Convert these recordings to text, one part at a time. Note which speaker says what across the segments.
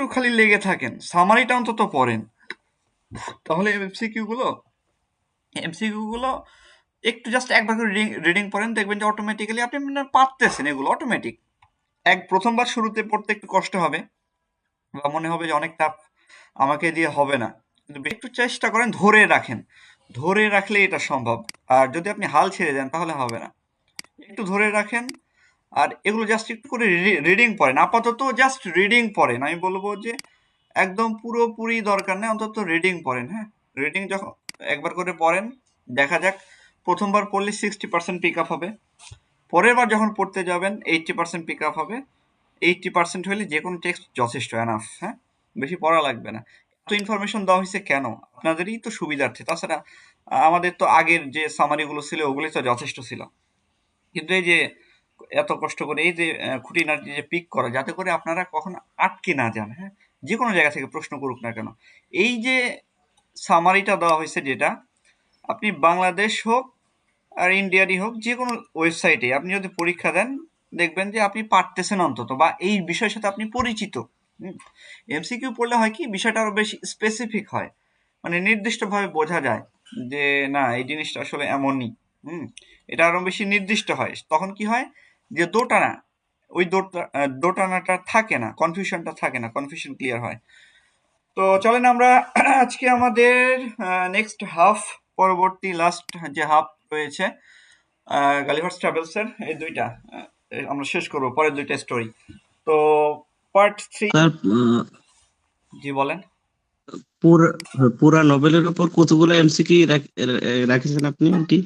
Speaker 1: একটু খালি লেগে থাকেন, সামারিটা অন্তত পড়েন, তাহলে এমসিকিউ গুলো একটু জাস্ট একবার করে রিডিং পড়েন, দেখবেন যে অটোমেটিক্যালি আপনি মানে পারতেছেন এগুলো অটোমেটিক। প্রথমবার শুরুতে পড়তে একটু কষ্ট হবে বা মনে হবে যে অনেক টাফ, আমাকে দিয়ে হবে না, কিন্তু একটু চেষ্টা করেন, ধরে রাখেন, ধরে রাখলে এটা সম্ভব। আর যদি আপনি হাল ছেড়ে দেন তাহলে হবে না, একটু ধরে রাখেন। আর এগুলো জাস্ট একটু করে রিডিং পড়েন, আপাতত জাস্ট রিডিং পড়েন। আমি বলবো যে একদম পুরোপুরি দরকার নেই, অন্তত রিডিং পড়েন। হ্যাঁ, রিডিং যখন একবার করে পড়েন, দেখা যাক প্রথমবার পড়লে 60% পিক আপ হবে, পরের বার যখন পড়তে যাবেন 80% পিক আপ হবে। 80% হলে যে কোনো টেক্সট যথেষ্ট, এনাফ। হ্যাঁ, বেশি পড়া লাগবে না। এত ইনফরমেশন দেওয়া হয়েছে কেন? আপনাদেরই তো সুবিধার্থে। তাছাড়া আমাদের তো আগের যে সামারিগুলো ছিল ওগুলোই তো যথেষ্ট ছিল, কিন্তু এই যে এত কষ্ট করে এই যে খুঁটিনাটি যে পিক করা, যাতে করে আপনারা কখনো আটকে না যান। হ্যাঁ, যে কোনো জায়গা থেকে প্রশ্ন করুক না কেন, এই যে সামারিটা দেওয়া হয়েছে, যেটা আপনি বাংলাদেশ হোক আর ইন্ডিয়ারই হোক, যে কোনো ওয়েবসাইটে আপনি যদি পরীক্ষা দেন, দেখবেন যে আপনি পারতেছেন অন্তত, বা এই বিষয়ের সাথে আপনি পরিচিত। এমসিকিউ পড়লে হয় কি, বিষয়টা আরো বেশি স্পেসিফিক হয়, মানে নির্দিষ্টভাবে বোঝা যায় যে না, এই জিনিসটা আসলে এমনই। হুম, এটা আরো বেশি নির্দিষ্ট হয়। তখন কি হয় যে দোটানা, ওই দোটানাটা থাকে না, কনফিউশনটা থাকে না, কনফিউশন ক্লিয়ার হয়। তো চলেন আমরা আজকে আমাদের নেক্সট হাফ, পরবর্তী লাস্ট যে হাফ রয়েছে গালিভার্স ট্রাভেলস এর, এই দুইটা আমরা শেষ করব, পরের দুইটা স্টোরি। তো পার্ট 3।
Speaker 2: স্যার
Speaker 1: জি বলেন।
Speaker 2: পুরা নোবেলের উপর কতগুলো এমসিকিউ রাখেছেন আপনি আন্টি?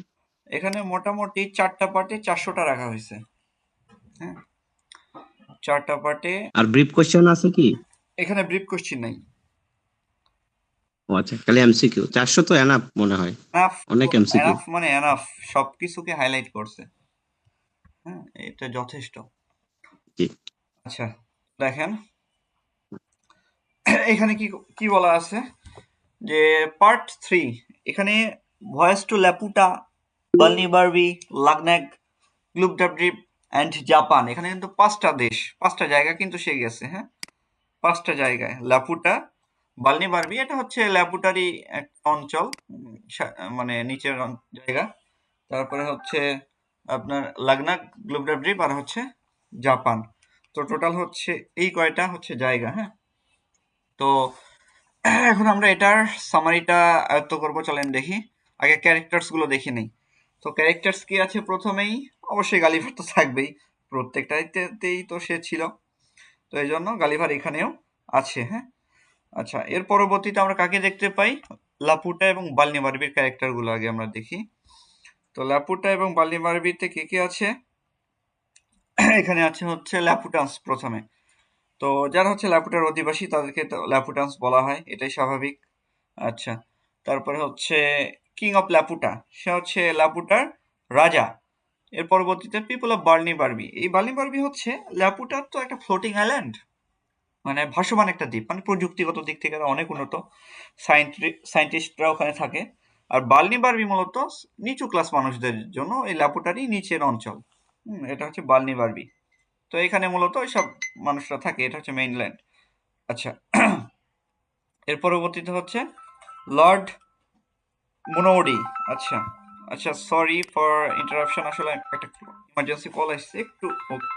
Speaker 1: এখানে মোটামুটি 4টা পার্টে 400টা রাখা হয়েছে। হ্যাঁ, 4টা পার্টে।
Speaker 2: আর ব্রিফ কোশ্চেন আছে কি?
Speaker 1: এখানে ব্রিফ কোশ্চিন নাই।
Speaker 2: ও আচ্ছা, খালি এমসিকিউ। 400 তো এনাফ মনে হয়,
Speaker 1: এনাফ,
Speaker 2: অনেক এমসিকিউ।
Speaker 1: এনাফ মানে এনাফ, সবকিছুকে হাইলাইট করছে। হ্যাঁ, এটা যথেষ্ট।
Speaker 2: জি
Speaker 1: আচ্ছা, দেখেন এখানে কি কি বলা আছে, যে পার্ট 3, এখানে voyage to Laputa, Balnibarbi, Luggnagg, Glubbdubdrib and Japan. এখানে কিন্তু 5টা দেশ, 5টা জায়গা কিন্তু সে গেছে। হ্যাঁ, 5টা জায়গায় ল্যাপুটা, বার্নি বার্বি, এটা হচ্ছে ল্যাপুটারই একটা অঞ্চল, মানে নিচের জায়গা। তারপরে হচ্ছে আপনার লাগনাক, গ্লুবডাবড্রিপ, আর হচ্ছে জাপান। তো টোটাল হচ্ছে এই কয়টা হচ্ছে জায়গা। হ্যাঁ, তো এখন আমরা এটার সামারিটা আয়ত্ত করবো, চলেন দেখি। আগে ক্যারেক্টার্স গুলো দেখে নেই। তো ক্যারেক্টার্স কি আছে প্রথমেই? অবশ্যই গালিভার তো থাকবেই, প্রত্যেকটাতেই তো সে ছিল, তো এই জন্য গালিভার এখানেও আছে। হ্যাঁ, আচ্ছা, এর পরবর্তীতে আমরা কাকে দেখতে পাই? লাপুটা এবং বাল্নি বার্বির ক্যারেক্টার গুলো আগে আমরা দেখি। তো লাপুটা এবং বাল্নি বার্বিতে কে কে আছে? এখানে আছে হচ্ছে ল্যাপুটান্স প্রথমে। তো যারা হচ্ছে ল্যাপুটার অধিবাসী তাদেরকে তো ল্যাপুটান্স বলা হয়, এটাই স্বাভাবিক। আচ্ছা, তারপরে হচ্ছে কিং অফ ল্যাপুটা, সে হচ্ছে ল্যাপুটার রাজা। এর পরবর্তীতে পিপল অফ বার্নি বার্বি। এই বার্নি বার্বি হচ্ছে ল্যাপুটার তো একটা ফ্লোটিং আইল্যান্ড, মানে ভাসমান একটা দ্বীপ, মানে প্রযুক্তিগত দিক থেকে এরা অনেক উন্নত, সায়েন্টিস্টরা ওখানে থাকে। আর বার্নি বার্বি মূলত নিচু ক্লাস মানুষদের জন্য, এই ল্যাপুটারই নিচের অঞ্চল। এটা হচ্ছে বার্নি বার্বি। তো এখানে মূলত ওইসব মানুষরা থাকে, এটা হচ্ছে মেইনল্যান্ড। আচ্ছা, এর পরবর্তীতে হচ্ছে লর্ড মোনোডি। আচ্ছা, আচ্ছা, সরি ফর ইন্টারাপশন, আসলে একটা ইমার্জেন্সি কল আসছে, একটু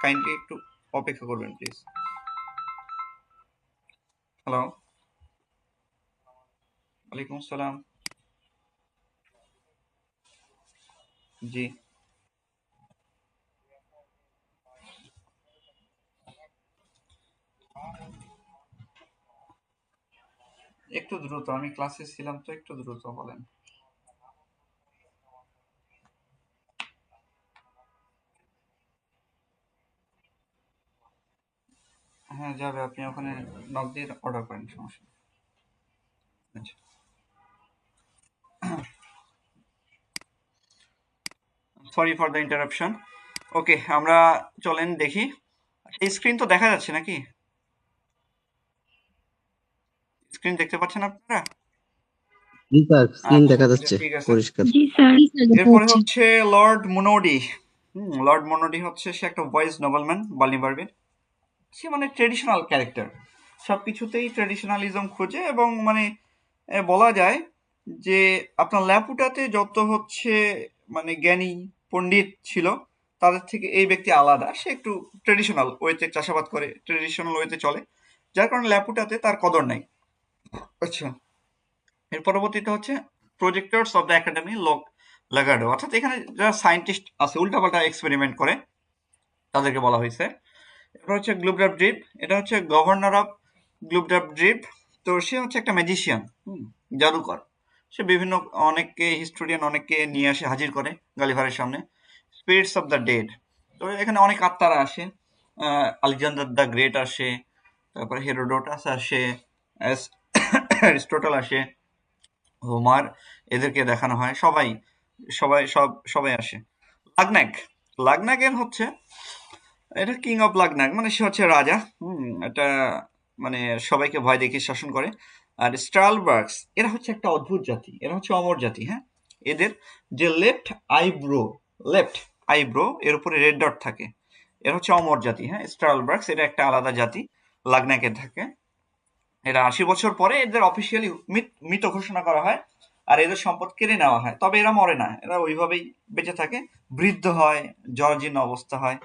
Speaker 1: কাইন্ডলি একটু অপেক্ষা করবেন প্লিজ। হ্যালো, ওয়ালাইকুম আসসালাম। জি, একটু দ্রুত, আমি ক্লাসে ছিলাম তো, একটু দ্রুত বলেন। হ্যাঁ যাবে, আপনি ওখানে নক দিয়ে অর্ডার করেন, সমস্যা নেই। আচ্ছা, সরি ফর দ্য ইন্টারাপশন। ওকে, আমরা চলেন দেখি। এই স্ক্রিন তো দেখা যাচ্ছে নাকি? স্ক্রিন দেখতে পাচ্ছেন আপনারা?
Speaker 2: জি স্যার, স্ক্রিন
Speaker 1: আচ্ছা,
Speaker 2: দেখা
Speaker 1: আচ্ছা,
Speaker 2: যাচ্ছে
Speaker 1: ঠিক আছে।
Speaker 2: পরিষ্কার।
Speaker 3: জি স্যার, দেখা
Speaker 1: এরপরে
Speaker 3: যাচ্ছে।
Speaker 1: হচ্ছে লর্ড মোনোডি। লর্ড মোনোডি হচ্ছে সে একটা ভয়েস নোবেলম্যান বার্নি বার্বির। সে মানে ট্রেডিশনাল ক্যারেক্টার, সবকিছুতেই ট্রেডিশনালিজম খোঁজে এবং মানে বলা যায় যে আপনার ল্যাপুটাতে যত হচ্ছে মানে জ্ঞানী পণ্ডিত ছিল তাদের থেকে এই ব্যক্তি আলাদা। সে একটু ট্রেডিশনাল ওয়েতে চাষাবাদ করে, ট্রেডিশনাল ওয়েতে চলে, যার কারণে ল্যাপুটাতে তার কদর নাই। আচ্ছা, এর পরবর্তীতে হচ্ছে প্রজেক্টরস অফ দ্য একাডেমি লাগার্ডো, অর্থাৎ এখানে যারা সায়েন্টিস্ট আছে উল্টাপাল্টা এক্সপেরিমেন্ট করে তাদেরকে বলা হয়েছে। এরপর হচ্ছে গ্লুবডাব ড্রিপ, এটা হচ্ছে গভর্নর অফ গ্লুবডাব ড্রিপ। তো সে হচ্ছে একটা ম্যাজিশিয়ান, জাদুকর। সে বিভিন্ন অনেককে হিস্টোরিয়ান অনেককে নিয়ে আসে, হাজির করে গালিভারের সামনে। স্পিরিটস অফ দ্য ডেড, তো এখানে অনেক আত্মারা আসে। আলেকজান্ডার দ্য গ্রেট আসে, তারপরে হেরোডোটাস আসে, অ্যারিস্টোটল আসে, হোমার, এদেরকে দেখানো হয়। সবাই সবাই সব সবাই আসে। লাগনাগ, লাগনাগের হচ্ছে এটা কিং অফ লাগনাগ, মানে সে হচ্ছে রাজা। এটা মানে সবাইকে ভয় দেখিয়ে শাসন করে। আর স্ট্রালবার্গস, এরা হচ্ছে একটা অদ্ভুত জাতি, এরা হচ্ছে অমর জাতি। হ্যাঁ, এদের যে লেফট আইব্রো এর উপরে রেড ডট থাকে, এরা হচ্ছে অমর জাতি। হ্যাঁ, স্ট্রালবার্গস এটা একটা আলাদা জাতি, লাগনাকে থাকে। এরা ৮০ বছর পরে এদের অফিসিয়ালি মৃত ঘোষণা করা হয় আর এদের সম্পদ কেড়ে নেওয়া হয়। তবে এরা মরে না, এরা ওইভাবেই বেঁচে থাকে, বৃদ্ধ হয়, জরাজীর্ণ অবস্থা হয়।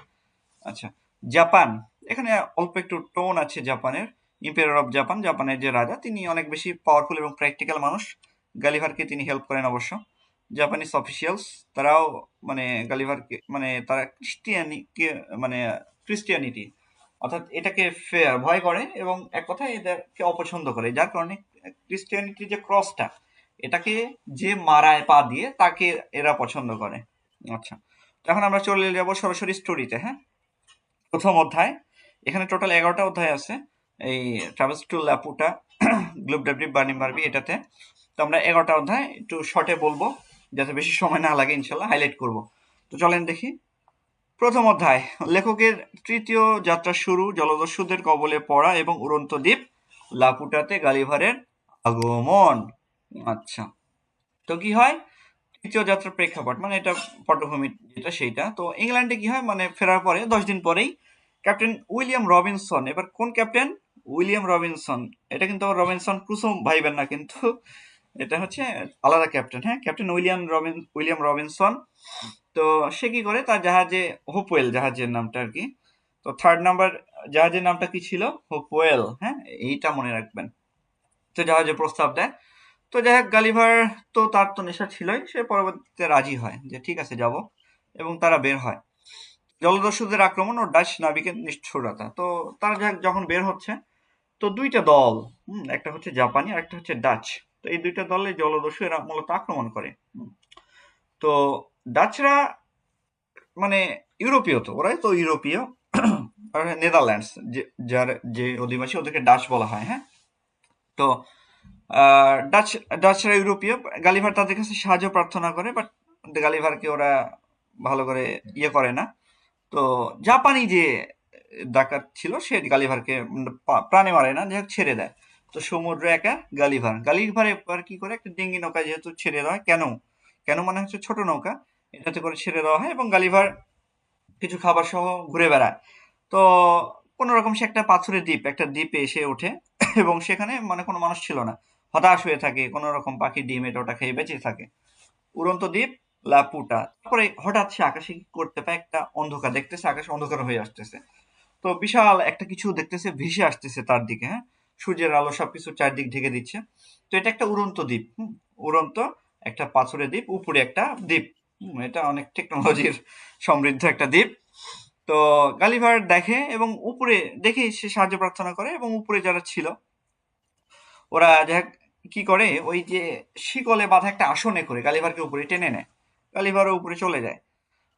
Speaker 1: আচ্ছা, জাপান, এখানে অল্প একটু টোন আছে জাপানের। ইম্পেরিয়র অফ জাপান, জাপানের যে রাজা তিনি অনেক বেশি পাওয়ারফুল এবং প্র্যাকটিক্যাল মানুষ। গালিভারকে তিনি হেল্প করেন অবশ্য। জাপানিজ অফিসিয়ালস, তারাও মানে গালিভারকে মানে তারা মানে ক্রিস্টিয়ানিটি অর্থাৎ এটাকে ভয় করে এবং এক কথায় এদেরকে অপছন্দ করে, যার কারণে ক্রিস্টিয়ানিটির যে ক্রসটা এটাকে যে মারায় পা দিয়ে তাকে এরা পছন্দ করে। আচ্ছা, এখন আমরা চলে যাব সরাসরি স্টোরিতে। হ্যাঁ, প্রথম অধ্যায়, এখানে টোটাল 11টা অধ্যায় আছে এই ট্রাভেলস টু লাপুটা গ্লুবডাবড্রিপ বার্নিং বারবি এটাতে। তো আমরা 11টা অধ্যায় একটু শর্টে বলবো যাতে বেশি সময় না লাগে, ইনশাল্লাহ হাইলাইট করব। তো চলেন দেখি। প্রথম অধ্যায়, লেখকের তৃতীয় যাত্রা শুরু, জলদস্যুদের কবলে পড়া এবং উড়ন্ত দ্বীপ লাপুটাতে গালিভারের আগমন। আচ্ছা, তো কি হয়, তৃতীয় যাত্রার প্রেক্ষাপট মানে এটা পটভূমি যেটা সেইটা। তো ইংল্যান্ডে কি হয়, মানে ফেরার পরে 10 দিন পরেই ক্যাপ্টেন উইলিয়াম রবিনসন, এবার কোন ক্যাপ্টেন, উইলিয়াম রবিনসন, এটা কিন্তু আবার রবিনসন ক্রুসো ভাইবেন না কিন্তু, এটা হচ্ছে আলাদা ক্যাপ্টেন। হ্যাঁ, ক্যাপ্টেন উইলিয়াম রবিনসন। তো সে কি করে, তার জাহাজে, হোপওয়েল জাহাজের নামটা আর কি। তো 3rd নাম্বার জাহাজের নামটা কি ছিল, হোপওয়েল। হ্যাঁ, এইটা মনে রাখবেন। তো জাহাজে প্রস্তাব দেয়। তো যাই হোক, গালিভার তো তার তো নেশা ছিলই, সে পরবর্তীতে রাজি হয় যে ঠিক আছে যাব, এবং তারা বের হয়। জলদস্যুদের আক্রমণ ও ডাচ নাবিকের নিষ্ঠুরতা। তো তারা যখন বের হচ্ছে, তো দুইটা দল, একটা হচ্ছে জাপানি আর একটা হচ্ছে ডাচ। তো এই দুইটা দলে জলদস্যু এরা মূলত আক্রমণ করে। তো ডাচরা মানে ইউরোপীয়, তো ওরাই তো ইউরোপীয় আর নেদারল্যান্ডস যার যে অধিবাসী ওদেরকে ডাচ বলা হয়। হ্যাঁ, তো ডাচরা ইউরোপীয়। গালিভার তাদের কাছে সাহায্য প্রার্থনা করে, বাট গালিভারকে ওরা ভালো করে ইয়ে করে না। তো জাপানি যে ডাকাত ছিল সে গালিভারকে প্রাণে মারে না, যাই হোক ছেড়ে দেয়। তো সমুদ্র একা গালিভার এবার কি করে, একটা ডিঙ্গি নৌকা যেহেতু ছেড়ে দেওয়া হয়, কেন কেন মানে হচ্ছে ছোট নৌকা, এটাতে করে ছেড়ে দেওয়া হয় এবং গালিভার কিছু খাবার সহ ঘুরে বেড়ায়। তো কোন রকম সে একটা পাথরের দ্বীপ, একটা দ্বীপে এসে ওঠে এবং সেখানে মানে কোনো মানুষ ছিল না, হতাশ হয়ে থাকে, কোন রকম পাখির ডিম এটা ওটা খেয়ে বেঁচে থাকে। উড়ন্ত দ্বীপ লাপুটা। তারপরে হঠাৎ সে আকাশে কি করতে পায়, একটা অন্ধকার দেখতেছে, আকাশে অন্ধকার হয়ে আসতেছে। তো বিশাল একটা কিছু দেখতেছে ভেসে আসতেছে তার দিকে। হ্যাঁ, সূর্যের আলো সবকিছু চারদিক ঢেকে দিচ্ছে। তো এটা একটা উড়ন্ত দ্বীপ, উড়ন্ত একটা পাথরের দ্বীপ, উপরে একটা দ্বীপ। এটা অনেক টেকনোলজির সমৃদ্ধ একটা দ্বীপ। তো গালিভার দেখে এবং উপরে দেখে সে সাহায্য প্রার্থনা করে এবং উপরে যারা ছিল ওরা কি করে, ওই যে শিকলে বাঁধা একটা আসনে করে গালিভারকে উপরে টেনে নেয়, গালিভারও উপরে চলে যায়।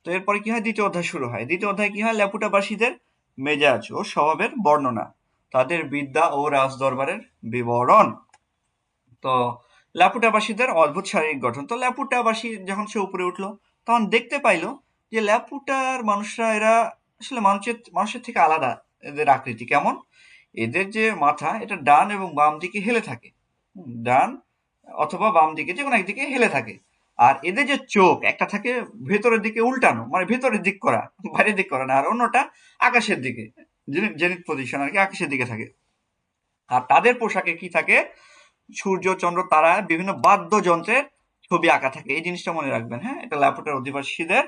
Speaker 1: তো এরপরে কি হয়, দ্বিতীয় অধ্যায় শুরু হয়। দ্বিতীয় অধ্যায় কি হয়, ল্যাপুটাবাসীদের মেজাজ ও স্বভাবের বর্ণনা, তাদের বিদ্যা ও রাজদরবারের বিবরণ। তো ল্যাপুটাবাসীদের অদ্ভুত শারীরিক গঠন। তো ল্যাপুটাবাসী যখন সে উপরে উঠলো তখন দেখতে পাইলো যে ল্যাপুটার মানুষরা এরা আসলে মানুষের থেকে আলাদা। এদের আকৃতি কেমন, এদের যে মাথা এটা ডান এবং বাম দিকে হেলে থাকে, ডান অথবা বাম দিকে যে কোনো একদিকে হেলে থাকে। আর এদের যে চোখ একটা থাকে ভেতরের দিকে উল্টানো, মানে ভেতরের দিক করা, বাইরের দিক করা না, আর অন্যটা আকাশের দিকে, জেনিথ পজিশন আর কি, আকাশের দিকে থাকে। আর তাদের পোশাকে কি থাকে, সূর্য, চন্দ্র, তারা, বিভিন্ন বাদ্যযন্ত্রের ছবি আঁকা থাকে। এই জিনিসটা মনে রাখবেন, হ্যাঁ, এটা ল্যাপুটার অধিবাসীদের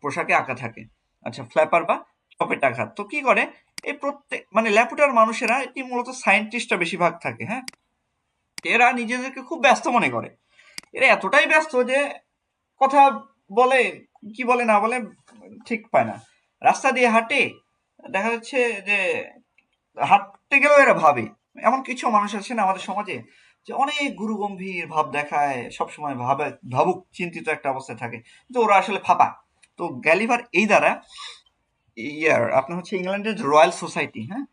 Speaker 1: পোশাকে আঁকা থাকে। আচ্ছা, ফ্ল্যাপার বা চপেট আঘাত তো কি করে, এই প্রত্যেক মানে ল্যাপুটার মানুষেরা এটি মূলত সায়েন্টিস্টরা বেশিরভাগ থাকে, হ্যাঁ, এরা নিজেদেরকে খুব ব্যস্ত মনে করে। এরা এতটাই ব্যস্ত যে কথা বলে, কি বলে না বলে ঠিক পায় না। রাস্তা দিয়ে হাঁটে, দেখা যাচ্ছে যে হাঁটতে গেলেও এরা ভাবে। এমন কিছু মানুষ আছে না আমাদের সমাজে, যে অনেক গুরু গম্ভীর ভাব দেখায়, সবসময় ভাবুক চিন্তিত একটা অবস্থায় থাকে, কিন্তু ওরা আসলে ফাঁপা। তো গ্যালিভার এই দ্বারা আপনার হচ্ছে ইংল্যান্ডের রয়্যাল সোসাইটি, হ্যাঁ,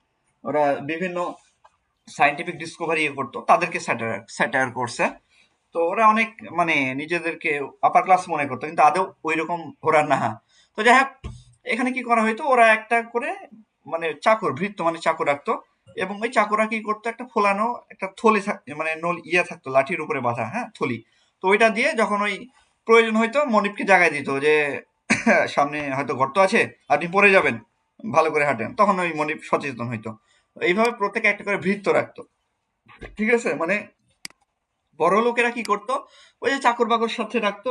Speaker 1: ওরা বিভিন্ন সায়েন্টিফিক ডিসকভারি করতো, তাদেরকে স্যাটায়ার করছে। তো ওরা অনেক মানে নিজেদেরকে আপার ক্লাস মনে করতো, কিন্তু আদৌ ওই রকম ওরা না। তো যাই হোক, এখানে কি করা হইতো, ওরা একটা করে মানে চাকর, ভৃত্য মানে চাকর রাখতো, এবং ওই চাকররা কি করতো, একটা ফোলানো একটা থলি মানে থাকতো, লাঠির উপরে বাঁধা, হ্যাঁ, থলি। তো ওইটা দিয়ে যখন ওই প্রয়োজন হইতো, মনিবকে জাগায় দিত যে সামনে হয়তো গর্ত আছে, আপনি পড়ে যাবেন, ভালো করে হাঁটেন, তখন ওই মনিব সচেতন হইতো। এইভাবে প্রত্যেকে একটা করে ভৃত্য রাখতো, ঠিক আছে। মানে বড় লোকেরা কি করতো, ওই যে চাকর বাকর সাথে রাখতো,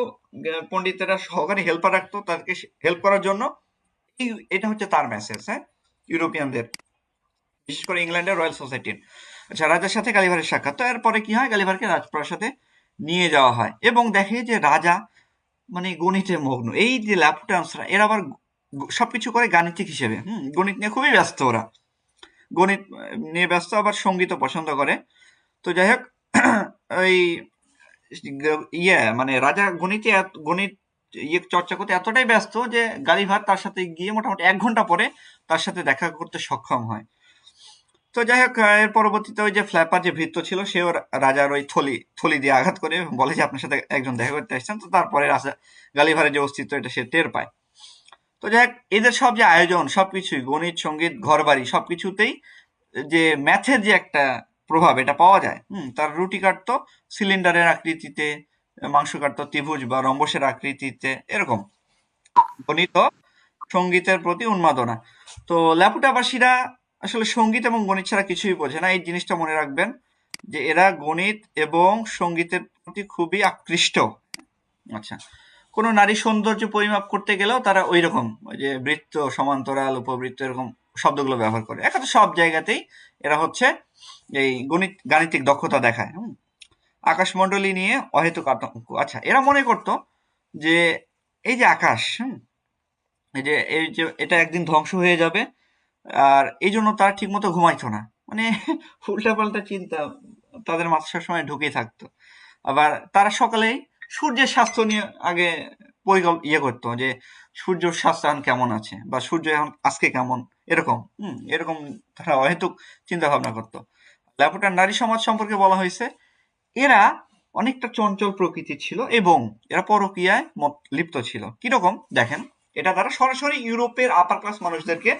Speaker 1: পণ্ডিতেরা সহকারী হেল্পার রাখতো তাদেরকে হেল্প করার জন্য। এটা হচ্ছে তার মেসেজ, হ্যাঁ, ইউরোপিয়ানদের, বিশেষ করে ইংল্যান্ডের রয়্যাল সোসাইটির। আচ্ছা, রাজার সাথে গালিভারের সাক্ষাৎ। তো এরপরে কি হয়, গালিভারকে রাজপ্রাসাদে নিয়ে যাওয়া হয় এবং দেখে যে রাজা মানে গণিতে মগ্ন। এই যে ল্যাপুটানসরা, এরা আবার সবকিছু করে গাণিতিক হিসেবে, গণিত নিয়ে খুবই ব্যস্ত ওরা, গণিত নিয়ে ব্যস্ত, আবার সঙ্গীতও পছন্দ করে। তো যাই হোক, ওই মানে রাজা গণিত চর্চা করতে এতটাই ব্যস্ত যে গালিভার তার সাথে গিয়ে মোটামুটি 1 ঘন্টা পরে তার সাথে দেখা করতে সক্ষম হয়। তো যাই হোক, এর পরবর্তীতে ওই যে ফ্ল্যাপার যে ভৃত্য ছিল, সেও রাজার ওই থলি দিয়ে আঘাত করে বলে যে আপনার সাথে একজন দেখা করতে আসছেন। তো তারপরে রাজা গালিভারের যে অস্তিত্ব, এটা সে টের পায়। তো যাই হোক, এদের সব যে আয়োজন, সবকিছুই গণিত, সঙ্গীত, ঘরবাড়ি সবকিছুতেই যে ম্যাথের যে একটা প্রভাব, এটা পাওয়া যায়। তার রুটি কাটতো সিলিন্ডারের আকৃতিতে, মাংস কাটতো ত্রিভুজ বা রম্বসের আকৃতিতে, এরকম। গণিত ও সঙ্গীতের প্রতি উন্মাদনা। তো ল্যাপুটাবাসীরা আসলে সঙ্গীত এবং গণিত ছাড়া কিছুই বোঝে না, এই জিনিসটা মনে রাখবেন, যে এরা গণিত এবং সঙ্গীতের প্রতি খুবই আকৃষ্ট। আচ্ছা, কোনো নারী সৌন্দর্য পরিমাপ করতে গেলেও তারা ওই রকম, ওই যে বৃত্ত, সমান্তরাল, উপবৃত্ত, এরকম শব্দগুলো ব্যবহার করে। এখানে সব জায়গাতেই এরা হচ্ছে এই গাণিতিক দক্ষতা দেখায়। আকাশমণ্ডলী নিয়ে অহেতুক আতঙ্ক। আচ্ছা, এরা মনে করতো যে এই যে আকাশ, এই যে এটা একদিন ধ্বংস হয়ে যাবে, আর এই জন্য তারা ঠিক মতো ঘুমাইতো না। মানে উল্টাপাল্টা চিন্তা তাদের মাথায় সবসময় ঢুকেই থাকতো। আবার তারা সকালেই সূর্যের স্বাস্থ্য নিয়ে আগে করতো, যে সূর্যের স্বাস্থ্য এখন কেমন আছে, বা সূর্য এখন আজকে কেমন, এরকম এরকম তারা অহেতুক চিন্তা ভাবনা করতো। ল্যাপুটার নারী সমাজ সম্পর্কে বলা হয়েছে, এরা অনেকটা চঞ্চল প্রকৃতির ছিল এবং এরা পরকীয়ায় লিপ্ত ছিল। কিরকম দেখেন, এটা দ্বারা সরাসরি ইউরোপের আপার ক্লাস মানুষদেরকে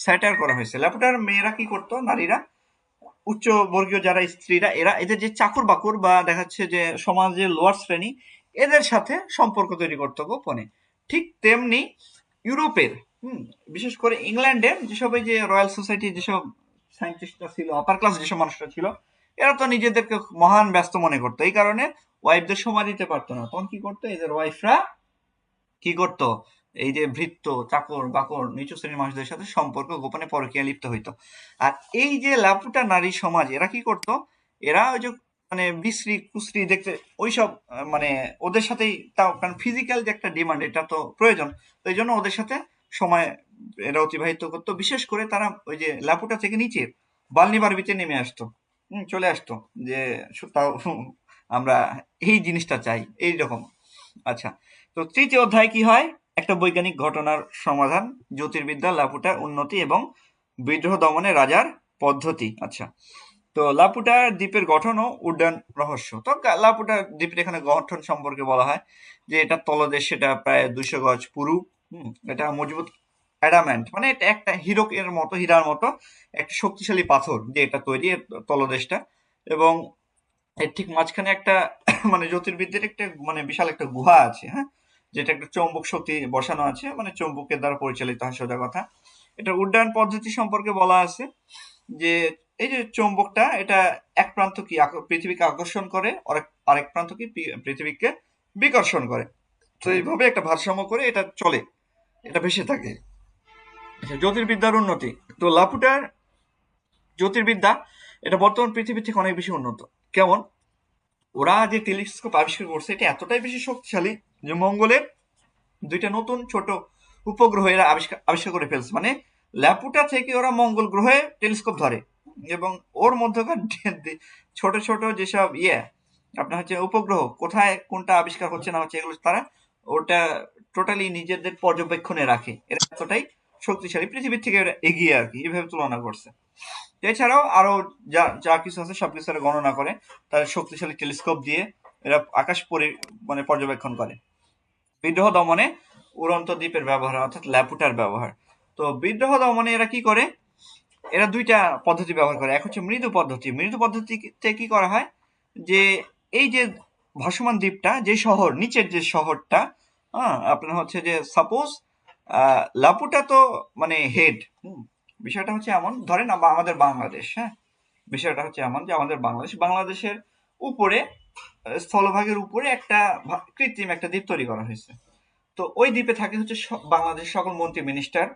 Speaker 1: স্যাটায়ার করা হয়েছে। ল্যাপুটার মেয়েরা কি করতো, নারীরা, উচ্চ বর্গীয় যারা স্ত্রীরা, এরা এদের যে চাকর বাকর বা দেখাচ্ছে যে সমাজের লোয়ার শ্রেণী, এদের সাথে সম্পর্ক তৈরি করতো গোপনে। ঠিক তেমনি ইউরোপের, বিশেষ করে ইংল্যান্ডের যেসব এই যে রয়্যাল সোসাইটি, যেসব সায়েন্টিস্টরা ছিল, আপার ক্লাস যেসব মানুষরা ছিল, এরা তো নিজেদেরকে মহান ব্যস্ত মনে করতো, এই কারণে ওয়াইফদের সময় দিতে পারতো না। তখন কি করতো, এদের ওয়াইফরা কি করতো, এই যে ভৃত্য, চাকর বাকর, নিচু শ্রেণীর মানুষদের সাথে সম্পর্ক গোপনে পরকীয়া লিপ্ত হইতো। আর এই যে লাপুটা নারী সমাজ, এরা কি করতো, এরা ওই যে মানে বিশ্রী কুশ্রী দেখতে ওইসব, মানে ওদের সাথেই, তাও কারণ ফিজিক্যাল যে একটা ডিমান্ড, এটা তো প্রয়োজন, তো এই জন্য ওদের সাথে সময় এরা অতিবাহিত করতো। বিশেষ করে তারা ওই যে লাপুটা থেকে নিচে বালনি বারবিতে নেমে আসতো, চলে আসতো, যে তাও আমরা এই জিনিসটা চাই, এইরকম। আচ্ছা, তো তৃতীয় অধ্যায় কি হয়, একটা বৈজ্ঞানিক ঘটনার সমাধান, জ্যোতির্বিদ্যা, লাপুটার উন্নতি এবং বিদ্রোহ দমনে রাজার পদ্ধতি। আচ্ছা, তো লাপুটার দ্বীপের গঠন ও উড্ডয়ন রহস্য। তো লাপুটার দ্বীপের এখানে গঠন সম্পর্কে বলা হয় যে এটা তলদেশ, সেটা প্রায় 200 গজ পুরু। এটা মজবুত অ্যাডামেন্ট, মানে এটা একটা হীরার মতো একটা শক্তিশালী পাথর দিয়ে এটা তৈরি, তলদেশটা। এবং এর ঠিক মাঝখানে একটা মানে জ্যোতির্বিদ্যার একটা মানে বিশাল একটা গুহা আছে, হ্যাঁ, যেটা একটা চৌম্বক শক্তি বসানো আছে, মানে চৌম্বকের দ্বারা পরিচালিত হয়, সোজা কথা। এটা উড্ডয়ন পদ্ধতি সম্পর্কে বলা আছে যে এই যে চৌম্বকটা, এটা এক প্রান্ত কি পৃথিবীকে আকর্ষণ করে, আরেক প্রান্ত কি পৃথিবীকে বিকর্ষণ করে। তো এইভাবে একটা ভারসাম্য করে এটা চলে, এটা ভেসে থাকে। আচ্ছা, জ্যোতির্বিদ্যার উন্নতি। তো লাপুটার জ্যোতির্বিদ্যা এটা বর্তমান পৃথিবী থেকে অনেক বেশি উন্নত। কেমন? ওরা যে টেলিস্কোপ আবিষ্কার করছে এটা এতটাই বেশি শক্তিশালী যে মঙ্গলের দুইটা নতুন ছোট উপগ্রহ এরা আবিষ্কার করে ফেলছে। মানে ল্যাপুটা থেকে ওরা মঙ্গল গ্রহে টেলিস্কোপ ধরে, এবং ওর মধ্যকার ছোট ছোট যেসব আপনার হচ্ছে উপগ্রহ কোথায় কোনটা আবিষ্কার হচ্ছে না হচ্ছে, এগুলো তারা ওটা টোটালি নিজেদের পর্যবেক্ষণে রাখে। এরা এতটাই শক্তিশালী, পৃথিবীর থেকে এরা এগিয়ে আর কি, এভাবে তুলনা করছে। এছাড়াও আরো যা যা কিছু আছে সবকিছু এরা গণনা করে, তার শক্তিশালী টেলিস্কোপ দিয়ে এরা আকাশ মানে পর্যবেক্ষণ করে। বিদ্রোহ দমনে উড়ন্ত দ্বীপের ব্যবহার, অর্থাৎ ল্যাপুটার ব্যবহার। তো বিদ্রোহ দমনে এরা কি করে? এরা দুইটা পদ্ধতি ব্যবহার করে। এক হচ্ছে মৃদু পদ্ধতি। মৃদু পদ্ধতিতে কি করা হয়, যে এই যে ভাসমান দ্বীপটা, যে শহর নিচের যে শহরটা, আপনার হচ্ছে যে সাপোজ লাপুটা তো মানে হেড, বিষয়টা হচ্ছে এমন, ধরেন আমাদের বাংলাদেশ, হ্যাঁ, বিষয়টা হচ্ছে এমন যে আমাদের বাংলাদেশের উপরে স্থলভাগের উপরে একটা কৃত্রিম একটা দ্বীপ তৈরি করা হয়েছে। তো ওই দ্বীপে থাকে হচ্ছে বাংলাদেশ সকল মন্ত্রী মিনিস্টার,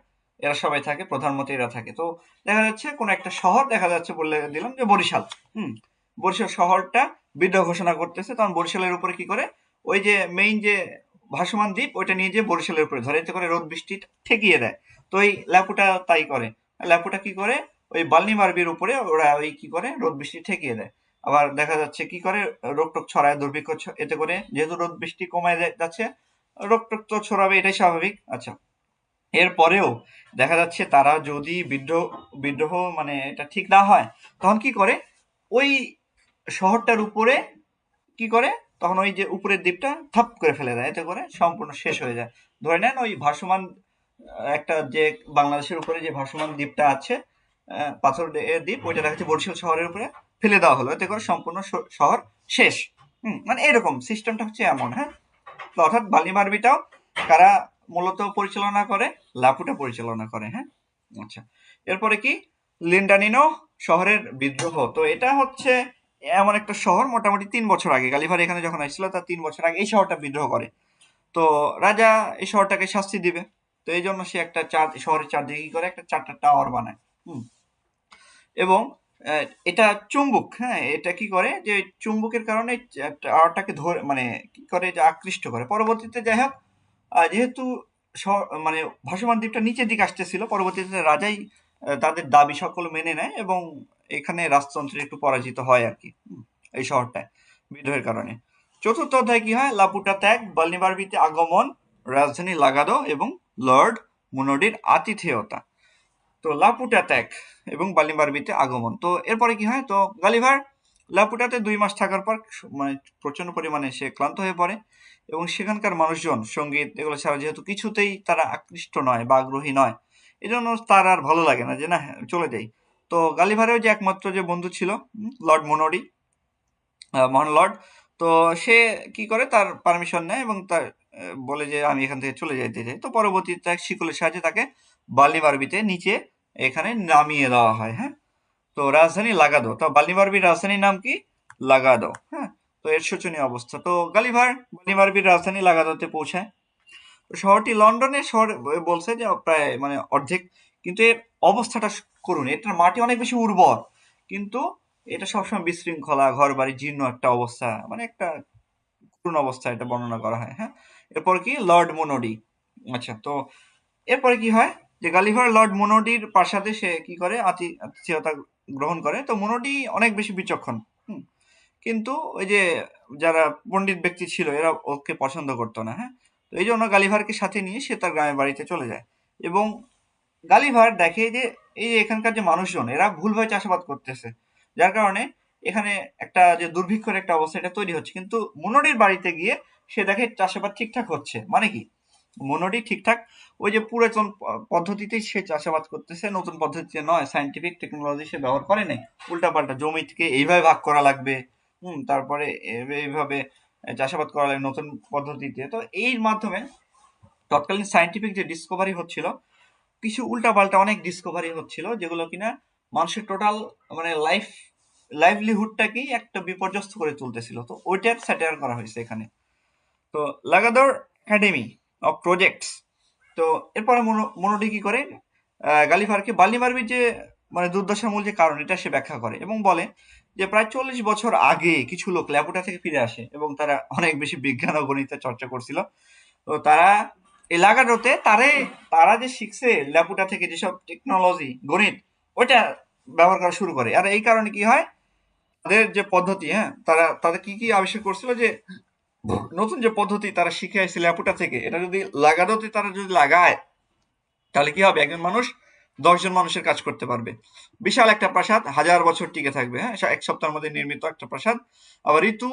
Speaker 1: এরা সবাই থাকে, প্রধানমন্ত্রী এরা থাকে। তো দেখা যাচ্ছে কোন একটা শহর, দেখা যাচ্ছে বলে দিলাম যে বরিশাল, বরিশাল শহরটা বিদ্রোহ ঘোষণা করতেছে, তখন বরিশালের উপরে কি করে, ওই যে মেইন যে ভাসমান দ্বীপ ওইটা নিয়ে যে বরিশালের উপরে ধরে, এতে করে রোদ বৃষ্টি ঠেকিয়ে দেয়। তো এই ল্যাপুটা তাই করে। ল্যাপুটা কি করে, ওই বাল্নি মার্বির উপরে ওরা ওই কি করে রোদ বৃষ্টি ঠেকিয়ে দেয়। আবার দেখা যাচ্ছে কি করে, রোগ টোক ছড়ায়, দুর্ভিক্ষ, এতে করে যেহেতু রোদ বৃষ্টি কমে যাচ্ছে, রোগ টোক তো ছড়াবে, এটাই স্বাভাবিক। আচ্ছা, এরপরেও দেখা যাচ্ছে তারা যদি বিদ্রোহ মানে এটা ঠিক না হয়, তখন কি করে, ওই শহরটার উপরে কি করে, তখন ওই যে উপরের দ্বীপটা থাপ করে ফেলে দেয়, এতে করে সম্পূর্ণ শেষ হয়ে যায়। ধরে নেন ওই ভাসমান একটা যে বাংলাদেশের উপরে যে ভাসমান দ্বীপটা আছে, পাথর দ্বীপ, ওইটা দেখা যাচ্ছে বরিশাল শহরের উপরে ফেলে দেওয়া হলো, এতে করে সম্পূর্ণ শহর শেষ। মানে এরকম সিস্টেমটা হচ্ছে এমন, হ্যাঁ। তো অর্থাৎ বালি মারবিটাও কারা মূলত পরিচালনা করে, লাপুটা পরিচালনা করে, হ্যাঁ। আচ্ছা, এরপরে কি, লিন্ডানিনো শহরের বিদ্রোহ। তো এটা হচ্ছে এমন একটা শহর, মোটামুটি 3 বছর আগে গালিভার এখানে যখন আসছিল তার 3 বছর আগে এই শহরটা বিদ্রোহ করে। তো রাজা এই শহরটাকে শাস্তি দিবে, তো এই জন্য সে একটা শহরের চারদিকে কি করে, একটা 4টা টাওয়ার বানায়। এবং এটা চুম্বক, হ্যাঁ, এটা কি করে যে চুম্বকের কারণে টাওয়ারটাকে ধরে মানে কি করে যে আকৃষ্ট করে। পরবর্তীতে যাই হোক, যেহেতু মানে ভাসমান দ্বীপটা নিচের দিকে আসতেছিল, পরবর্তীতে রাজাই তাদের দাবি সকল মেনে নেয়, এবং এখানে রাজতন্ত্রে একটু পরাজিত হয় আর কি, এই শহরটায় বিদ্রোহের কারণে। চতুর্থ অধ্যায় কি হয়, লাপুটা ত্যাগ, বাল্নিবার্বিতে আগমন, রাজধানী লাগাদো এবং লর্ড মুনডির আতিথেয়তা। তো লাপুটা ত্যাগ এবং বালিমারবিতে আগমন। তো এরপরে কি হয়, তো গালিভার লাপুটাতে 2 মাস থাকার পর মানে প্রচন্ড পরিমাণে সে ক্লান্ত হয়ে পড়ে, এবং সেখানকার মানুষজন সঙ্গীত এগুলো ছাড়া যেহেতু কিছুতেই তারা আকৃষ্ট নয় বা আগ্রহী নয়, এই জন্য তার আর ভালো লাগে না, যে না চলে যাই। তো গালিভারেও যে একমাত্র যে বন্ধু ছিল, লর্ড মোনডি, মহান লর্ড, তো সে কি করে, তার পারমিশন নেয় এবং তার বলে যে আমি এখান থেকে চলে যাইতে চাই। তো পরবর্তীতে এক শিকলের সাহায্যে তাকে বালিমারবিতে নিচে এখানে নামিয়ে দেওয়া হয়, হ্যাঁ। তো রাজধানী লাগাদো, তো বালিমারবির রাজধানীর নাম কি, লাগাদো, হ্যাঁ। তো এর শোচনীয় অবস্থা। তো গালিভার বালিমারবির রাজধানী লাগাদোতে পৌঁছায়। তো শহরটি লন্ডনের শহর বলছে যে প্রায় মানে অর্ধেক, কিন্তু এর অবস্থাটা করুন, এটার মাটি অনেক বেশি উর্বর, কিন্তু এটা সবসময় বিশৃঙ্খলা, ঘর বাড়ি জীর্ণ একটা অবস্থা, মানে একটা করুণ অবস্থা এটা বর্ণনা করা হয়, হ্যাঁ। এরপর কি, লর্ড মোনডি। আচ্ছা, তো এরপরে কি হয়, যে গালিভার লর্ড মোনডির প্রাসাদে সে কি করে, আতিথেয়তা গ্রহণ করে। তো মোনডি অনেক বেশি বিচক্ষণ, কিন্তু ওই যে যারা পণ্ডিত ব্যক্তি ছিল এরা ওকে পছন্দ করতো না, হ্যাঁ। তো এই জন্য গালিভারকে সাথে নিয়ে সে তার গ্রামের বাড়িতে চলে যায়, এবং গালিভার দেখে যে এই যে এখানকার যে মানুষজন এরা ভুলভাবে চাষাবাদ করতেছে, যার কারণে এখানে একটা যে দুর্ভিক্ষের একটা অবস্থা এটা তৈরি হচ্ছে। কিন্তু মোনডির বাড়িতে গিয়ে সে দেখে চাষাবাদ ঠিকঠাক হচ্ছে। মানে কি, মোনডি ঠিকঠাক ওই যে পুরাতন পদ্ধতিতেই সে চাষাবাদ করতেছে, নতুন পদ্ধতিতে নয়, সায়েন্টিফিক টেকনোলজি সে ব্যবহার করে নাই। উল্টাপাল্টা জমি থেকে এইভাবে ভাগ করা লাগবে, তারপরে এইভাবে চাষাবাদ করা লাগবে নতুন পদ্ধতিতে। তো এর মাধ্যমে তৎকালীন সায়েন্টিফিক যে ডিসকভারি হচ্ছিল, কিছু উল্টাপাল্টা অনেক ডিসকভারি হচ্ছিল, যেগুলো কিনা মানুষের টোটাল মানে লাইভলিহুডটাকেই একটা বিপর্যস্ত করে তুলতেছিল। তো ওইটার স্যাটায়ার করা হয়েছে এখানে। তো লাগাদর একাডেমি অফ প্রজেক্টস। তো এরপরে মনোডি কি করে, গালিভারকে বাল্নিবার্বির যে মানে দুর্দশার মূল যে কারণ এটা সে ব্যাখ্যা করে এবং বলে যে প্রায় 40 বছর আগে কিছু লোক ল্যাপুটা থেকে ফিরে আসে এবং তারা অনেক বেশি বিজ্ঞান ও গণিতের চর্চা করছিল। তো তারা এই লাগাডোতে তারা যে শিখছে ল্যাপুটা থেকে যেসব টেকনোলজি গণিত ওইটা ব্যবহার করা শুরু করে। আর এই কারণে কি হয়, তাদের যে পদ্ধতি, হ্যাঁ, তাদের কি কি আবিষ্কার করছিল, যে নতুন যে পদ্ধতি তারা শিখে আসছে ল্যাপুটা থেকে, এটা যদি লাগাডোতে তারা যদি লাগায় তাহলে কি হবে, একজন মানুষ 10 জন মানুষের কাজ করতে পারবে। বিশাল একটা প্রাসাদ 1000 বছর টিকে থাকবে, হ্যাঁ, এক সপ্তাহের মধ্যে নির্মিত একটা প্রাসাদ। আবার ঋতু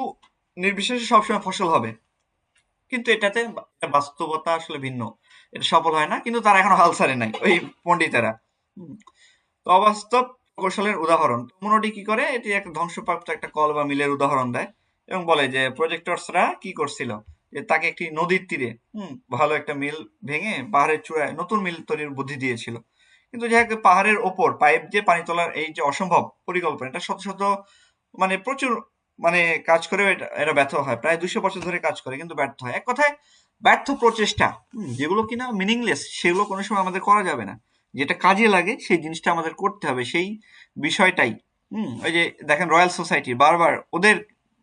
Speaker 1: নির্বিশেষে সবসময় ফসল হবে। কিন্তু এটাতে বাস্তবতা আসলে ভিন্ন, এটা সফল হয় না, কিন্তু তারা এখনো হাল ছাড়ে নাই ওই পণ্ডিতেরা। হুম। তো অবাস্তব কৌশলের উদাহরণ মোনোডি কি করে, এটি একটা ধ্বংসপ্রাপ্ত একটা কল বা মিলের উদাহরণ দেয় এবং বলে যে প্রজেক্টরসরা কি করছিল, যে তাকে একটি নদীর তীরে ভালো একটা মিল ভেঙে পাহাড়ের চূড়ায় নতুন মিল তৈরির বুদ্ধি দিয়েছিল। কিন্তু যাই হোক, পাহাড়ের ওপর পাইপ দিয়ে পানি তোলার এই যে অসম্ভব পরিকল্পনা, এটা শত শত মানে প্রচুর মানে কাজ করে এরা ব্যর্থ হয়, প্রায় 200 বছর ধরে কাজ করে কিন্তু ব্যর্থ হয়। এক কথায় ব্যর্থ প্রচেষ্টা, যেগুলো কিনা মিনিংলেস, সেগুলো কোনো সময় আমাদের করা যাবে না। যেটা কাজে লাগে সেই জিনিসটা আমাদের করতে হবে, সেই বিষয়টাই। ওই যে দেখেন রয়্যাল সোসাইটি বারবার ওদের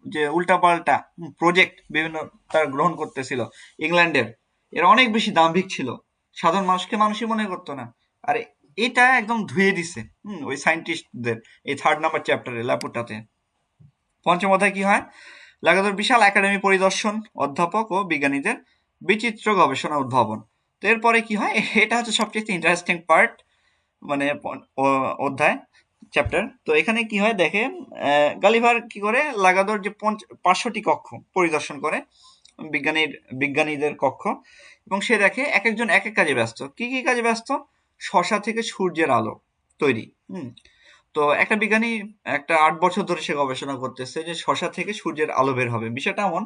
Speaker 1: যে উল্টাপাল্টা প্রজেক্ট বিভিন্ন তারা গ্রহণ করতেছিল ইংল্যান্ডের, এরা অনেক বেশি দাম্ভিক ছিল, সাধারণ মানুষকে মানুষই মনে করতো না। আর এটা একদম ধুয়ে দিছে ওই সায়েন্টিস্টদের এই 3 নম্বর চ্যাপ্টারে ল্যাপুটাতে। পঞ্চম অধ্যায় কি হয়, লাগাতার বিশাল একাডেমি পরিদর্শন, অধ্যাপক ও বিজ্ঞানীদের বিচিত্র গবেষণা উদ্ভাবন। তো এরপরে কি হয়, এটা হচ্ছে সবচেয়ে ইন্টারেস্টিং পার্ট, মানে অধ্যায় চ্যাপ্টার। তো এখানে কি হয় দেখেন, গালিভার কি করে লাগাদর যে 500টি কক্ষ পরিদর্শন করে, বিজ্ঞানীদের কক্ষ, এবং সে দেখে এক একজন এক এক কাজে ব্যস্ত। কি কি কাজে ব্যস্ত, শশা থেকে সূর্যের আলো তৈরি। তো একটা বিজ্ঞানী একটা 8 বছর ধরে সে গবেষণা করতেছে যে শশা থেকে সূর্যের আলো বের হবে। বিষয়টা এমন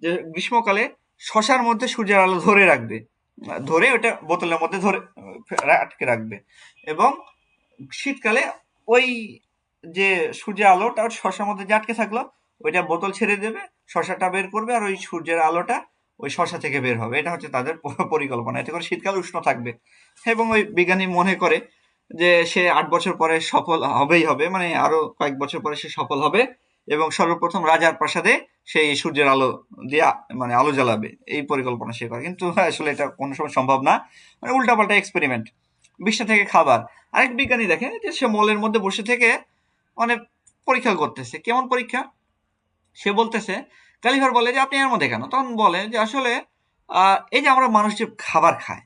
Speaker 1: যে গ্রীষ্মকালে শশার মধ্যে সূর্যের আলো ধরে রাখবে, ধরে ওটা বোতলের মধ্যে ধরে আটকে রাখবে, এবং শীতকালে ওই যে সূর্যের আলোটা শশার মধ্যে যে আটকে থাকলো ওইটা বোতল ছেড়ে দেবে, শশাটা বের করবে, আর ওই সূর্যের আলোটা ওই শশা থেকে বের হবে। এটা হচ্ছে তাদের পরিকল্পনা, এতে করে শীতকাল উষ্ণ থাকবে। এবং ওই বিজ্ঞানী মনে করে যে সে 8 বছর পরে সফল হবেই হবে, মানে আরো কয়েক বছর পরে সে সফল হবে এবং সর্বপ্রথম রাজার প্রাসাদে সেই সূর্যের আলো দিয়ে মানে আলো জ্বালাবে, এই পরিকল্পনা সে করে। কিন্তু আসলে এটা কোনো সময় সম্ভব না, মানে উল্টাপাল্টা এক্সপেরিমেন্ট। 20টা থেকে খাবার। আরেক বিজ্ঞানী দেখে যে সে মলের মধ্যে বসে থেকে অনেক পরীক্ষা করতেছে। কেমন পরীক্ষা, সে বলতেছে, কালিভার বলে যে আপনি এর মধ্যে কেন, তখন বলে যে আসলে এই যে আমরা মানুষ যে খাবার খায়,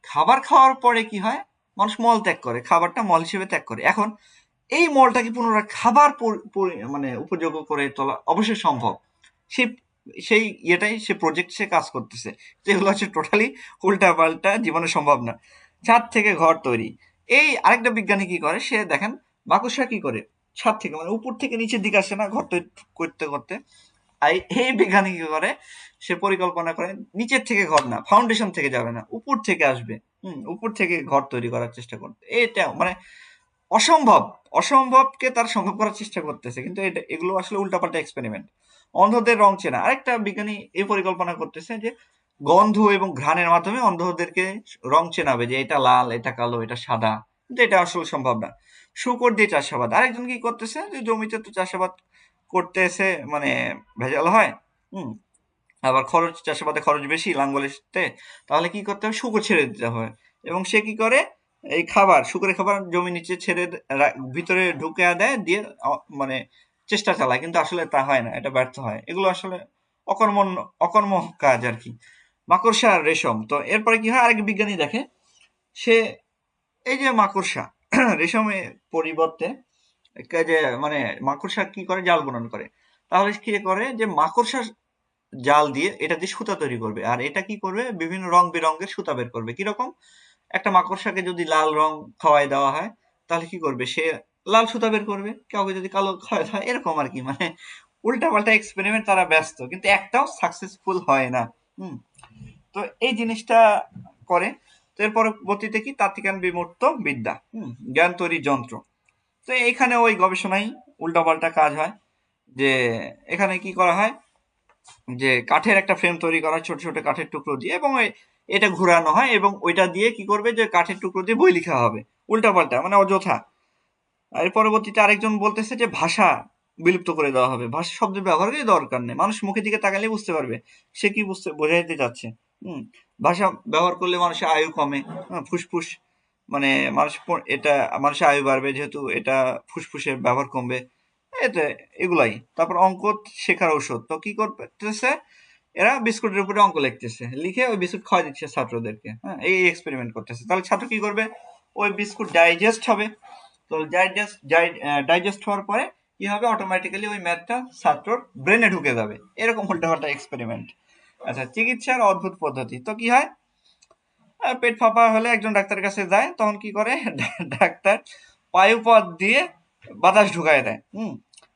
Speaker 1: খাবার খাওয়ার পরে কি হয়, মানুষ মল ত্যাগ করে, খাবারটা মল হিসেবে ত্যাগ করে। এখন এই মলটাকে পুনরায় খাবার মানে উপযোগ্য করে তোলা অবশ্যই সম্ভব। সেই সেই ইয়েটাই সে প্রজেক্ট সে কাজ করতেছে, যেগুলো হচ্ছে টোটালি উল্টা পাল্টা, জীবনে সম্ভব না। ছাদ থেকে ঘর তৈরি। এই আরেকটা বিজ্ঞানী কি করে, সে দেখেন মাকড়সা কি করে ছাদ থেকে মানে উপর থেকে নিচের দিকে আসে না ঘর তৈরি করতে করতে, এই বিজ্ঞানী কি করে, সে পরিকল্পনা করে নিচের থেকে ঘর না, ফাউন্ডেশন থেকে যাবে না, উপর থেকে আসবে। উপর থেকে ঘর তৈরি করার চেষ্টা করতে, এটা মানে অসম্ভব, অসম্ভবকে তার সম্ভব করার চেষ্টা করতেছে। কিন্তু এগুলো আসলে উল্টাপাল্টা এক্সপেরিমেন্ট। অন্ধদের রং চেনা, আরেকটা বিজ্ঞানী এই পরিকল্পনা করতেছে যে গন্ধ এবং ঘ্রাণের মাধ্যমে অন্ধদেরকে রং চেনাবে, যে এটা লাল, এটা কালো, এটা সাদা। কিন্তু এটা আসলে সম্ভব না। শূকর দিয়ে চাষাবাদ, আরেকজন কি করতেছে, যে জমিতে তো চাষাবাদ করতেছে মানে ভেজাল হয়, হুম, আবার চাষাবাদে খরচ বেশি লাঙ্গলেতে, তাহলে কি করতে হবে, শূকর ছেড়ে দিতে হয়। এবং সে কি করে, এই শুকরের খাবার জমি নিচে ছেড়ে ভিতরে ঢুকে দেয়, দিয়ে মানে চেষ্টা চালায়, কিন্তু আসলে তা হয় না, এটা ব্যর্থ হয়। এগুলো আসলে অকর্ম অকর্ম কাজ আর কি। মাকড়সা আর রেশম। তো এরপরে কি হয়, আরেক বিজ্ঞানী দেখে, সে এই যে মাকড়সা রেশমের পরিবর্তে যে মানে মাকড়সা কি করে, জাল বুনন করে। তাহলে কি করে, যে মাকড়সা জাল দিয়ে এটা দিয়ে সুতা তৈরি করবে, আর এটা কি করবে, বিভিন্ন রং বেরঙের সুতা বের করবে। কিরকম, একটা মাকড়সাকে যদি লাল রং খাওয়াই দেওয়া হয় তাহলে কি করবে, সে লাল সুতা বের করবে। কাউকে যদি কালো খাওয়াই দেওয়া হয়, এরকম আর কি, মানে উল্টা পাল্টা এক্সপেরিমেন্ট তারা ব্যস্ত, কিন্তু একটাও সাকসেসফুল হয় না। হুম। তো এই জিনিসটা করে। তো এর পরবর্তীতে কি, তাত্ত্বিকান বিমূর্ত বিদ্যা, জ্ঞান তৈরি যন্ত্র। তো এখানে ওই গবেষণায় উল্টাপাল্টা কাজ হয়, যে এখানে কি করা হয়, যে কাঠের একটা ফ্রেম তৈরি করা হয় ছোট ছোট কাঠের টুকরো দিয়ে, এবং এটা ঘুরানো হয়, এবং ওইটা দিয়ে কি করবে, যে কাঠের টুকরো দিয়ে বই লেখা হবে। উল্টাপাল্টা মানে অযথা। আর এর পরবর্তীতে আরেকজন বলতেছে যে ভাষা বিলুপ্ত করে দেওয়া হবে, ভাষা শব্দের ব্যবহারেরই দরকার নেই, মানুষ মুখের দিকে তাকালেই বুঝতে পারবে সে কি বোঝাইতে যাচ্ছে। হুম। ভাষা ব্যবহার করলে মানুষের আয়ু কমে, ফুসফুস মানে এটা মানুষের আয়ু বাড়বে, যেহেতু এটা ফুসফুসের ব্যবহার কমবে, এটা এগুলাই। তারপর অঙ্ক শেখার ঔষধ, তো কি করতেছে এরা, বিস্কুটের উপরে অঙ্ক লিখতেছে, লিখে ওই বিস্কুট খাওয়া দিচ্ছে ছাত্রদেরকে। হ্যাঁ, এই এক্সপেরিমেন্ট করতেছে। তাহলে ছাত্র কি করবে, ওই বিস্কুট ডাইজেস্ট হবে। তো ডাইজেস্ট হওয়ার পরে কি হবে, অটোমেটিক্যালি ওই ম্যাথটা ছাত্রর ব্রেনে ঢুকে যাবে। এরকম উল্টাপাল্টা এক্সপেরিমেন্ট। আচ্ছা, চিকিৎসার অদ্ভুত পদ্ধতি, তো কি হয়, পেট ফাঁপা হলে একজন ডাক্তারের কাছে যায়, তখন কি করে ডাক্তার পায়ুপথ দিয়ে বাতাস ঢুকায় দেয়।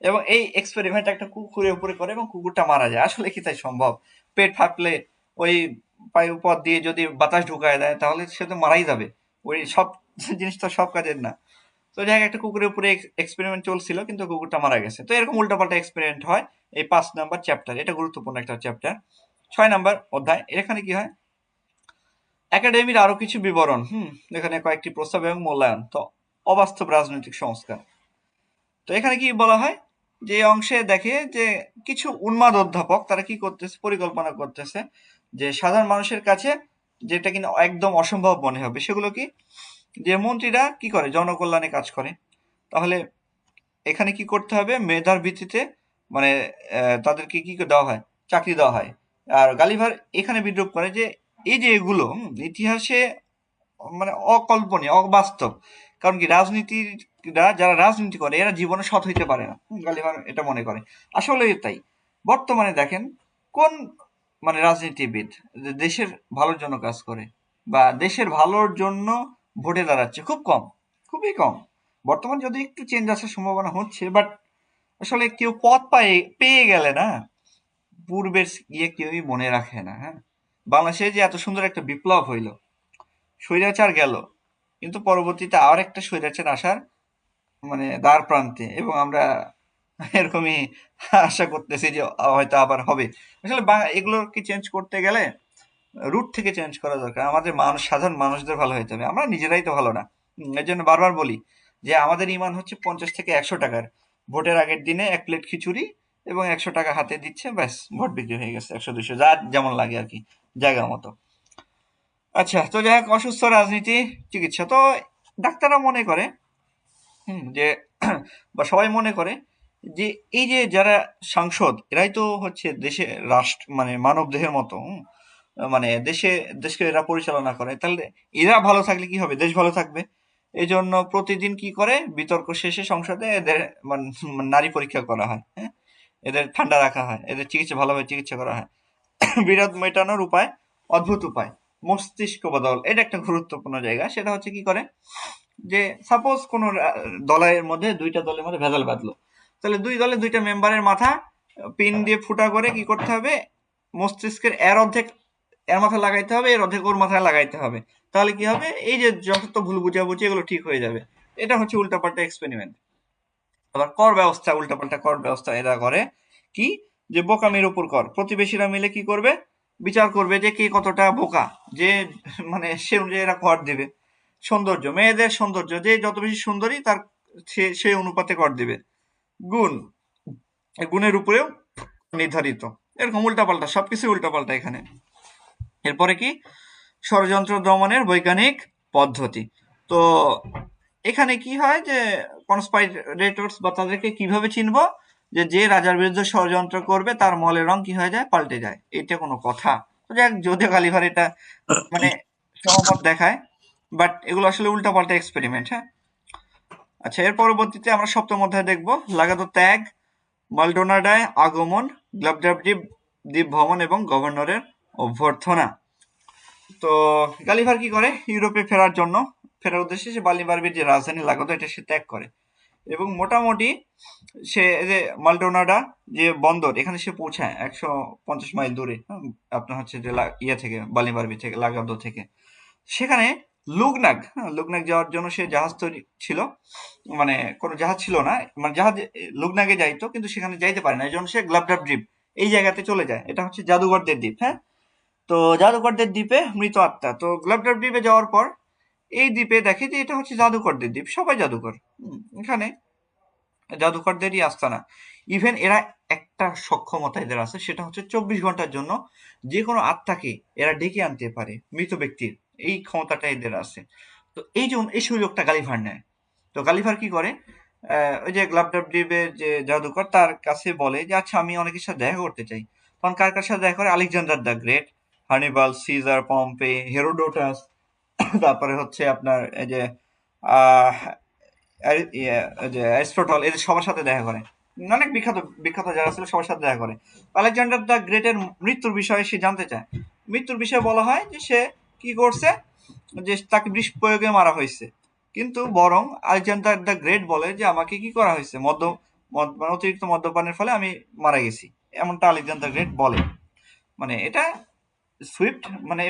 Speaker 1: এবং এই এক্সপেরিমেন্ট একটা কুকুরের উপরে করে, এবং কুকুরটা মারা যায়। আসলে কি তাই সম্ভব? পেট ফাঁপলে ওই পায়ুপথ দিয়ে যদি বাতাস ঢুকায় দেয়, তাহলে সে তো মারাই যাবে। ওই সব জিনিস তো সব কাজের না। তো যাই হোক, একটা কুকুরের উপরে এক্সপেরিমেন্ট চলছিল, কিন্তু কুকুরটা মারা গেছে। তো এরকম উল্টাপাল্টা এক্সপেরিমেন্ট হয় এই 5 নম্বর চ্যাপ্টার। এটা গুরুত্বপূর্ণ একটা চ্যাপ্টার। 6 নম্বর অধ্যায়, এখানে কি হয়, একাডেমির আরো কিছু বিবরণ। এখানে কয়েকটি প্রস্তাব এবং মূল্যায়ন। তো অবাস্তব রাজনৈতিক সংস্কার, তো এখানে কি বলা হয়, যে অংশে দেখে যে কিছু উন্মাদ অধ্যাপক তারা কি করতেছে, পরিকল্পনা করতেছে, যে সাধারণ মানুষের কাছে যেটা কিনা একদম অসম্ভব মনে হবে, সেগুলো কি, যে মন্ত্রীরা কি করে, জনকল্যাণে কাজ করে। তাহলে এখানে কি করতে হবে, মেধার ভিত্তিতে মানে তাদেরকে কি দেওয়া হয়, চাকরি দেওয়া হয়। আর গালিভার এখানে বিদ্রুপ করে যে এই যে এগুলো ইতিহাসে মানে অকল্পনীয়, অবাস্তব। কারণ কি, রাজনীতিরা যারা রাজনীতি করে এরা জীবনে সৎ হইতে পারে না। গালিভার এটা মনে করে। আসলে তাই। বর্তমানে দেখেন কোন মানে রাজনীতিবিদ যে দেশের ভালোর জন্য কাজ করে বা দেশের ভালোর জন্য ভোটে দাঁড়াচ্ছে, খুব কম, খুবই কম। বর্তমান যদি একটু চেঞ্জ আসার সম্ভাবনা হচ্ছে, বাট আসলে কেউ পদ পেয়ে গেলে না, পূর্বের গিয়ে কেউই মনে রাখে না। হ্যাঁ, বাংলাদেশে যে এত সুন্দর একটা বিপ্লব হইলো, স্বৈরাচার গেল, কিন্তু পরবর্তীতে আর একটা স্বৈরাচার আসার মানে দ্বার প্রান্তে, এবং আমরা এরকমই আশা করতেছি যে হয়তো আবার হবে। আসলে এগুলোকে চেঞ্জ করতে গেলে রুট থেকে চেঞ্জ করা দরকার। আমাদের মানুষ, সাধারণ মানুষদের ভালো হইতে হবে, আমরা নিজেরাই তো ভালো না। এর জন্য বারবার বলি যে আমাদের ইমান হচ্ছে 50 থেকে 100 টাকার। ভোটের আগের দিনে 1 প্লেট খিচুড়ি এবং 100 টাকা হাতে দিচ্ছে, ব্যাস ভোট বিক্রি হয়ে গেছে। 100 200 যার যেমন লাগে আর কি, জায়গা মতো। আচ্ছা, তো যাই হোক, অসুস্থ রাজনীতি চিকিৎসা, তো ডাক্তাররা মনে করে যে বা সবাই মনে করে যে এই যে যারা সাংসদ, এরাই তো হচ্ছে দেশে রাষ্ট্র মানে মানব দেহের মতো। মানে দেশকে এরা পরিচালনা করে, তাহলে এরা ভালো থাকলে কি হবে, দেশ ভালো থাকবে। এই জন্য প্রতিদিন কি করে, বিতর্ক শেষে সংসদে এদের নারী পরীক্ষা করা হয়। হ্যাঁ, এদের ঠান্ডা রাখা হয়, এদের চিকিৎসা ভালোভাবে চিকিৎসা করা হয়। বিরোধ মেটানোর উপায়, অদ্ভুত উপায়, মস্তিষ্ক বদল, এটা একটা গুরুত্বপূর্ণ জায়গা। সেটা হচ্ছে কি করে, যে সাপোজ কোন দলের মধ্যে, দুইটা দলের মধ্যে ভেজাল বাঁধলো, তাহলে দুই দলে দুইটা মেম্বারের মাথা পিন দিয়ে ফুটা করে কি করতে হবে, মস্তিষ্কের এর অর্ধেক এর মাথায় লাগাইতে হবে, এর অর্ধেক ওর মাথায় লাগাইতে হবে। তাহলে কি হবে, এই যে যত ভুল বুঝাবুঝি এগুলো ঠিক হয়ে যাবে। এটা হচ্ছে উল্টাপাল্টা এক্সপেরিমেন্ট। আবার কর ব্যবস্থা, উল্টাপাল্টা কর ব্যবস্থা এরা করে কি, যে বোকামির উপর কর। প্রতিবেশীরা মিলে কি করবে, বিচার করবে যে কে কতটা বোকা, যে মানে সে অনুযায়ী এরা কর দিবে। সৌন্দর্য, মেয়েদের সৌন্দর্য, যে যত বেশি সুন্দরী তার সেই অনুপাতে কর দিবে। গুণ, গুণের উপরেও নির্ধারিত। এরকম উল্টাপাল্টা, সবকিছু উল্টাপাল্টা এখানে। এরপরে কি, ষড়যন্ত্র দমনের বৈজ্ঞানিক পদ্ধতি। তো এখানে কি হয়, যে কনস্পাইরেটরস বা তাদেরকে কিভাবে চিনবো, যে রাজার বিরুদ্ধে ষড়যন্ত্র করবে তার মলের রং কি হয়ে যায়, পাল্টে যায়। এটা কোনো কথা? তো যাক, যদিও গালিভার এটা মানে সহমত দেখায়, বাট এগুলো আসলে উল্টাপাল্টা এক্সপেরিমেন্ট। হ্যাঁ, আচ্ছা, এর পরবর্তীতে আমরা 7ম অধ্যায় দেখবো, লাগাতো ত্যাগ, মালডোনাডায় আগমন, গ্লাবডাবজিব দ্বীপ ভ্রমণ এবং গভর্নরের অভ্যর্থনা। তো গালিভার কি করে, ইউরোপে ফেরার উদ্দেশ্যে সে বার্লিন যে রাজধানী লাগাতো এটা সে ত্যাগ করে, এবং মোটামুটি সে যে মালডোনাডা যে বন্দর, এখানে সে পৌঁছায় 150 মাইল দূরে। আপনার হচ্ছে যে ইয়ে থেকে, বার্লিন থেকে, লাগাদো থেকে। সেখানে লুগনাগ, হ্যাঁ, লুগনাগ যাওয়ার জন্য সে জাহাজ তৈরি ছিল, মানে কোনো জাহাজ ছিল না, মানে জাহাজ লুগনাগে যাইতো কিন্তু সেখানে যাইতে পারে না, এই জন্য সে গ্লাবডাব দ্বীপ এই জায়গাতে চলে যায়। এটা হচ্ছে জাদুঘরদের দ্বীপ। হ্যাঁ, তো জাদুকরদের দ্বীপে মৃত আত্মা। তো গ্লাবডাব দ্বীপে যাওয়ার পর এই দ্বীপে দেখে যে এটা হচ্ছে জাদুকরদের দ্বীপ, সবাই জাদুকর। এখানে জাদুকরদেরই আস্তানা। ইভেন এরা একটা সক্ষমতা এদের আছে, সেটা হচ্ছে 24 ঘন্টার জন্য যে কোনো আত্মাকে এরা ডেকে আনতে পারে, মৃত ব্যক্তির এই ক্ষমতাটা এদের আছে। তো এই সুযোগটা গালিভার নেয়। তো গালিভার কি করে, ওই যে গ্লাবডাব দ্বীপের যে জাদুকর তার কাছে বলে যে আচ্ছা আমি অনেকের সাথে দেখা করতে চাই। তখন কার কার সাথে দেখা করে? Alexander the great, Hannibal, Caesar, Pompey, Herodotus, তারপরে হচ্ছে আপনার এই যে আহ এই যে অ্যারিস্টটল, এদের সবার সাথে দেখা করে। অনেক বিখ্যাত বিখ্যাত যারা ছিল সবার সাথে দেখা করে। আলেকজান্ডার দ্য গ্রেটের মৃত্যুর বিষয়ে সে জানতে চায়। মৃত্যুর বিষয়ে বলা হয় যে সে কি করছে, যে তাকে বিষ প্রয়োগে মারা হয়েছে। কিন্তু বরং আলেকজান্ডার দ্য গ্রেট বলে যে আমাকে কি করা হয়েছে, মানে অতিরিক্ত মদ্যপানের ফলে আমি মারা গেছি, এমনটা আলেকজান্ডার গ্রেট বলে। মানে এটা সুইফট মানে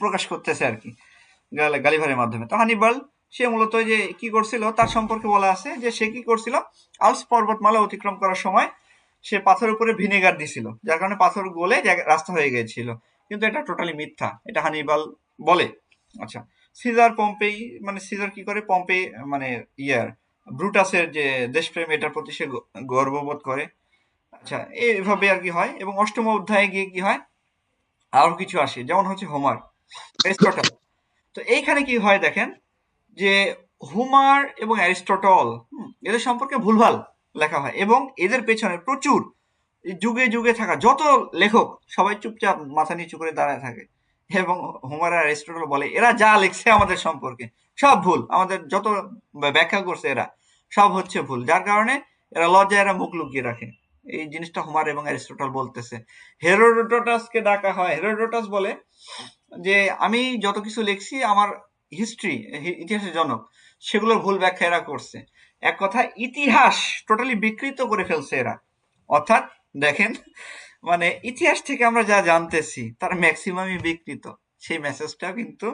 Speaker 1: প্রকাশ করতেছে আর কি গালিভারের মাধ্যমে। তো হানিবাল সে মূলত যে কি করছিল তার সম্পর্কে বলা আছে যে সে কি করছিল, আল্পস পর্বতমালা অতিক্রম করার সময় সে পাথরের উপরে ভিনেগার দিছিল, যার কারণে পাথর গলে রাস্তা হয়ে গিয়েছিল। কিন্তু এটা টোটালি মিথ্যা, এটা হানিবাল বলে। আচ্ছা, সিজার পম্পেই, মানে সিজার কি করে, পম্পে মানে ইয়ার ব্রুটাসের যে দেশপ্রেম এটার প্রতি সে গর্ববোধ করে। আচ্ছা, এইভাবে আর কি হয়। এবং অষ্টম অধ্যায়ে গিয়ে কি হয়, আরো কিছু আসে, যেমন হচ্ছে হোমার, অ্যারিস্টটল। তো এইখানে কি হয় দেখেন, যে হোমার এবং অ্যারিস্টটল, এদের সম্পর্কে ভুলভাল লেখা হয় এবং এদের পেছনে প্রচুর যুগে যুগে থাকা যত লেখক সবাই চুপচাপ মাথা নিচু করে দাঁড়ায় থাকে। এবং হোমার আর অ্যারিস্টটল বলে এরা যা লিখছে আমাদের সম্পর্কে সব ভুল, আমাদের যত ব্যাখ্যা করছে এরা সব হচ্ছে ভুল, যার কারণে এরা লজ্জায় এরা মুখ লুকিয়ে রাখে। এই জিনিসটা হোমার এবং অ্যারিস্টটল বলতেছে। হেরোডোটাসকে ডাকা হয়, হেরোডোটাস বলে যে আমি যত কিছু লিখছি আমার হিস্ট্রি, ইতিহাসের জনক, সেগুলোর ভুল ব্যাখ্যা এরা করছে। এক কথা ইতিহাস টোটালি বিকৃত করে ফেলছে এরা। অর্থাৎ দেখেন, মানে ইতিহাস থেকে আমরা যা জানতেছি তার ম্যাক্সিমামই বিকৃত। সেই মেসেজটা কিন্তু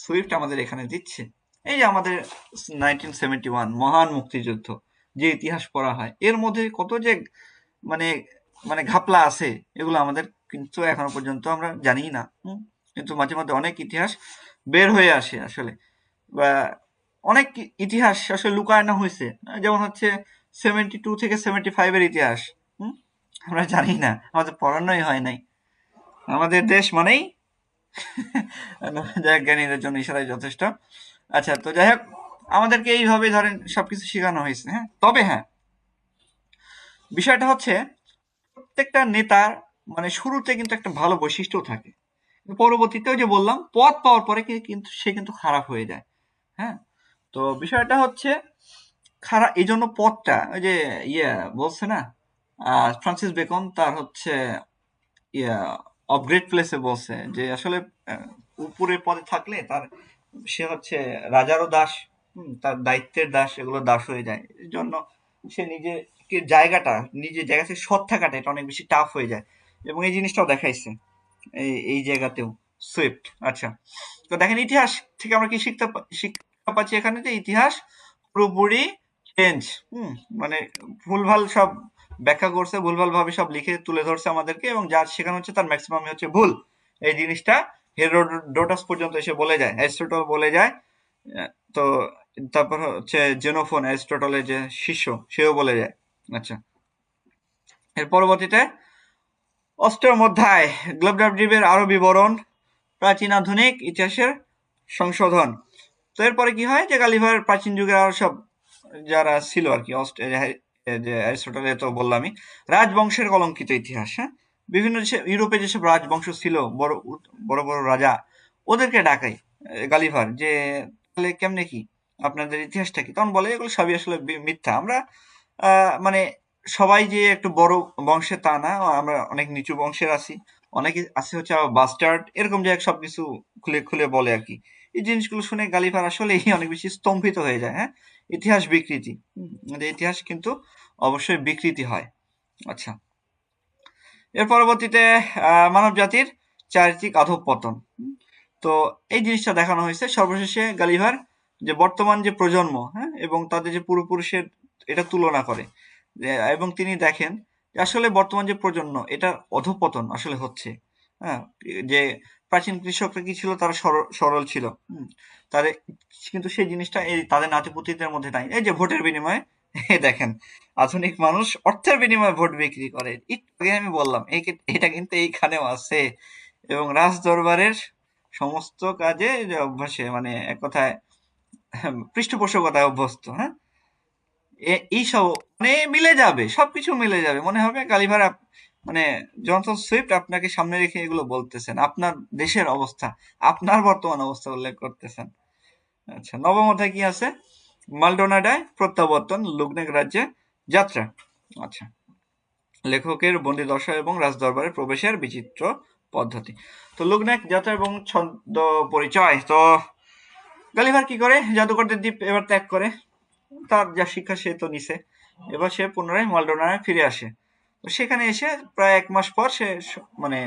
Speaker 1: সুইফট আমাদের এখানে দিচ্ছে। এই যে আমাদের 1971 মহান মুক্তিযুদ্ধ যে ইতিহাস পড়া হয়, এর মধ্যে কত যে মানে মানে ঘাপলা আছে, এগুলো আমাদের কিন্তু এখনো পর্যন্ত আমরা জানি না। কিন্তু মাঝে মধ্যে অনেক ইতিহাস বের হয়ে আসে আসলে, বা অনেক ইতিহাস আসলে লুকায়নো হয়েছে। যেমন হচ্ছে 72 থেকে 75 এর ইতিহাস, হুম, আমরা জানি না, আমাদের পড়ানোই হয় নাই। আমাদের দেশ মানেই যাই হোক, জ্ঞানীদের জন্য ইশারাই যথেষ্ট। আচ্ছা, তো যাই হোক, আমাদেরকে এইভাবে ধরেন সবকিছু শেখানো হয়েছে। হ্যাঁ, তবে হ্যাঁ, বিষয়টা হচ্ছে প্রত্যেকটা নেতার মানে শুরুতে কিন্তু একটা ভালো বৈশিষ্ট্য থাকে, পরবর্তীতেও যে বললাম পদ পাওয়ার পরে কিন্তু সে কিন্তু খারাপ হয়ে যায়। হ্যাঁ, তো বিষয়টা হচ্ছে খারাপ এই জন্য পদটা, ওই যে ইয়ে বলছে না, ফ্রান্সিস বেকন তার হচ্ছে ইয়া অফ গ্রেট প্লেসে বলছে যে আসলে আহ, উপরের পদে থাকলে তার সে হচ্ছে রাজারও দাস, তার দায়িত্বের দাস, এগুলো দাস হয়ে যায়। এই জন্য সে নিজেকে জায়গাটা, নিজের জায়গা থেকে সৎ থাকাটা এটা অনেক বেশি টাফ হয়ে যায়। এবং এই জিনিসটাও দেখাইছে এই এই জায়গাতেও সুইফট। আচ্ছা, তো দেখেন ইতিহাস থেকে আমরা কি শিক্ষা পাচ্ছি এখানে, যে ইতিহাস পুরোপুরি চেঞ্জ, মানে ভুলভাল সব ব্যাখ্যা করছে, ভুলভাল ভাবে সব লিখে তুলে ধরছে আমাদেরকে, এবং যা শেখানো হচ্ছে তার ম্যাক্সিমাম হচ্ছে ভুল। এই জিনিসটা হেরোডোটাস পর্যন্ত এসে বলে যায়, অ্যারিস্টটল বলে যায়। তো তারপর হচ্ছে জেনোফোন, অ্যারিস্টটলের যে শিষ্য, সেও বলে যায়। আচ্ছা, এর পরবর্তীতে অষ্টম অধ্যায় গ্লোবডাব দ্বীপের আরো বিবরণ, প্রাচীন আধুনিক ইতিহাসের সংশোধন। তো এরপরে কি হয়, যে গালিভার প্রাচীন যুগের আরো সব যারা ছিল আর কি, যে অ্যারিস্টটলের তো বললামই, রাজবংশের কলঙ্কিত ইতিহাস। হ্যাঁ, বিভিন্ন দেশে, ইউরোপে যেসব রাজবংশ ছিল, বড় বড় বড় রাজা, ওদেরকে ডাকাই গালিভার, যে তাহলে কেমনে কি আপনাদের ইতিহাসটা কি? তখন বলে এগুলো সবই আসলে মিথ্যা। আমরা মানে সবাই যে একটু বড় বংশে তা না, আমরা অনেক নিচু বংশের আছি, অনেকে আছে হচ্ছে আবার বাস্টার্ড, এরকম যে সবকিছু খুলে খুলে বলে আর কি। এই জিনিসগুলো শুনে গালিভার আসলে অনেক বেশি স্তম্ভিত হয়ে যায়। হ্যাঁ, ইতিহাস বিকৃতি, আমাদের ইতিহাস কিন্তু অবশ্যই বিকৃতি হয়। আচ্ছা, এর পরবর্তীতে মানব জাতির চারিত্রিক অধঃপতন। তো এই জিনিসটা দেখানো হয়েছে। সর্বশেষে গালিভার যে বর্তমান যে প্রজন্ম, হ্যাঁ, এবং তাদের যে পূর্বপুরুষের এটা তুলনা করে এবং তিনি দেখেন যে আসলে বর্তমান যে প্রজন্ম এটা অধঃপতন আসলে হচ্ছে। হ্যাঁ, যে প্রাচীন কৃষকরা কি ছিল, তারা সরল ছিল। তাদের কিন্তু সেই জিনিসটা এই তাদের নাতিপুতিদের মধ্যে নাই। এই যে ভোটের বিনিময়ে দেখেন আধুনিক মানুষ অর্থের বিনিময়ে ভোট বিক্রি করে। একটু আগে আমি বললাম এটা কিন্তু এইখানেও আছে। এবং রাজ দরবারের সমস্ত কাজে যে অভ্যাসে মানে এক কথায় পৃষ্ঠপোষকতায় অভ্যস্ত। হ্যাঁ, এইসব মানে মিলে যাবে, সবকিছু মিলে যাবে। মনে হবে গালিভার মানে জনসন সুইফট আপনাকে সামনে রেখে এগুলো বলতেছেন, আপনার দেশের অবস্থা, আপনার বর্তমান অবস্থা উল্লেখ করতেছেন। আচ্ছা, নবম অধ্যায় কি আছে? মালডোনাডায় প্রত্যাবর্তন, লুগনেক রাজ্যে যাত্রা। আচ্ছা, লেখকের বন্দিদশা এবং রাজদরবারে প্রবেশের বিচিত্র পদ্ধতি। তো লুগনেক যাত্রা এবং ছন্দ পরিচয়। তো গালিভার কি করে? জাদুকরদের দ্বীপ এবার ত্যাগ করে। তার যা শিক্ষা সে তো নিছে। এবার সে পুনরায় মালডোনায় ফিরে আসে। তো সেখানে এসে প্রায় ১ মাস পর সে মানে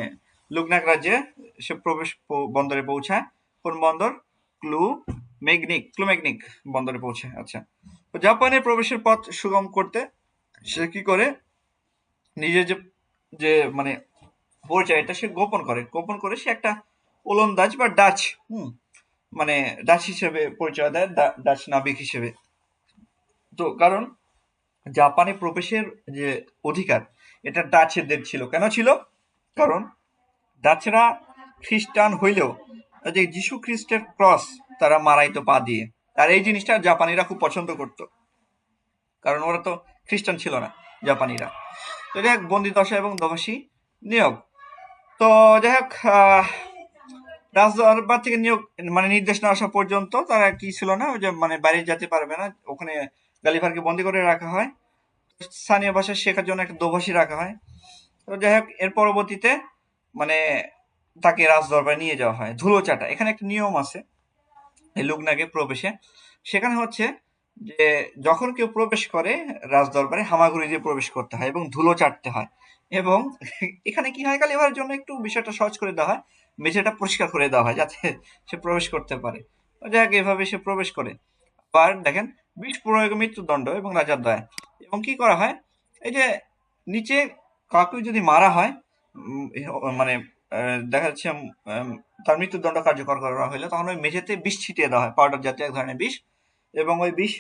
Speaker 1: লুগনাক রাজ্যে সে বন্দরে পৌঁছায়। কোন বন্দর? ক্লুমেগনিক বন্দরে পৌঁছায়। আচ্ছা, তো জাপানে প্রবেশের পথ সুগম করতে সে কি করে? নিজের যে যে মানে পরিচয়টা সে গোপন করে সে একটা ওলন্দাজ বা ডাচ, মানে ডাচ হিসেবে পরিচয় দেয়, ডাচ নাবিক হিসেবে। তো কারণ জাপানে প্রবেশের যে অধিকার এটা ডাচদের ছিল। কেন ছিল? কারণ ডাচরা খ্রিস্টান হইলেও যে যীশু খ্রিস্টের ক্রস তারা মারাইতো পা দিয়ে। আর এই জিনিসটা জাপানিরা খুব পছন্দ করত, কারণ ওরা তো খ্রিস্টান ছিল না জাপানিরা। তো যাই হোক, বন্দিদশা এবং দভাষী নিয়োগ। তো যাই হোক, রাজদরবার থেকে নিয়োগ মানে নির্দেশ না আসা পর্যন্ত তারা কি ছিল না, ওই যে মানে বাইরে যেতে পারবে না। ওখানে গালিভারকে বন্দি করে রাখা হয়। স্থানীয় ভাষা শেখার জন্য একটা দোভাষী রাখা হয়। তো যাই হোক, এর পরবর্তীতে মানে তাকে রাজদরবারে নিয়ে যাওয়া হয়। ধুলোচাটা, এখানে একটা নিয়ম আছে এই লুগনাকে প্রবেশে। সেখানে হচ্ছে যে যখন কেউ প্রবেশ করে রাজদরবারে হামাগুড়ি দিয়ে প্রবেশ করতে হয় এবং ধুলো চাটতে হয়। এবং এখানে কি হয়, গালিভারের জন্য একটু বিষয়টা সহজ করে দেওয়া হয়, মেঝেটা পরিষ্কার করে দেওয়া হয় যাতে সে প্রবেশ করতে পারে। যাই হোক, এভাবে সে প্রবেশ করে। আবার দেখেন, বিষ প্রয়োগে মৃত্যুদণ্ড এবং রাজার দয়া। এবং কি করা হয়, এই যে নিচে কাউকে যদি মারা হয়, মানে দেখা যাচ্ছে তার মৃত্যুদণ্ড কার্যকর করা হলে তখন ওই মেঝেতে বিষ ছিটিয়ে দেওয়া হয়, পাউডার জাতীয় এক ধরনের বিষ। এবং ওই বিষ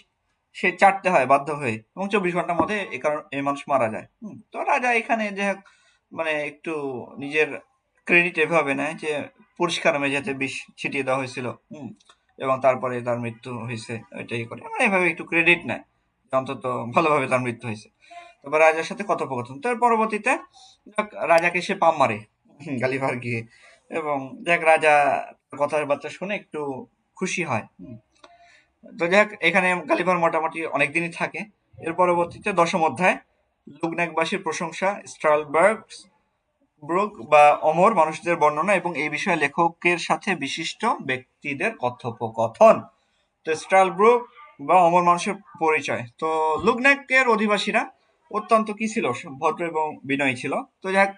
Speaker 1: সে চাটতে হয় বাধ্য হয়ে, এবং ২৪ ঘন্টার মধ্যে এই মানুষ মারা যায়। তো রাজা এখানে যে মানে একটু নিজের ক্রেডিট এভাবে নেয় যে পরিষ্কার মেঝেতে বিষ ছিটিয়ে দেওয়া হয়েছিল, এবং তারপরে তার মৃত্যু হয়েছে, এটাই করে মানে এভাবে একটু ক্রেডিট নেয় অন্তত ভালোভাবে তার মৃত্যু হয়েছে। তারপর রাজার সাথে কথোপকথন। তার পরবর্তীতে রাজাকে সে পাম মারে গালিভার গিয়ে, এবং দেখ রাজা কথাবার্তা শুনে একটু খুশি হয়। তো যাই হোক, এখানে গালিভার মোটামুটি অনেকদিনই থাকে। এর পরবর্তীতে ১০ম অধ্যায় লুগনাকবাসীর প্রশংসা, স্ট্রালবার্গ ব্রুক বা অমর মানুষদের বর্ণনা এবং এই বিষয়ে লেখকের সাথে বিশিষ্ট ব্যক্তিদের কথোপকথন। তো স্ট্রালব্রুক বা অমর মানুষের পরিচয়। তো লুগনাকের অধিবাসীরা অত্যন্ত কি ছিল, ভদ্র এবং বিনয়ী ছিল। তো যাই হোক,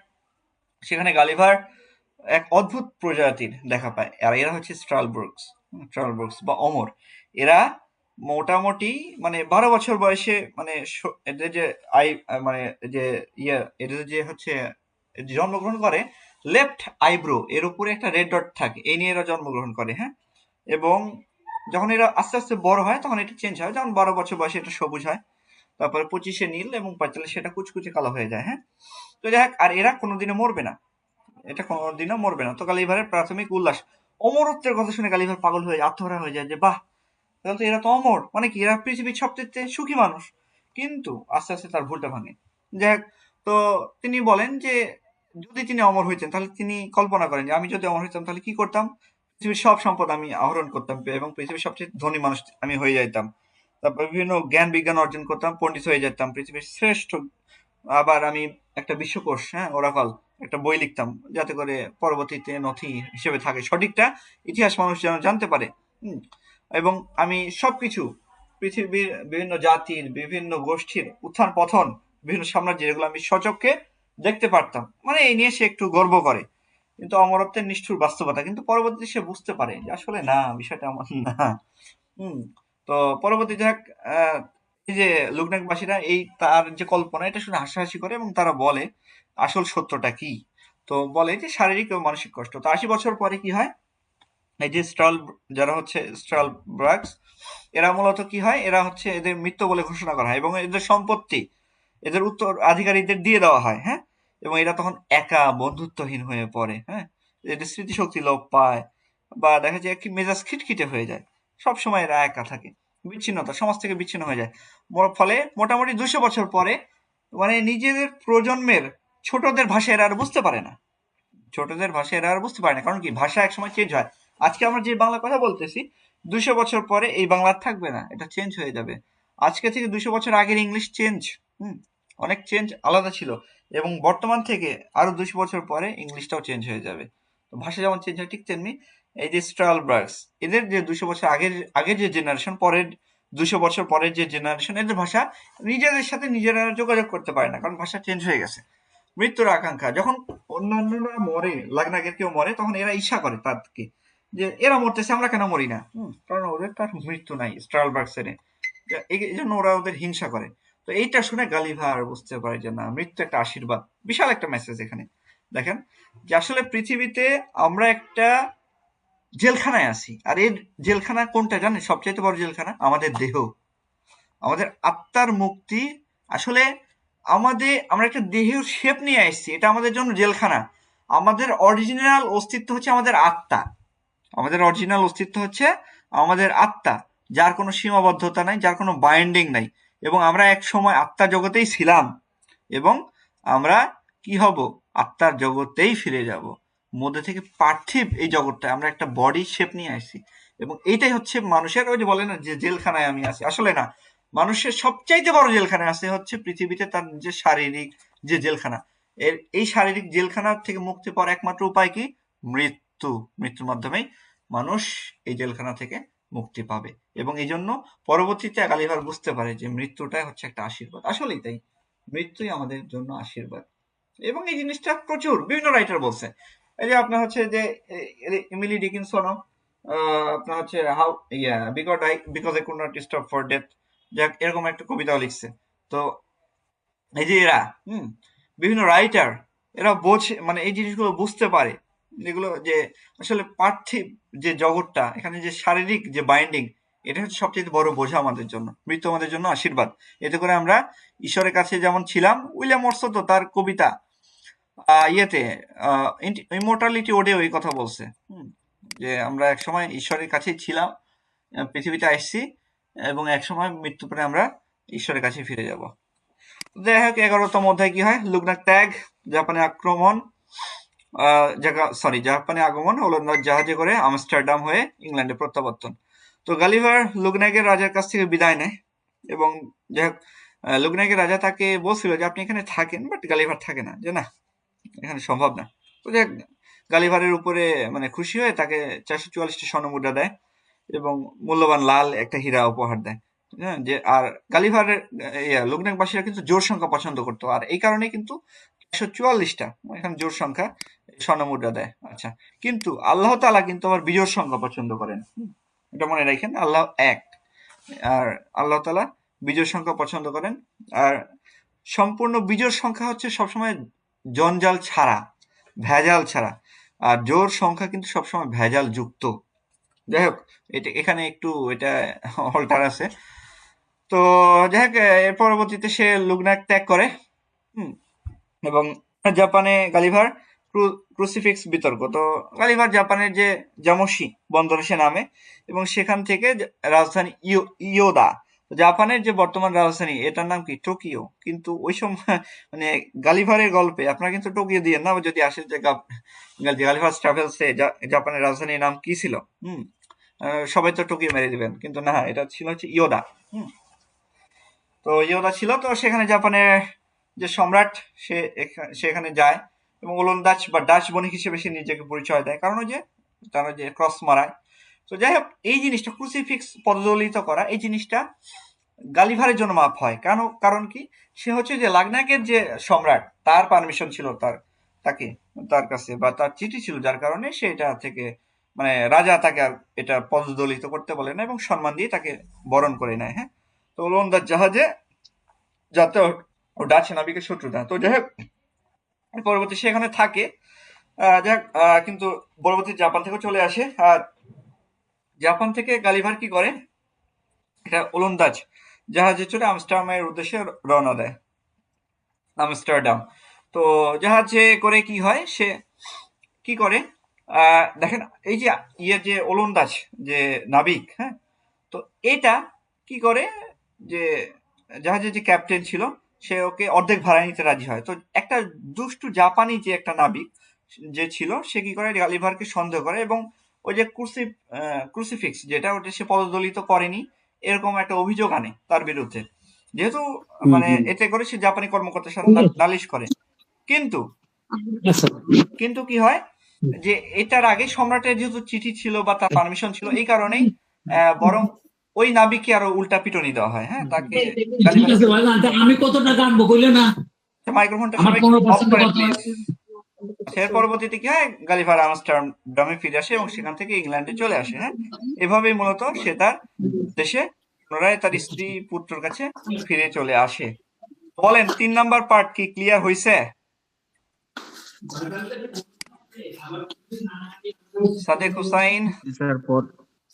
Speaker 1: সেখানে গালিভার এক অদ্ভুত প্রজাতির দেখা পায়, আর এরা হচ্ছে স্ট্রালব্রুকস বা অমর। এরা মোটামুটি মানে ১২ বছর বয়সে মানে এদের যে মানে যে এদের যে হচ্ছে জন্মগ্রহণ করে, লেফট আইব্রো এর উপরে একটা রেড ডট থাকে, এই নিয়ে এরা জন্মগ্রহণ করে। হ্যাঁ, এবং যখন এরা আস্তে আস্তে বড় হয় তখন এটা চেঞ্জ হয়। যেমন ১২ বছর বয়সে এটা সবুজ হয়, তারপরে ২৫-এ নীল, এবং ৪৫ এটা কুচকুচে কালো হয়ে যায়। হ্যাঁ, তো যাই হোক, আর এরা কোনোদিনও মরবে না, এটা কোনোদিনও মরবে না। তো গালিভারের প্রাথমিক উল্লাস, অমরত্বের কথা শুনে গালিভার পাগল হয়ে আত্মহারা হয়ে যায় যে বাহ, তাহলে তো এরা তো অমর, মানে কি এরা পৃথিবীর সবচেয়ে সুখী মানুষ। কিন্তু আস্তে আস্তে তার ভুলটা ভাঙে। যাই হোক, তো তিনি বলেন যে যদি তিনি অমর হইতেন তাহলে তিনি কল্পনা করেন যে আমি যদি অমর হইতাম তাহলে কি করতাম, পৃথিবীর সব সম্পদ আমি আহরণ করতাম এবং পৃথিবীর সবচেয়ে ধনী মানুষ আমি হয়ে যাইতাম। তারপর বিভিন্ন জ্ঞান বিজ্ঞান অর্জন করতাম, পণ্ডিত হয়ে যেতাম, পৃথিবীর শ্রেষ্ঠ। আবার আমি একটা বিশ্বকোষ, হ্যাঁ, ওরাকল, একটা বই লিখতাম যাতে করে পরবর্তীতে নথি হিসেবে থাকে, সঠিকটা ইতিহাস মানুষ যেন জানতে পারে। হুম, এবং আমি সবকিছু পৃথিবীর বিভিন্ন জাতির বিভিন্ন গোষ্ঠীর উত্থান পতন, বিভিন্ন সাম্রাজ্যের, এগুলো আমি স্বচক্ষে দেখতে পারতাম। মানে এই নিয়ে সে একটু গর্ব করে। কিন্তু অমরত্বের নিষ্ঠুর বাস্তবতা। কিন্তু পরবর্তীতে সে বুঝতে পারে যে আসলে না, বিষয়টা আমার না। হুম। তো পরবর্তী যাক, আহ, এই যে লুগনাকবাসীরা এই তার যে কল্পনা এটা শুনে হাসাহাসি করে এবং তারা বলে আসল সত্যটা কি। তো বলে যে শারীরিক ও মানসিক কষ্ট। তো 80 বছর পরে কি হয়, এই যে যারা হচ্ছে স্ট্রাল ব্রাগস, এরা মূলত কি হয়, এরা হচ্ছে এদের মৃত্যু বলে ঘোষণা করা হয় এবং এদের সম্পত্তি এদের উত্তরাধিকারীদের দিয়ে দেওয়া হয়, হ্যাঁ। এবং এরা তখন একা বন্ধুত্বহীন হয়ে পড়ে, হ্যাঁ। এদের স্মৃতিশক্তি লোপ পায় বা দেখা যায় কি মেজাজ খিটখিটে হয়ে যায়। সব সময় এরা একা থাকে, বিচ্ছিন্নতা, সমাজ থেকে বিচ্ছিন্ন হয়ে যায়। ফলে মোটামুটি 200 বছর পরে মানে নিজেদের প্রজন্মের ছোটদের ভাষা এরা আর বুঝতে পারে না। ছোটদের ভাষা এরা আর বুঝতে পারে না, কারণ কি ভাষা একসময় চেঞ্জ হয়। আজকে আমরা যে বাংলা কথা বলতেছি 200 বছর পরে এই বাংলা আর থাকবে না, এটা চেঞ্জ হয়ে যাবে। আজকে থেকে 200 বছর আগের ইংলিশ চেঞ্জ, হুম, অনেক চেঞ্জ আলাদা ছিল। এবং বর্তমান থেকে আরো 200 বছর পরে ইংলিশটাও চেঞ্জ হয়ে যাবে। তো ভাষা যেমন চেঞ্জ হয় ঠিক তেমনি এই যে স্ট্রালবার্গস, এদের যে 200 বছর আগের আগের যে জেনারেশন, পরের 200 বছর পরের যে জেনারেশন, এদের ভাষা নিজেদের সাথে নিজেরা যোগাযোগ করতে পারে না, কারণ ভাষা চেঞ্জ হয়ে গেছে। মৃত্যুর আকাঙ্ক্ষা, যখন অন্যান্যরা মরে, লাগনাগের কেউ মরে, তখন এরা ঈর্ষা করে তাদেরকে যে এরা মরতেছে, আমরা কেন মরি না। কারণ ওদের তার মৃত্যু নাই স্ট্রালবার্গসের, এই জন্য ওরা ওদের হিংসা করে। তো এইটা শুনে গালিভার বুঝতে পারে যে না, মৃত্যু একটা আশীর্বাদ। বিশাল একটা মেসেজ এখানে। দেখেন যে আসলে পৃথিবীতে আমরা একটা জেলখানায় আছি, আর এর জেলখানা কোনটা জানেন? সবচাইতে বড় জেলখানা আমাদের দেহ, আমাদের আত্মার মুক্তি। আসলে আমরা একটা দেহের শেপ নিয়ে আসছি, এটা আমাদের জন্য জেলখানা। আমাদের অরিজিনাল অস্তিত্ব হচ্ছে আমাদের আত্মা। আমাদের অরিজিনাল অস্তিত্ব হচ্ছে আমাদের আত্মা, যার কোনো সীমাবদ্ধতা নাই, যার কোনো বাইন্ডিং নাই। এবং আমরা এক সময় আত্মার জগতেই ছিলাম এবং আমরা কি হব, আত্মার জগতেই ফিরে যাব। মধ্যে থেকে পার্থিব এই জগৎটা আমরা একটা বডি শেপ নিয়ে আসছি। এবং এইটাই হচ্ছে মানুষের, ওই যে বলে না যে জেলখানায় আমি আছি, আসলে না। মানুষের সবচাইতে বড় জেলখানায় আছে হচ্ছে পৃথিবীতে তার যে শারীরিক যে জেলখানা। এই শারীরিক জেলখানা থেকে মুক্তি পাওয়ার একমাত্র উপায় কি? মৃত্যু। মৃত্যুর মাধ্যমেই মানুষ এই জেলখানা থেকে মুক্তি পাবে। এবং এই জন্য পরবর্তীতে গালিভার বুঝতে পারে যে মৃত্যুটাই হচ্ছে একটা আশীর্বাদ। আসলেই তাই, মৃত্যুই আমাদের জন্য আশীর্বাদ। এবং এই জিনিসটা প্রচুর বিভিন্ন রাইটার বলছে। এই যে আপনার হচ্ছে যে এমিলি ডিকিনসনও আপনার হচ্ছে how yeah because I could not stop for death, যাক এরকম একটা কবিতাও লিখছে। তো এই যে এরা বিভিন্ন রাইটার, এরা বোঝে, মানে এই জিনিসগুলো বুঝতে পারে, যেগুলো যে আসলে পার্থিব যে জগৎটা, এখানে যে শারীরিক যে বাইন্ডিং, এটা হচ্ছে সবচেয়ে বড় বোঝা আমাদের জন্য। মৃত্যু আমাদের জন্য আশীর্বাদ। এতে করে আমরা ঈশ্বরের কাছে যেমন ছিলাম, উইলিয়াম মর্সো তো তার কবিতা ইয়েতে ইমোর্টালিটি ওডেও এই কথা বলছে, যে আমরা একসময় ঈশ্বরের কাছেই ছিলাম, পৃথিবীতে আসছি এবং একসময় মৃত্যু পরে আমরা ঈশ্বরের কাছে ফিরে যাব। যাই হোক, 11তম অধ্যায় কি হয়? লুগনাক ত্যাগ, জাপানে আক্রমণ, জাপানে আগমন, ওলন্দাজ জাহাজে করে আমস্টারডাম হয়ে ইংল্যান্ডে প্রত্যাবর্তন। তো গালিভার লুগনাকের রাজার কাছ থেকে বিদায় নেয় এবং যাই হোক, লুগনাকের রাজা তাকে বলছিল যে আপনি এখানে থাকেন, বাট গালিভার থাকে না, যে না, এখানে সম্ভব না। তো যাই হোক, গালিভারের উপরে মানে খুশি হয়ে তাকে 444টি স্বর্ণমুদ্রা দেয় এবং মূল্যবান লাল একটা হীরা উপহার দেয়। হ্যাঁ, যে আর গালিভারের লুগনাকবাসীরা কিন্তু জোর সংখ্যা পছন্দ করতো, আর এই কারণে কিন্তু 444টা এখানে জোর সংখ্যা স্বর্ণমুদ্রা দেয়। আচ্ছা, কিন্তু আল্লাহ তাআলা কিন্তু আবার বিজোড় সংখ্যা পছন্দ করেন। এটা মনে রাখেন, আল্লাহ এক, আর আল্লাহ তাআলা বিজোড় সংখ্যা পছন্দ করেন। আর সম্পূর্ণ বিজোড় সংখ্যা হচ্ছে সবসময় জঞ্জাল ছাড়া, ভেজাল ছাড়া। আর জোড় সংখ্যা কিন্তু সবসময় ভেজাল যুক্ত। যাই হোক, এখানে একটু এটা অল্টার আছে। তো যাই হোক, এর পরবর্তীতে সে লুগনাক ত্যাগ করে এবং জাপানে গালিভার ক্রুসিফিক্স বিতর্ক। তো গালিভার জাপানের যে জামোশি বন্দরে সে নামে এবং সেখান থেকে রাজধানী ইয়োদা, জাপানের যে বর্তমান রাজধানী, এটার নাম কি? টোকিও। কিন্তু ওই সময় মানে গালিভারের গল্পে আপনারা কিন্তু টোকিও দিয়ে না, যদি আসে যে গালিভার ট্রাভেলসে জাপানের রাজধানীর নাম কি ছিল, সবাই তো টোকিও মেরে দিবেন, কিন্তু না, এটা ছিল হচ্ছে ইয়োদা। তো ইয়োদা ছিল, তো সেখানে জাপানের যে সম্রাট সেখানে যায় এবং ওলন্দাজ বা ডাচ বণিক হিসেবে সে নিজেকে পরিচয় দেয়, কারণ ওই যে তারা যে ক্রস মারায়। তো যাই হোক, এই জিনিসটা ক্রুসিফিক্স পদদলিত করা, এই জিনিসটা গালিভারের জন্য মাফ হয়। কারণ কি? সে হচ্ছে যে লাগনাকের যে সম্রাট, তার পারমিশন ছিল তার তাকে, তার কাছে, বা তার চিঠি ছিল যার কারণে সে এটা থেকে মানে রাজা তাকে আর এটা পদদলিত করতে বলে না এবং সম্মান দিয়ে তাকে বরণ করে নেয়। হ্যাঁ, তো ওলন্দাজ জাহাজে যাতে ও ডাচ নাবিকের শত্রু না, তো যাই হোক পরবর্তী সে এখানে থাকে। যাই হোক, কিন্তু পরবর্তী জাপান থেকে চলে আসে। আর জাপান থেকে গালিভার কি করে, এটা ওলন্দাজ জাহাজে চড়ে আমস্টারডামের উদ্দেশ্যে রওনা দেয়, আমস্টারডাম। তো জাহাজে করে কি হয়, সে কি করে, দেখেন এই যে যে ওলন্দাজ যে নাবিক, হ্যাঁ, তো এটা কি করে যে জাহাজের যে ক্যাপ্টেন ছিল সে ওকে অর্ধেক ভাড়া নিতে রাজি হয়। তো একটা দুষ্টু জাপানি যে একটা নাবিক যে ছিল সে কি করে, গালিভারকে সন্দেহ করে এবং ওই যে ক্রুসিফিক্স যেটা ওটা সে পদদলিত করেনি এরকম একটা অভিযোগ আনে তার বিরুদ্ধে, যেহেতু মানে এতে করে সে জাপানি কর্মকর্তার সাথে নালিশ করে। কিন্তু
Speaker 2: আচ্ছা।
Speaker 1: কিন্তু কি হয় যে এটার আগে সম্রাটের যেহেতু চিঠি ছিল বা তার পারমিশন ছিল, এই কারণেই বরং ওই নাবিককে আরো উল্টা পিটনি দেওয়া হয়। হ্যাঁ, তাকে
Speaker 3: ঠিক আছে ভাই, আমি কত টাকা আনবো কইলে না,
Speaker 1: মাইক্রোফোনটা
Speaker 3: আমার
Speaker 1: সবাই
Speaker 3: 15%
Speaker 1: অফ করেন
Speaker 3: কথা
Speaker 1: প্লিজ।
Speaker 3: আছে।
Speaker 1: এর পরবর্তীতে কি হয়, গালিভার আমস্টারডামে ফিরে আসে এবং সেখান থেকে ইংল্যান্ডে চলে আসে। হ্যাঁ, এভাবেই মূলত সে তার দেশে পুনরায় তার স্ত্রী পুত্রর কাছে ফিরে চলে আসে। বলেন 3 নাম্বার পার্ট কি ক্লিয়ার হইছে? সাদেক হুসাইন?
Speaker 2: জি স্যার,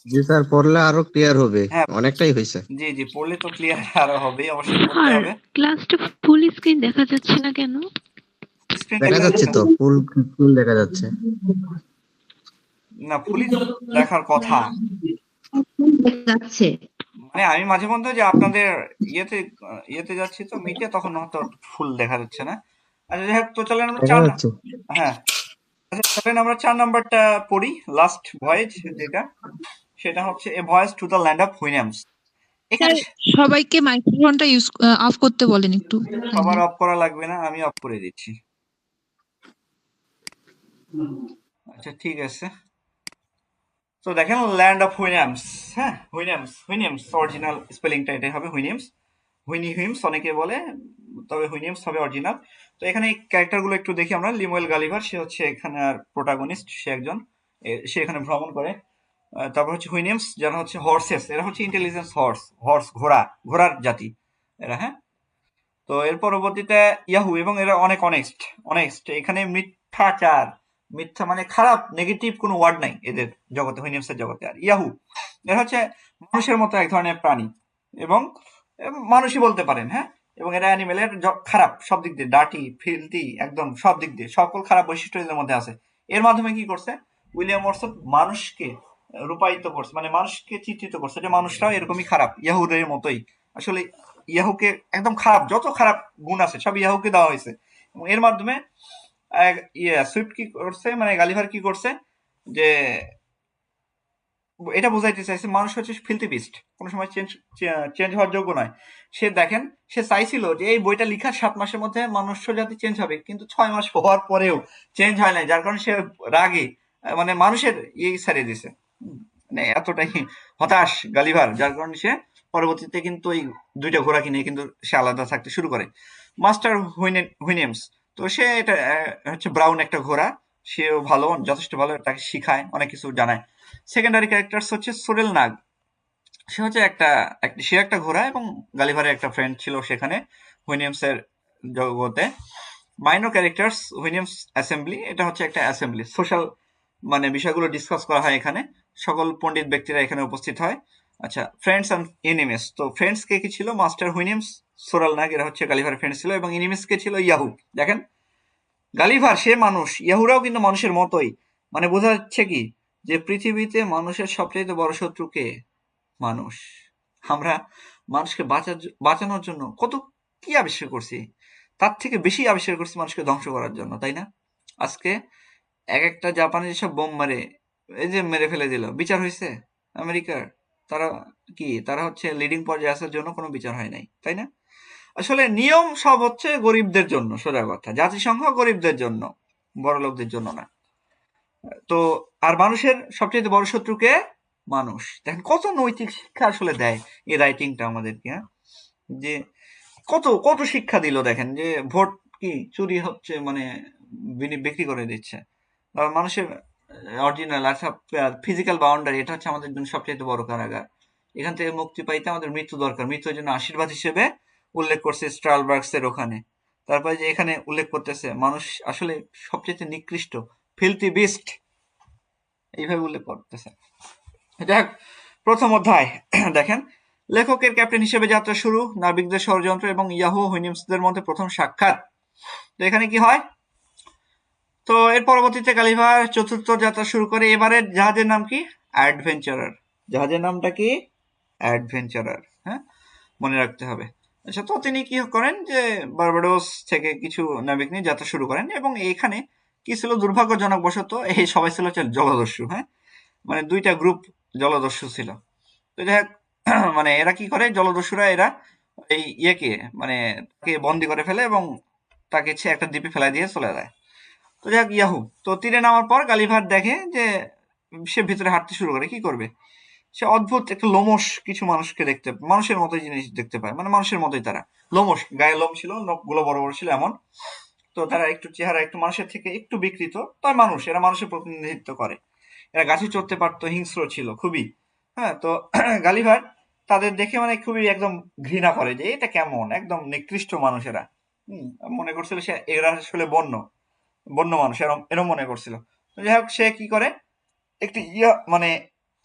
Speaker 2: জি স্যার, পড়লে আরো ক্লিয়ার হবে,
Speaker 1: হ্যাঁ,
Speaker 2: অনেকটাই হয়েছে।
Speaker 1: জি জি, পড়লে তো ক্লিয়ার আরো হবে, অবশ্যই পড়তে
Speaker 4: আর
Speaker 1: হবে।
Speaker 4: ক্লাসটা ফুল স্ক্রিন দেখা যাচ্ছে না কেন?
Speaker 1: স্ক্রিনটা
Speaker 2: দেখা যাচ্ছে তো, ফুল ফুল দেখা যাচ্ছে।
Speaker 1: না, ফুলই তো দেখার কথা।
Speaker 4: যাচ্ছে।
Speaker 1: মানে আমি মাঝে মধ্যে যে আপনাদের ইয়েতে ইয়েতে যাচ্ছি তো মিটে, তখন হয়তো ফুল দেখা যাচ্ছে না। আচ্ছা যাই হোক, তো চলেন আমরা
Speaker 2: দেখা যাচ্ছে।
Speaker 1: হ্যাঁ, আচ্ছা চলেন আমরা 4 নাম্বারটা পড়ি, লাস্ট ভয়েজ যেটা, সেটা হচ্ছে a voyage to the land of Houyhnhnms. এখানে
Speaker 5: স্যার, সবাইকে মাইক্রোফোনটা অফ করতে বলেন একটু।
Speaker 1: সবার অফ করা লাগবে না, আমি অফ করে দিচ্ছি। আচ্ছা ঠিক আছে। তো দেখেন ল্যান্ড অফ হুইনামস, হ্যাঁ, হুইনামস অরিজিনাল স্পেলিংটা এটাই হবে, হুইনিমস, হুইমস অনেকে বলে, তবে হুইনিমস হবে অরিজিনাল। তো এখানে ক্যারেক্টারগুলো একটু দেখি আমরা। লিমুয়েল গালিভার, সে হচ্ছে এখানে আর প্রোটাগনিস্ট, সে একজন, সে এখানে ভ্রমণ করে। তারপর হচ্ছে হুইনিমস, যারা হচ্ছে হর্সেস, এরা হচ্ছে ইন্টেলিজেন্স হর্স ঘোড়ার জাতি এরা। হ্যাঁ, তো এর পরবর্তীতে ইয়াহু, এবং এরা অনেক অনেস্ট। এখানে মিথ্যা মানে খারাপ নেগেটিভ কোনো ওয়ার্ড নাই এদের জগতে, হুইনিমসের জগতে। আর ইয়াহু, এরা হচ্ছে মানুষের মতো এক ধরনের প্রাণী এবং মানুষই বলতে পারেন। হ্যাঁ, এবং এরা অ্যানিমেলের খারাপ সব দিক দিয়ে, ডার্টি ফিল্থি, একদম সব দিক দিয়ে সকল খারাপ বৈশিষ্ট্য এদের মধ্যে আছে। এর মাধ্যমে কি করছে উইলিয়াম ওয়াটসন, মানুষকে রূপায়িত করছে, মানে মানুষকে চিত্রিত করছে যে মানুষরাও এরকমই খারাপ, ইয়াহুদের মতোই। আসলে ইয়াহুকে একদম খারাপ, যত খারাপ গুণ আছে সব ইয়াহুকে দেওয়া হয়েছে। এবং এর মাধ্যমে সুইফট কি করছে, মানে গালিভার কি করছে, যে এটা বোঝাইতে চাইছে মানুষ হচ্ছে ফিল্থি বিস্ট, কোনো সময় চেঞ্জ হওয়ার যোগ্য নয়। সে দেখেন, সে চাইছিল যে এই বইটা লিখার 7 মাসের মধ্যে মনুষ্য জাতি চেঞ্জ হবে, কিন্তু 6 মাস হওয়ার পরেও চেঞ্জ হয় নাই, যার কারণে সে রাগে মানে মানুষের ছাড়িয়ে দিছে। মানে এতটাই হতাশ গালিভার, যার কারণে সে পরবর্তীতে কিন্তু এই 2টা ঘোড়া কিনে কিন্তু সে আলাদা থাকতে শুরু করে। মাস্টার হুইনেমস, তো সে এটা হচ্ছে ব্রাউন একটা ঘোড়া, সেও ভালো, যথেষ্ট ভালো, তাকে শিখায়, অনেক কিছু জানায়। সেকেন্ডারি ক্যারেক্টার হচ্ছে সোরেল নাগ, সে হচ্ছে সে একটা ঘোড়া এবং গালিভারের একটা ফ্রেন্ড ছিল সেখানে হুইনিয়ামস এর জগতে। মাইনর ক্যারেক্টার্স হুইনিয়ামস অ্যাসেম্বলি, এটা হচ্ছে একটা অ্যাসেম্বলি, সোশ্যাল মানে বিষয়গুলো ডিসকাস করা হয় এখানে, সকল পণ্ডিত ব্যক্তিরা এখানে উপস্থিত হয়। আচ্ছা, ফ্রেন্ডস অ্যান্ড এনিমিস, তো ফ্রেন্ডস কে কি ছিল, মাস্টার হুইনিয়ামস, সোরাল নাগ, এরা হচ্ছে গালিভারের ফ্রেন্ড ছিল, এবং এনিমিস কে ছিল ইয়াহু। দেখেন গালিভার সে মানুষ, ইয়াহুরাও কিন্তু মানুষের মতোই, মানে বোঝা যাচ্ছে কি যে পৃথিবীতে মানুষের সবচেয়ে বড় শত্রু কে, মানুষ। আমরা মানুষকে বাঁচানোর জন্য কত কি আবিষ্কার করছি, তার থেকে বেশি আবিষ্কার করছি মানুষকে ধ্বংস করার জন্য, তাই না? আজকে এক একটা জাপানে যেসব বোম মারে, এই যে মেরে ফেলে দিল, বিচার হয়েছে আমেরিকার? তারা তারা হচ্ছে লিডিং পর্যায়ে আসার জন্য কোনো বিচার হয় নাই, তাই না? আসলে নিয়ম সব হচ্ছে গরিবদের জন্য, সোজা কথা, জাতিসংঘ গরিবদের জন্য, বড় লোকদের জন্য না। তো আর মানুষের সবচেয়ে বড় শত্রুকে মানুষ। দেখেন কত নৈতিক শিক্ষা আসলে দেয় এই রাইটিংটা আমাদেরকে, হ্যাঁ, যে কত কত শিক্ষা দিল। দেখেন যে ভোট কি চুরি হচ্ছে, মানে বিক্রি করে দিচ্ছে। তারপর মানুষের অরিজিনাল একটা ফিজিক্যাল বাউন্ডারি, এটা হচ্ছে আমাদের জন্য সবচেয়ে বড় কারাগার। এখান থেকে মুক্তি পাইতে আমাদের মৃত্যু দরকার, মৃত্যুর জন্য আশীর্বাদ হিসেবে উল্লেখ করছে স্ট্রালবার্গসের ওখানে। তারপরে যে এখানে উল্লেখ করতেছে মানুষ আসলে সবচেয়ে নিকৃষ্ট, ফিলথি বিস্ট, এইভাবে উল্লেখ করতেছে। যাক, প্রথম অধ্যায় দেখেন, লেখকের ক্যাপ্টেন হিসেবে যাত্রা শুরু, নাবিকদের ষড়যন্ত্র এবং ইয়াহু হুইনিমসদের মধ্যে প্রথম সাক্ষাৎ। তো এখানে কি হয়, তো এর পরবর্তীতে গালিভার চতুর্থ যাত্রা শুরু করে। এবারের জাহাজের নাম কি? অ্যাডভেঞ্চারার। জাহাজের নামটা কি? অ্যাডভেঞ্চারার। হ্যাঁ, মনে রাখতে হবে। আচ্ছা, তো তিনি কি করেন যে বার্বাডোস থেকে কিছু নাবিক নিয়ে যাত্রা শুরু করেন, এবং এইখানে কি ছিল, দুর্ভাগ্যজনক বশত এই সবাই ছিল হচ্ছে জলদস্যু। হ্যাঁ, মানে দুইটা গ্রুপ জলদস্যু ছিল। তো যাই হোক, মানে এরা কি করে, জলদস্যুরা এরা এই ইয়েকে মানে তাকে বন্দি করে ফেলে এবং তাকে একটা দ্বীপে ফেলাই দিয়ে চলে যায়। তো যাই হোক, ইয়াহু তো তীরে নামার পর গালিভার দেখে যে সে ভিতরে হাঁটতে শুরু করে। কি করবে, সে অদ্ভুত একটা লোমশ কিছু মানুষকে মানুষের মতোই জিনিস দেখতে পায়, মানে মানুষের মতোই তারা, লোমশ, গায়ে লোম ছিল, নখগুলো বড় বড় ছিল এমন। তো তারা একটু চেহারা একটু মানুষের থেকে একটু বিকৃত, তাই মানুষ, এরা মানুষের প্রতিনিধিত্ব করে। এরা গাছে চড়তে পারতো, হিংস্র ছিল খুবই। হ্যাঁ, তো গালিভার তাদের দেখে মানে খুবই একদম ঘৃণা করে যে এটা কেমন একদম নিকৃষ্ট মানুষেরা। মনে করছিল সে এরা আসলে বন্য মানুষ, এরম মনে করছিল। তো যাই হোক, সে কি করে, একটি মানে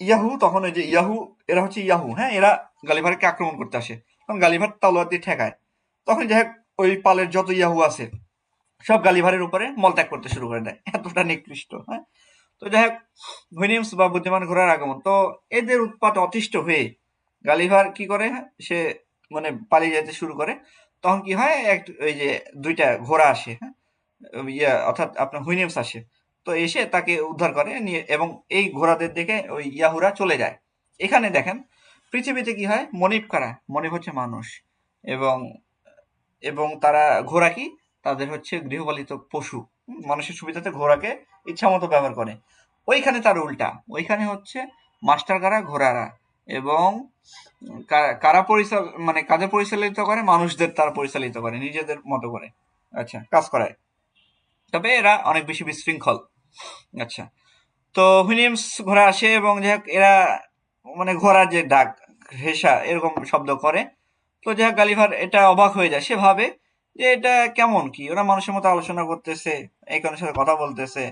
Speaker 1: ইয়াহু, তখন ওই যে ইয়াহু, এরা হচ্ছে ইয়াহু, হ্যাঁ, এরা গালিভারকে আক্রমণ করতে আসে, তখন গালিভার তলোয়ার দিয়ে ঠেকায়। তখন যাই হোক, ওই পালের যত ইয়াহু আছে সব গালিভারের উপরে মলত্যাগ করতে শুরু করে দেয়, এতটা নিকৃষ্ট। হ্যাঁ, তো যাই হোক, হুইনিমস বা বুদ্ধিমান ঘোড়ার আগমন, তো এদের উৎপাত অতিষ্ঠ হয়ে গালিভার কি করে, সে মানে পালিয়ে যেতে শুরু করে। তখন কি হয়, ওই যে দুইটা ঘোড়া আসে, হ্যাঁ, অর্থাৎ আপনার হুইনিমস আসে, তো এসে তাকে উদ্ধার করে নিয়ে, এবং এই ঘোড়াদের দেখে ওই ইয়াহুরা চলে যায়। এখানে দেখেন পৃথিবীতে কি হয়, মনিব কারা, মনিব হচ্ছে মানুষ, এবং এবং তারা ঘোড়া কি, তাদের হচ্ছে গৃহপালিত পশু। মানুষের সুবিধাতে ঘোড়াকে ইচ্ছা মতো ব্যবহার করে। ওইখানে তার উল্টা, ওইখানে হচ্ছে মাস্টার কারা, ঘোড়ারা, এবং কারা মানে কাদের পরিচালিত করে, মানুষদের তারা পরিচালিত করে নিজেদের মতো করে, আচ্ছা, কাজ করায়। তবে এরা অনেক বেশি বিশৃঙ্খল। আচ্ছা, তো হুইনিমস ঘোড়া আসে, এবং যাই হোক এরা মানে ঘোড়ার যে ডাক, হেসা এরকম শব্দ করে। তো যাই হোক, গালিভার এটা অবাক হয়ে যায়, সে ভাবে যে এটা কেমন কি, ওরা মানুষের মতো আলোচনা করতেছে, একজনের সাথে কথা বলতেছে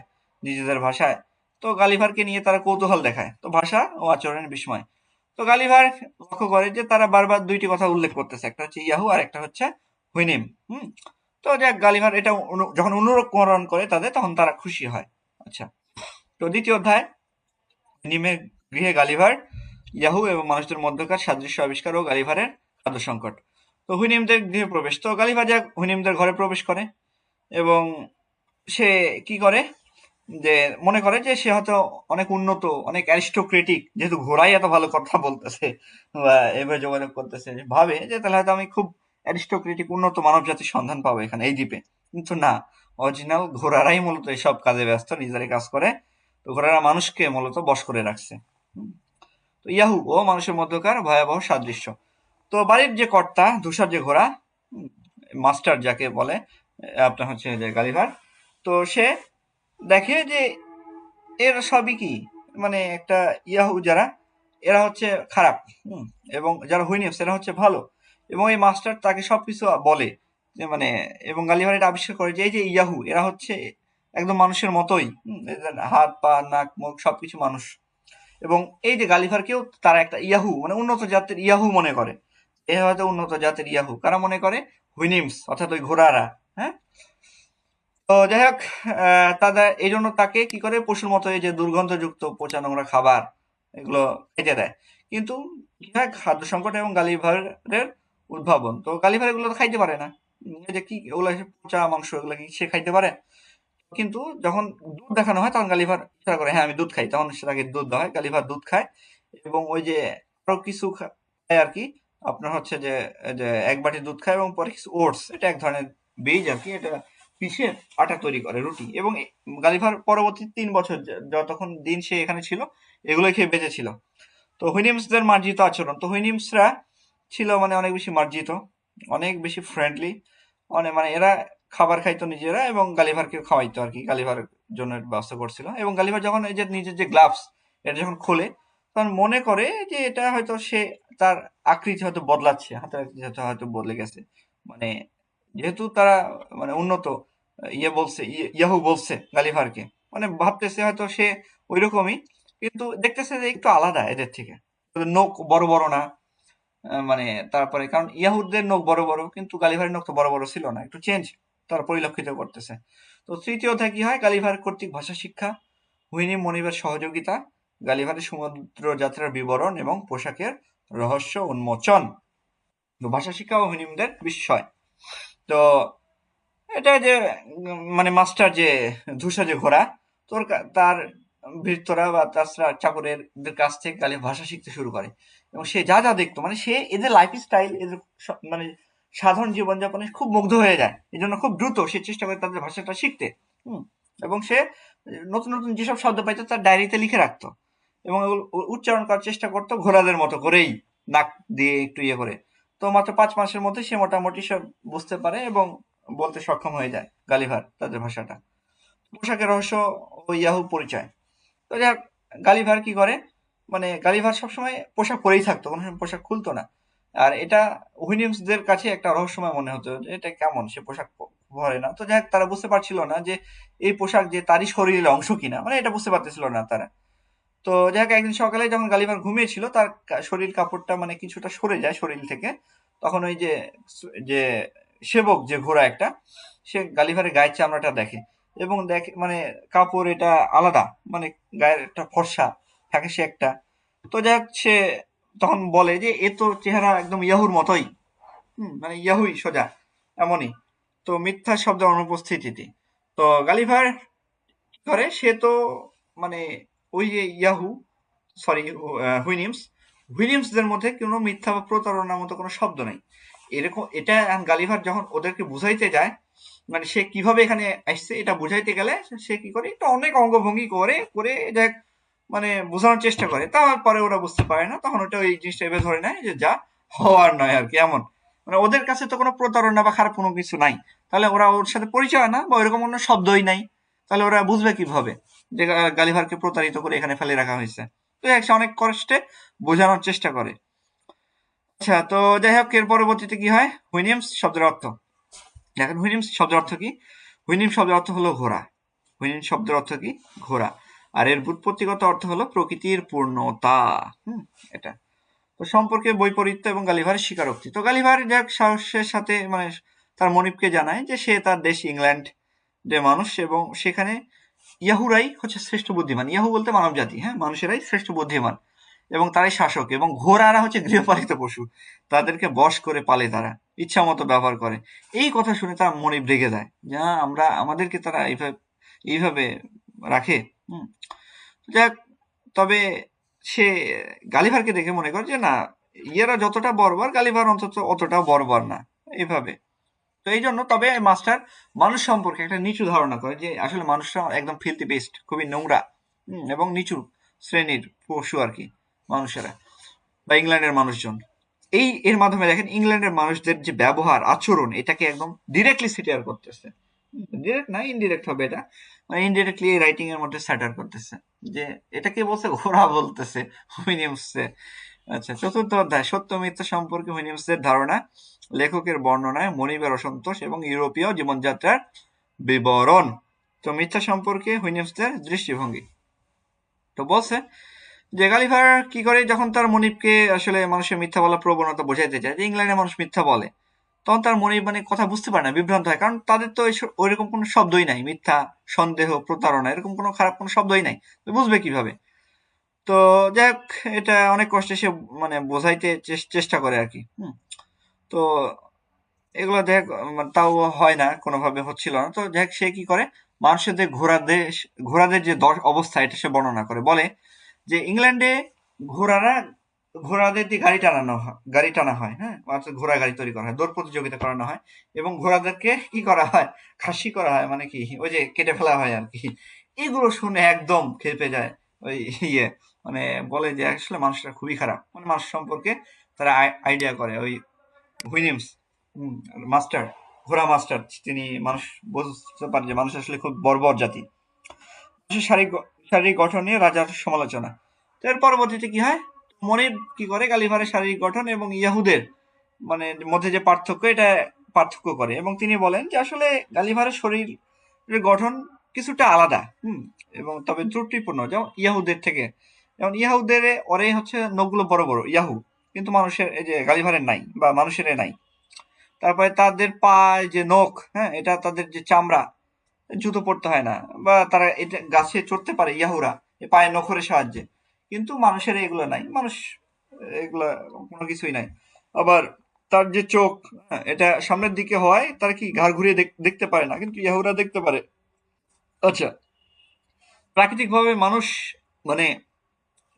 Speaker 1: নিজেদের ভাষায়। তো গালিভারকে নিয়ে তারা কৌতূহল দেখায়, তো ভাষা ও আচরণের বিস্ময়। তো গালিভার লক্ষ্য করে যে তারা বারবার দুইটি কথা উল্লেখ করতেছে, একটা হচ্ছে ইয়াহু আর একটা হচ্ছে হুইনিম। তো যাক, গালিভার এটা যখন অনুকরণ করে তাদের, তখন তারা খুশি হয়। আচ্ছা, তো দ্বিতীয় অধ্যায়, হুইনিমের গৃহে গালিভার, ইয়াহু এবং মানুষদের মধ্যকার সাদৃশ্য আবিষ্কার ও গালিভারের খাদ্য সংকট। তো হুইনিমদের গৃহে প্রবেশ, তো গালিভার যাক হুইনিমদের ঘরে প্রবেশ করে, এবং সে কি করে, যে মনে করে যে সে হয়তো অনেক উন্নত, অনেক অ্যারিস্টোক্রেটিক, যেহেতু ঘোড়াই এত ভালো কথা বলতেছে বা এভাবে যোগাযোগ করতেছে, ভাবে যে তাহলে হয়তো আমি খুব অ্যারিস্টোক্রেটিক উন্নত মানব জাতির সন্ধান পাবো এখানে এই দ্বীপে। কিন্তু না, অরিজিনাল ঘোড়ারাই মূলত এইসব কাজে ব্যস্ত, নিজেরাই কাজ করে। তো ঘোড়ারা মানুষকে মূলত বশ করে রাখছে। তো ইয়াহু ও মানুষের মধ্যকার ভয়াবহ সাদৃশ্য। তো বাড়ির যে কর্তা, ধূসর যে ঘোড়া, মাস্টার যাকে বলে আপনার হচ্ছে যে গালিভার, তো সে দেখে যে এর সবই কি, মানে একটা ইয়াহু যারা, এরা হচ্ছে খারাপ, এবং যারা হুইনিমস এরা হচ্ছে ভালো, এবং এই মাস্টার তাকে সবকিছু বলে যে মানে, এবং গালিভার এটা আবিষ্কার করে যে এই যে ইয়াহু এরা হচ্ছে একদম মানুষের মতোই, এদের হাত পা নাক মুখ সবকিছু মানুষ। এবং এই যে গালিভারকেও তারা একটা ইয়াহু, মানে উন্নত জাতের ইয়াহু মনে করে। এ হয়তো উন্নত জাতের ইয়াহু কারা মনে করে, হুইনিমস, অর্থাৎ ওই ঘোড়ারা। হ্যাঁ, তো যাই হোক, তাদের এই জন্য তাকে কি করে, পশুর মতো এই যে দুর্গন্ধযুক্ত পচা নোংরা খাবার এগুলো খেতে দেয়। কিন্তু কি হয়, খাদ্য সংকট এবং গালিভারের উদ্ভাবন। তো গালিভার এগুলো তো খাইতে পারে না, এই যে কি ওগুলো পচা মাংস, এগুলো কি সে খাইতে পারে? কিন্তু যখন দুধ দেখানো হয়, তখন গালিভার ইচ্ছা করে, হ্যাঁ আমি দুধ খাই, তখন সে তাকে দুধ দেওয়া হয়, গালিভার দুধ খায়। এবং ওই যে আরো কিছু খায় আর কি, আপনার হচ্ছে যে এক বাটি দুধ খায়, এবং পরে কিছু ওটস, এটা এক ধরনের বীজ আর কি, এটা পিষে আটা তৈরি করে, রুটি। এবং গালিভার পরবর্তী 3 বছর যতক্ষণ দিন সে এখানে ছিল, এগুলো খেয়ে বেঁচে ছিল। তো হুইনিমসদের মার্জিত আচরণ, তো হুইনিমসরা ছিল মানে অনেক বেশি মার্জিত, অনেক বেশি ফ্রেন্ডলি, মানে এরা খাবার খাইতো নিজেরা এবং গালিভারকে খাওয়াইতো আর কি, গালিভারের জন্য ব্যবস্থা করছিল। এবং গালিভার যখন এই যে নিজের যে গ্লাভস এটা যখন খোলে তখন মনে করে যে এটা হয়তো সে তার আকৃতি হয়তো বদলাচ্ছে, হাতের আকৃতি হয়তো বদলে গেছে, মানে যেহেতু তারা মানে উন্নত বলছে, ইয়াহু বলছে গালিভারকে, মানে ভাবতেছে হয়তো সে ওইরকমই, কিন্তু দেখতেছে যে একটু আলাদা এদের থেকে, ওদের নখ বড় বড় না, মানে তারপরে কারণ ইয়াহুদের নখ বড় বড়, কিন্তু গালিভারের নখ তো বড় বড় ছিল না, একটু চেঞ্জ তারা পরিলক্ষিত করতেছে। তো তৃতীয় অধ্যায় কি হয়, গালিভার কর্তৃক ভাষা শিক্ষা, হুইনি মনিবের সহযোগিতা, গালিভারের সমুদ্র যাত্রার বিবরণ এবং পোশাকের রহস্য উন্মোচন। তো ভাষা শিক্ষা ও হুইনিমদের বিস্ময়। তো এটা যে মানে মাস্টার যে ধূসা যে ঘোড়া, তার ভৃত্যরা বা তার চাকরের কাছ থেকে গালি ভাষা শিখতে শুরু করে, এবং সে যা যা দেখতো মানে সে এদের লাইফ স্টাইল, এদের মানে সাধারণ জীবনযাপনে খুব মুগ্ধ হয়ে যায়, এই জন্য খুব দ্রুত সে চেষ্টা করে তাদের ভাষাটা শিখতে। এবং সে নতুন নতুন যেসব শব্দ পাইতো তার ডায়েরিতে লিখে রাখতো এবং উচ্চারণ করার চেষ্টা করতো ঘোড়াদের মতো করেই, নাক দিয়ে একটু ইয়ে করে। তো মাত্র 5 মাসের মধ্যে সে মোটামুটি সব বুঝতে পারে এবং বলতে সক্ষম হয়ে যায় গালিভার তাদের ভাষাটা। পোশাকের রহস্য ও ইয়াহু পরিচয়। তো যাক, গালিভার কি করে, মানে গালিভার সবসময় পোশাক পরেই থাকতো, কোনো সময় পোশাক খুলতো না। আর এটা হুইনিমসদের কাছে একটা রহস্যময় মনে হতো যে এটা কেমন সে পোশাক পরে না। তো যাক, তারা বুঝতে পারছিল না যে এই পোশাক যে তারই শরীরের অংশ কিনা, মানে এটা বুঝতে পারতেছিল না তারা। তো যাক, একদিন সকালে যখন গালিভার ঘুমিয়েছিল তার শরীর কাপড়টা মানে কিছুটা সরে যায় শরীর থেকে, তখন ওই যে যে সেবক যে ঘোড়া একটা, সে গালিভারের গায়ের চামড়াটা দেখে এবং দেখে মানে কাপড় এটা আলাদা, মানে গায়ের একটা ফর্সা ফ্যাকাশে একটা। তো যাক, সে তখন বলে যে এ তো চেহারা একদম ইয়াহুর মতোই, মানে ইয়াহুই সোজা এমনই। তো মিথ্যা শব্দের অনুপস্থিতিতে তো গালিভার কি করে, সে তো মানে ওই যে ইয়াহু, সরি, হুইনিমস, হুইনিমসদের মধ্যে কোনো মিথ্যা বা প্রতারণার মতো কোনো শব্দ নাই। এরকম এটা গালিভার যখন ওদেরকে বুঝাইতে যায়, মানে সে কিভাবে এখানে আসছে এটা বুঝাইতে গেলে সে কি করে, একটু অনেক অঙ্গভঙ্গি করে করে দেখ, মানে বোঝানোর চেষ্টা করে, তারপরে ওরা বুঝতে পারে না, তখন ওটা ওই জিনিসটা এভাবে ধরে নেয় যে যা হওয়ার নয় আর কি, এমন। মানে ওদের কাছে তো কোনো প্রতারণা বা খারাপ কোনো কিছু নাই, তাহলে ওরা ওর সাথে পরিচয় না বা ওইরকম কোনো শব্দই নাই, তাহলে ওরা বুঝবে কিভাবে যে গালিভারকে প্রতারিত করে এখানে ফেলে রাখা হয়েছে। তো সে অনেক কষ্টে বোঝানোর চেষ্টা করে। আচ্ছা, তো যাই হোক, এর পরবর্তীতে কি হয়, হুইনিমস শব্দের অর্থ দেখেন। হুইনিমস শব্দের অর্থ কি? হুইনিম শব্দের অর্থ হলো ঘোড়া। হুইনিম শব্দের অর্থ কি? ঘোড়া। আর এর ব্যুৎপত্তিগত অর্থ হলো প্রকৃতির পূর্ণতা। এটা তো সম্পর্কে বৈপরীত্য এবং গালিভারের স্বীকারোক্তি। তো গালিভার যাক সাহসের সাথে মানে তার মনিবকে জানায় যে সে তার দেশ ইংল্যান্ড যে মানুষ, এবং সেখানে ইয়াহুরাই হচ্ছে শ্রেষ্ঠ বুদ্ধিমান। ইয়াহু বলতে মানব জাতি, হ্যাঁ, মানুষেরাই শ্রেষ্ঠ বুদ্ধিমান এবং তারাই শাসক, এবং ঘোড়ারা হচ্ছে গৃহপালিত পশু, তাদেরকে বশ করে পালে, তারা ইচ্ছা মতো ব্যবহার করে। এই কথা শুনে তার মনিব রেগে যায় যে আমরা আমাদেরকে তারা এইভাবে এইভাবে রাখে। যাক, তবে সে গালিভারকে দেখে মনে করে যে না, ইয়েরা যতটা বর্বর গালিভার অন্তত অতটাও বর্বর না, এইভাবে। তো এই জন্য তবে মাস্টার মানুষ সম্পর্কে একটা নিচু ধারণা করে যে আসলে মানুষরা একদম ফিল্থি বেস্ট, খুবই নোংরা এবং নিচু শ্রেণীর পশু আর কি মানুষেরা, বা ইংল্যান্ডের মানুষজন। এর মাধ্যমে দেখেন ইংল্যান্ডের মানুষদের যে ব্যবহার আচরণ এটাকে একদম ডিরেক্টলি সিটিয়ার করতেছে, ডিরেক্ট না ইনডিরেক্ট হবে এটা, মানে ইনডিরেক্টলি রাইটিং এর মধ্যে স্যাটার করতেছে যে এটাকে বলছে ঘোড়া বলতেছে হুইনিমসে। আচ্ছা, চতুর্থ অধ্যায় সত্য মিথ্যা সম্পর্কে হুইনিমসের ধারণা, লেখকের বর্ণনায় মনিবের অসন্তোষ এবং ইউরোপীয় জীবনযাত্রার বিবরণ। তো মিথ্যা সম্পর্কে হুইনিমসদের দৃষ্টিভঙ্গি। তো বলছে যে গালিভার কি করে, যখন তার মনিবকে আসলে মানুষের মিথ্যা বলার প্রবণতা বোঝাইতে চায় যে ইংল্যান্ডের মানুষ মিথ্যা বলে, তখন তার মনিব মানে কথা বুঝতে পারে না, বিভ্রান্ত হয়, কারণ তাদের তো ওইরকম কোনো শব্দই নাই, মিথ্যা, সন্দেহ, প্রতারণা এরকম কোনো খারাপ কোনো শব্দই নাই, তো বুঝবে কিভাবে? তো যাক, এটা অনেক কষ্টে সে মানে বোঝাইতে চেষ্টা করে আর কি। তো এগুলো দেখ তাও হয় না, কোনোভাবে হচ্ছিল না। তো দেখ, সে কি করে, মানুষের যে ঘোড়াদের যে অবস্থা এটা সে বর্ণনা করে, বলে যে ইংল্যান্ডে ঘোড়াদের দিয়ে গাড়ি টানা হয়, হ্যাঁ, অর্থাৎ ঘোড়া গাড়ি তৈরি করা হয়, দৌড় প্রতিযোগিতা করানো হয়, এবং ঘোড়াদেরকে কি করা হয়, খাসি করা হয়, মানে কি ওই যে কেটে ফেলা হয় আর কি। এগুলো শুনে একদম খেপে যায় ওই ইয়ে, মানে বলে যে আসলে মানুষরা খুবই খারাপ, মানে মানুষ সম্পর্কে তারা আইডিয়া করে ওই হুইনিমস মাস্টার ঘোড়া মাস্টার, তিনি মানুষ বুঝতে পারে যে মানুষ আসলে খুব বর্বর জাতি। মানুষের শারীরিক গঠন নিয়ে রাজার সমালোচনা। তো এর পরবর্তীতে কি হয়, মনিব কি করে গালিভারের শারীরিক গঠন এবং ইয়াহুদের মানে মধ্যে যে পার্থক্য, এটা পার্থক্য করে এবং তিনি বলেন যে আসলে গালিভারের শরীরের গঠন কিছুটা আলাদা, এবং তবে ত্রুটিপূর্ণ, যেমন ইয়াহুদের থেকে। যেমন ইয়াহুদের ওরে হচ্ছে নখগুলো বড় বড় ইয়াহু, কিন্তু মানুষের এই যে গালিভারের নাই বা মানুষের নাই। তারপরে তাদের পায়ে যে নখ, হ্যাঁ, এটা তাদের যে চামড়া, জুতো পরতে হয় না, বা তারা এটা গাছে চড়তে পারে ইয়াহুরা এই পায়ের নখরের সাহায্যে, কিন্তু মানুষের এগুলো নাই, মানুষ এগুলা কোনো কিছুই নাই। আবার তার যে চোখ, হ্যাঁ, এটা সামনের দিকে হয়, তারা কি ঘাড় ঘুরিয়ে দেখতে পারে না, কিন্তু ইয়াহুরা দেখতে পারে। আচ্ছা, প্রাকৃতিকভাবে মানুষ মানে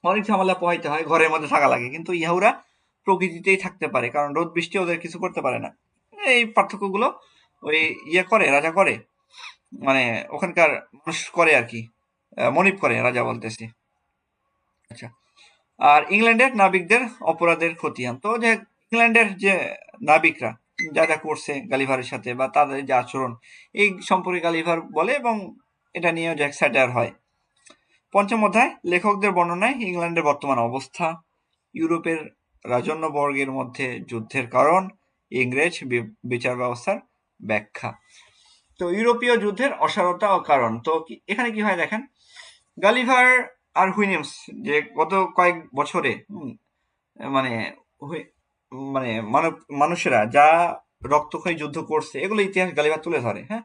Speaker 1: অনেক ঝামেলা পোহাইতে হয়, ঘরের মধ্যে থাকা লাগে, কিন্তু ইয়াহুরা প্রকৃতিতেই থাকতে পারে, কারণ রোদ বৃষ্টি ওদের কিছু করতে পারে না। এই পার্থক্যগুলো ওই করে রাজা করে, মানে ওখানকার মানুষ করে আর কি, মনিব করে, রাজা বলতেছি। আচ্ছা, আর ইংল্যান্ডের নাবিকদের অপরাধের খতিয়ান। তো যে ইংল্যান্ডের যে নাবিকরা যা যা করছে গালিভারের সাথে বা তাদের যে আচরণ, এই সম্পর্কে গালিভার বলে এবং এটা নিয়েও যে স্যাটায়ার হয়। পঞ্চম অধ্যায় লেখকদের বর্ণনায় ইংল্যান্ডের বর্তমান অবস্থা, ইউরোপের রাজন্যবর্গের মধ্যে যুদ্ধের কারণ, ইংরেজ বিচার ব্যবস্থার ব্যাখ্যা। তো ইউরোপীয় যুদ্ধের অসারতা ও কারণ। তো এখানে কি হয় দেখেন, গালিভার আর হুইলিয়ামস যে গত কয়েক বছরে মানে মানে মানুষেরা যা রক্তক্ষয়ী যুদ্ধ করছে, এগুলো ইতিহাস গালিভার তুলে ধরে, হ্যাঁ,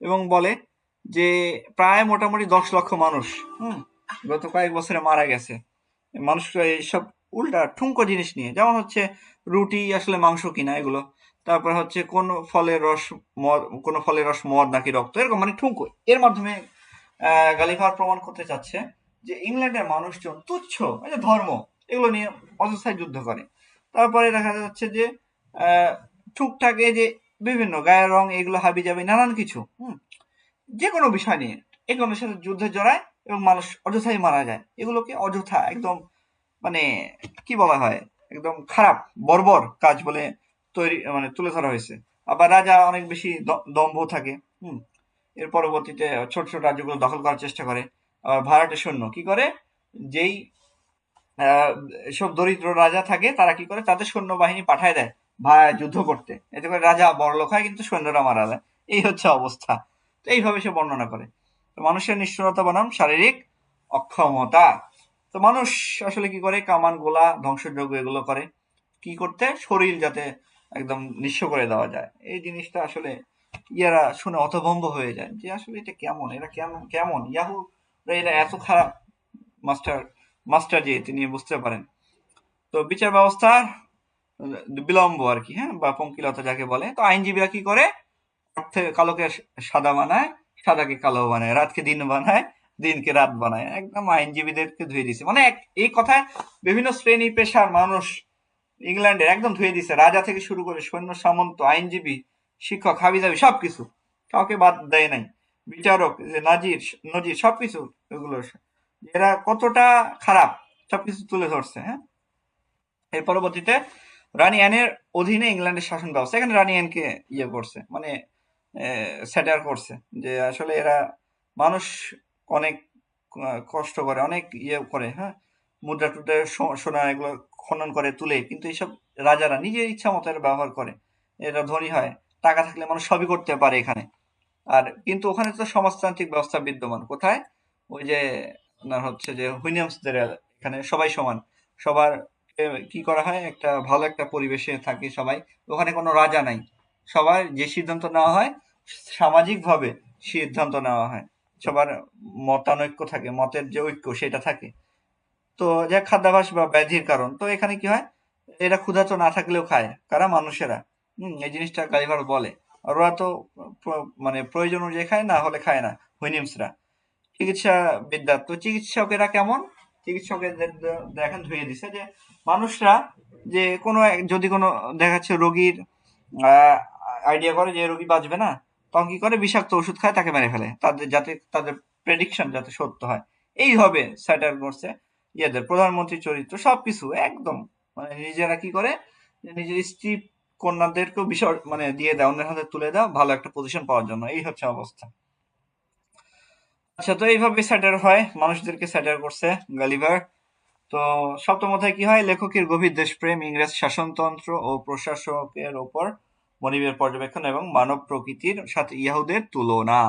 Speaker 1: এবং বলে যে প্রায় মোটামুটি 10 লক্ষ মানুষ গত কয়েক বছরে মারা গেছে। মানুষরা এইসব উল্টা ঠুনকো জিনিস নিয়ে, যেমন হচ্ছে রুটি আসলে মাংস কিনা, এগুলো, তারপর হচ্ছে কোন ফলের রস মদ নাকি রক্ত, এরকম মানে ঠুনকো। এর মাধ্যমে গালিভার প্রমাণ করতে চাচ্ছে যে ইংল্যান্ডের মানুষজন তুচ্ছ, এই যে ধর্ম, এগুলো নিয়ে অযথায় যুদ্ধ করে। তারপরে দেখা যাচ্ছে যে টুকটাক এই যে বিভিন্ন গায়ের রং, এগুলো হাবি যাবি নানান কিছু, যে কোনো বিষয় নিয়ে এগুলোর সাথে যুদ্ধে জড়ায় এবং মানুষ অযথাই মারা যায়। এগুলোকে অযথা একদম মানে কি বলা হয়, একদম খারাপ বর্বর কাজ বলে তুলে ধরা হয়েছে। আবার রাজা অনেক বেশি দম্ভ থাকে, এর পরবর্তীতে ছোট ছোট রাজ্যগুলো দখল করার চেষ্টা করে। আবার ভাড়াটে সৈন্য কি করে, যেই সব দরিদ্র রাজা থাকে তারা কি করে, তাদের সৈন্যবাহিনী পাঠায় দেয় যুদ্ধ করতে, এতে করে রাজা বড়লোক হয় কিন্তু সৈন্যরা মারা যায়। এই হচ্ছে অবস্থা। তো এইভাবে সে বর্ণনা করে। তো মানুষের নিষ্ঠুরতা বনাম শারীরিক অক্ষমতা। তো মানুষ আসলে কি করে, কামান গোলা ধ্বংসযজ্ঞ এগুলো করে কি করতে, শরীর যাতে একদম নিঃস্ব করে দেওয়া যায়। এই জিনিসটা আসলে ইয়ারা শুনে হতভম্ব হয়ে যায় যে আসলে এটা কেমন, এরা কেমন ইয়াহু, এরা এত খারাপ। মাস্টার যে তিনি বুঝতে পারেন। তো বিচার ব্যবস্থার বিলম্ব আর কি, হ্যাঁ, বা পঙ্কিলতা যাকে বলে। তো আইনজীবীরা কি করে, কালোকে সাদা বানায়, সাদাকে কালো বানায়, রাতকে দিন বানায়, দিনকে রাত বানায়, একদম আইনজীবীদেরকে ধুয়ে দিছে। মানে এই কথায় বিভিন্ন শ্রেণী পেশার মানুষ ইংল্যান্ডের একদম ধুয়ে দিছে, রাজা থেকে শুরু করে সৈন্য সামন্ত, আইনজীবী, শিক্ষক, হাবিজাবি সবকিছু, কাউকে বাদ দেয় নাই। বিচারক, নজির সবকিছু, এগুলো এরা কতটা খারাপ সবকিছু তুলে ধরছে। হ্যাঁ, এর পরবর্তীতে রানী অ্যানের অধীনে ইংল্যান্ডের শাসন ব্যবস্থা, এখানে রানী অ্যানকে করছে, মানে স্যাটার করছে যে আসলে এরা মানুষ অনেক কষ্ট করে, অনেক করে, হ্যাঁ, মুদ্রা টুদ্রা সোনা এগুলো খনন করে তুলে, কিন্তু এইসব রাজারা নিজের ইচ্ছা মতো এরা ব্যবহার করে। এরা ধনী হয়, টাকা থাকলে মানুষ সবই করতে পারে এখানে। আর কিন্তু ওখানে তো সমাজতান্ত্রিক ব্যবস্থা বিদ্যমান কোথায়, ওই যে আপনার হচ্ছে যে হুইলিয়ামসদের এখানে সবাই সমান, সবার কি করা হয়, একটা ভালো একটা পরিবেশে থাকে সবাই, ওখানে কোনো রাজা নাই, সবার যে সিদ্ধান্ত নেওয়া হয় সামাজিকভাবে সিদ্ধান্ত নেওয়া হয়, সবার মতানৈক্য থাকে, মতের যে ঐক্য সেটা থাকে। তো যা খাদ্যাভ্যাস বা ব্যাধির কারণ, তো এখানে কি হয়, এরা ক্ষুধার্ত না থাকলেও খায়, কারা, মানুষেরা। এই জিনিসটা গালিভার বলে। আর ওরা তো মানে প্রয়োজন অনুযায়ী খায়, না হলে খায় না হুইলিয়ামসরা। চিকিৎসা বিদ্যা, তো চিকিৎসকেরা কেমন, চিকিৎসকেদের দেখেন ধুয়ে দিছে যে মানুষরা যে কোনো যদি কোনো দেখাচ্ছে রোগীর আইডিয়া করে যে রোগী বাঁচবে না, তখন কি করে, বিষাক্ত ওষুধ খায়, তাকে মেরে ফেলে, যাতে তাদের প্রেডিকশন যাতে সত্য হয়। এইভাবে স্যাটার করছে প্রধানমন্ত্রী চরিত্র সবকিছু একদম, মানে নিজেরা কি করে, নিজের স্ত্রী কন্যাদেরকেও মানে দিয়ে দেয়, অন্যের হাতে তুলে দাও ভালো একটা পজিশন পাওয়ার জন্য, এই হচ্ছে অবস্থা। আচ্ছা, তো এইভাবে স্যাটার হয়, মানুষদেরকে স্যাটার করছে গালিভার। তো সপ্তম অধ্যায় কি হয়? লেখকের গভীর দেশপ্রেম, ইংরেজ শাসনতন্ত্র ও প্রশাসকের ওপর মনিবের পর্যবেক্ষণ এবং মানব প্রকৃতির সাথে ইয়াহুদের তুলনা।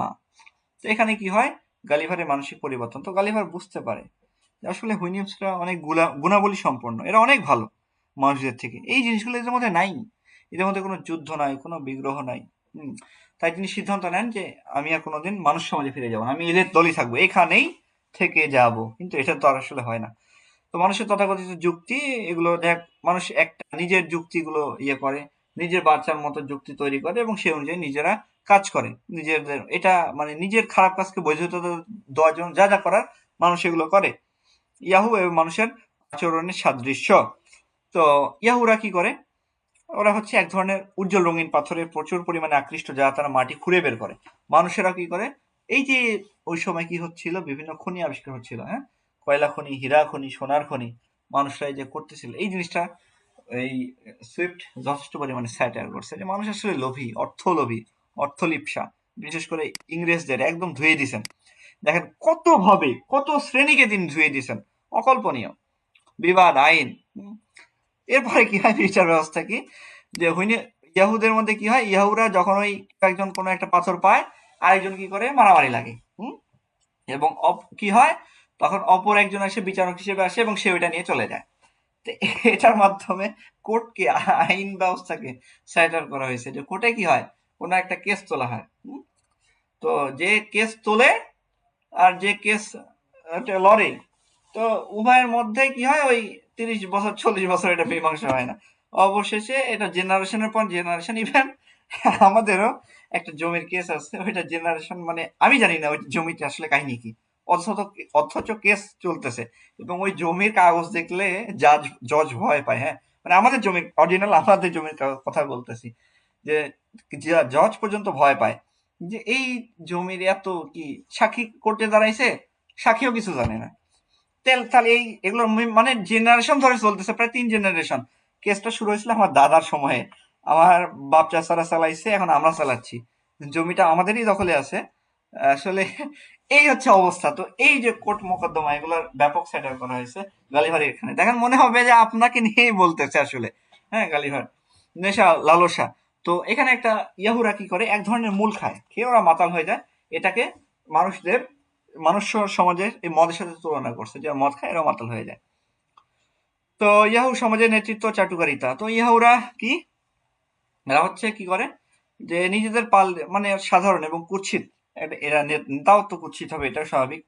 Speaker 1: তো এখানে কি হয়? গালিভারের মানসিক পরিবর্তন। তো গালিভার বুঝতে পারে যে আসলে হুইনিয়ামসরা অনেক গুণাবলী সম্পন্ন, এরা অনেক ভালো মানুষদের থেকে। এই জিনিসগুলো এদের মধ্যে নাই, এদের মধ্যে কোনো যুদ্ধ নাই, কোনো বিগ্রহ নাই। তাই তিনি সিদ্ধান্ত নেন যে আমি আর কোনোদিন মানুষ সমাজে ফিরে যাবো না, আমি এদের দলই থাকবো, এখানেই থেকে যাব। কিন্তু এটা তো আর আসলে হয় না। তো মানুষের তথাকথিত যুক্তি, এগুলো দেখ, মানুষ একটা নিজের যুক্তিগুলো করে, নিজের বাচ্চার মতো যুক্তি তৈরি করে এবং সেই অনুযায়ী নিজেরা কাজ করে। নিজেদের এটা মানে নিজের খারাপ কাজকে বৈধতা দেওয়ার জন্য যা যা করার মানুষ এগুলো করে। ইয়াহু এবং মানুষের আচরণের সাদৃশ্য। তো ইয়াহুরা কি করে? ওরা হচ্ছে এক ধরনের উজ্জ্বল রঙিন পাথরে প্রচুর পরিমাণে আকৃষ্ট, যা তারা মাটি খুঁড়ে বের করে। মানুষেরা কি করে? এই যে ওই সময় কি হচ্ছিল, বিভিন্ন খনি আবিষ্কার হচ্ছিল, হ্যাঁ, কয়লা খনি, হীরা খনি, সোনার খনি, মানুষরা এই যে করতেছিল এই জিনিসটা, এই সুইফট যথেষ্ট পরিমাণে স্যাটায়ার করছে যে মানুষ আসলে লোভী, অর্থলিপ্সা, বিশেষ করে ইংরেজদের একদম ধুয়ে দিছেন। দেখেন কত ভাবে, কত শ্রেণীকে তিনি ধুয়ে দিছেন, অকল্পনীয়। বিবাদ, আইন। এরপরে কি হয়? বিচার ব্যবস্থা কি? যে ইয়াহুদের মধ্যে কি হয়? ইয়াহুরা যখন ওই একজন কোনো একটা পাথর পায়, আরেকজন কি করে? মারামারি লাগে। এবং কি হয়? তখন অপর একজন এসে বিচারক হিসেবে আসে এবং সে ওইটা নিয়ে চলে যায়। তো এটার মাধ্যমে কোর্টকে, আইন ব্যবস্থাকে স্যাটার করা হয়েছে যে কোর্টে কি হয়? কোনো একটা কেস তোলা হয়। তো যে কেস তোলে আর যে কেস লড়ে, তো উভয়ের মধ্যে কি হয়? ওই 30 বছর 40 বছর এটা মীমাংসা হয় না। অবশেষে এটা জেনারেশনের পর জেনারেশন, ইভেন আমাদেরও একটা জমির কেস আছে, ওইটা জেনারেশন, মানে আমি জানি না ওই জমিটা আসলে কাহিনী কি, অথচ কেস চলতেছে এবং ওই জমির কাগজ দেখলে জজ ভয় পায়। হ্যাঁ, মানে আমাদের জমির অরিজিনাল, আমাদের জমির কথা বলতেছি, যে জজ পর্যন্ত ভয় পায় যে এই জমির এত কি, সাক্ষী কোর্টে দাঁড়াইছে, সাক্ষীও কিছু জানে না। তাহলে এগুলো মানে জেনারেশন ধরে চলতেছে, প্রায় 3 জেনারেশন। কেসটা শুরু হয়েছিল আমার দাদার সময়ে, আমার বাপ চাচারা চালাইছে, এখন আমরা চালাচ্ছি, জমিটা আমাদেরই দখলে আছে আসলে। এই হচ্ছে অবস্থা। তো এই যে কোর্ট মোকদ্দমা, এগুলোর ব্যাপক সেটার করা হয়েছে গালিভার এখানে। দেখেন মনে হবে যে আপনাকে নিয়েই বলতেছে আসলে। হ্যাঁ, গালিভার নেশা, লালসা। তো এখানে একটা ইয়াহুরা কি করে? এক ধরনের মূল খায়, খেয়ে ওরা মাতাল হয়ে যায়। এটাকে মানুষ সমাজের এই মদের সাথে তুলনা করছে, যে মদ খায় এরা মাতাল হয়ে যায়। তো ইয়াহু সমাজের নেতৃত্ব, চাটুকারিতা। তো ইয়াহুরা কি, এরা হচ্ছে কি করে? যে নিজেদের মানে সাধারণ এবং কুৎসিত, এরা নেতাও তো কুৎসিত হবে, এটা স্বাভাবিক।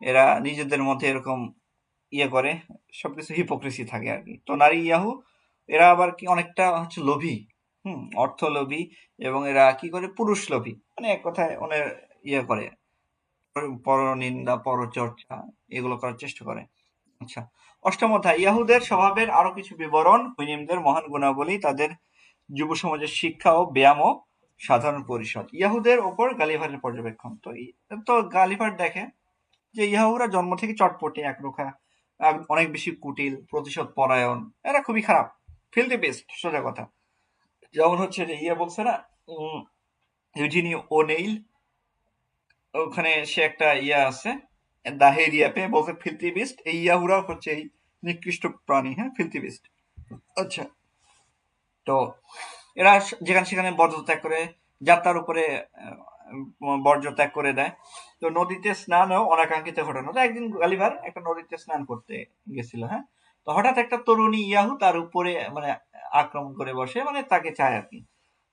Speaker 1: এরা নিজেদের মধ্যে এরকম করে, সবকিছু হিপোক্রেসি থাকে আর কি। তো নারী ইয়াহু, এরা আবার কি অনেকটা হচ্ছে লোভী, অর্থ লোভী, এবং এরা কি করে? পুরুষ লোভী, মানে এক কথায় ওনের করে, পরনিন্দা, পরচর্চা, এগুলো করার চেষ্টা করে। আচ্ছা, অষ্টম অধ্যায়, ইয়াহুদের স্বভাবের আরো কিছু বিবরণ, হুইনিমদের মহান গুণাবলী, তাদের যুব সমাজের শিক্ষা ও ব্যায়াম ও সাধারণ পরিষদ। ইয়াহুদের ওপর গালিভারের পর্যবেক্ষণ। তো গালিভার দেখে যে ইয়াহুরা জন্ম থেকে চটপটে, একরোখা, অনেক বেশি কুটিল, প্রতিশোধ পরায়ণ, এরা খুবই খারাপ, ফিল্দি বেস্ট, সোজা কথা। যেমন হচ্ছে যে বলছে না, ইউজিনি ওনেইল, ওখানে সে একটা আছে, দা হেরিয়া পেয়ে বলছে ফিল্থি বিস্ট। এই ইয়াহুরা হচ্ছে এই নিকৃষ্ট প্রাণী, হ্যাঁ, ফিল্থি বিস্ট। আচ্ছা, তো এরা যেখানে সেখানে বর্জ্য ত্যাগ করে, যাত্রার উপরে বর্জ্য ত্যাগ করে দেয়। তো নদীতে স্নানও অনাকাঙ্ক্ষিত ঘটনা। তো একদিন গালিভার একটা নদীতে স্নান করতে গেছিল, হ্যাঁ, তো হঠাৎ একটা তরুণী ইয়াহু তার উপরে মানে আক্রমণ করে বসে, মানে তাকে চায় আর কি।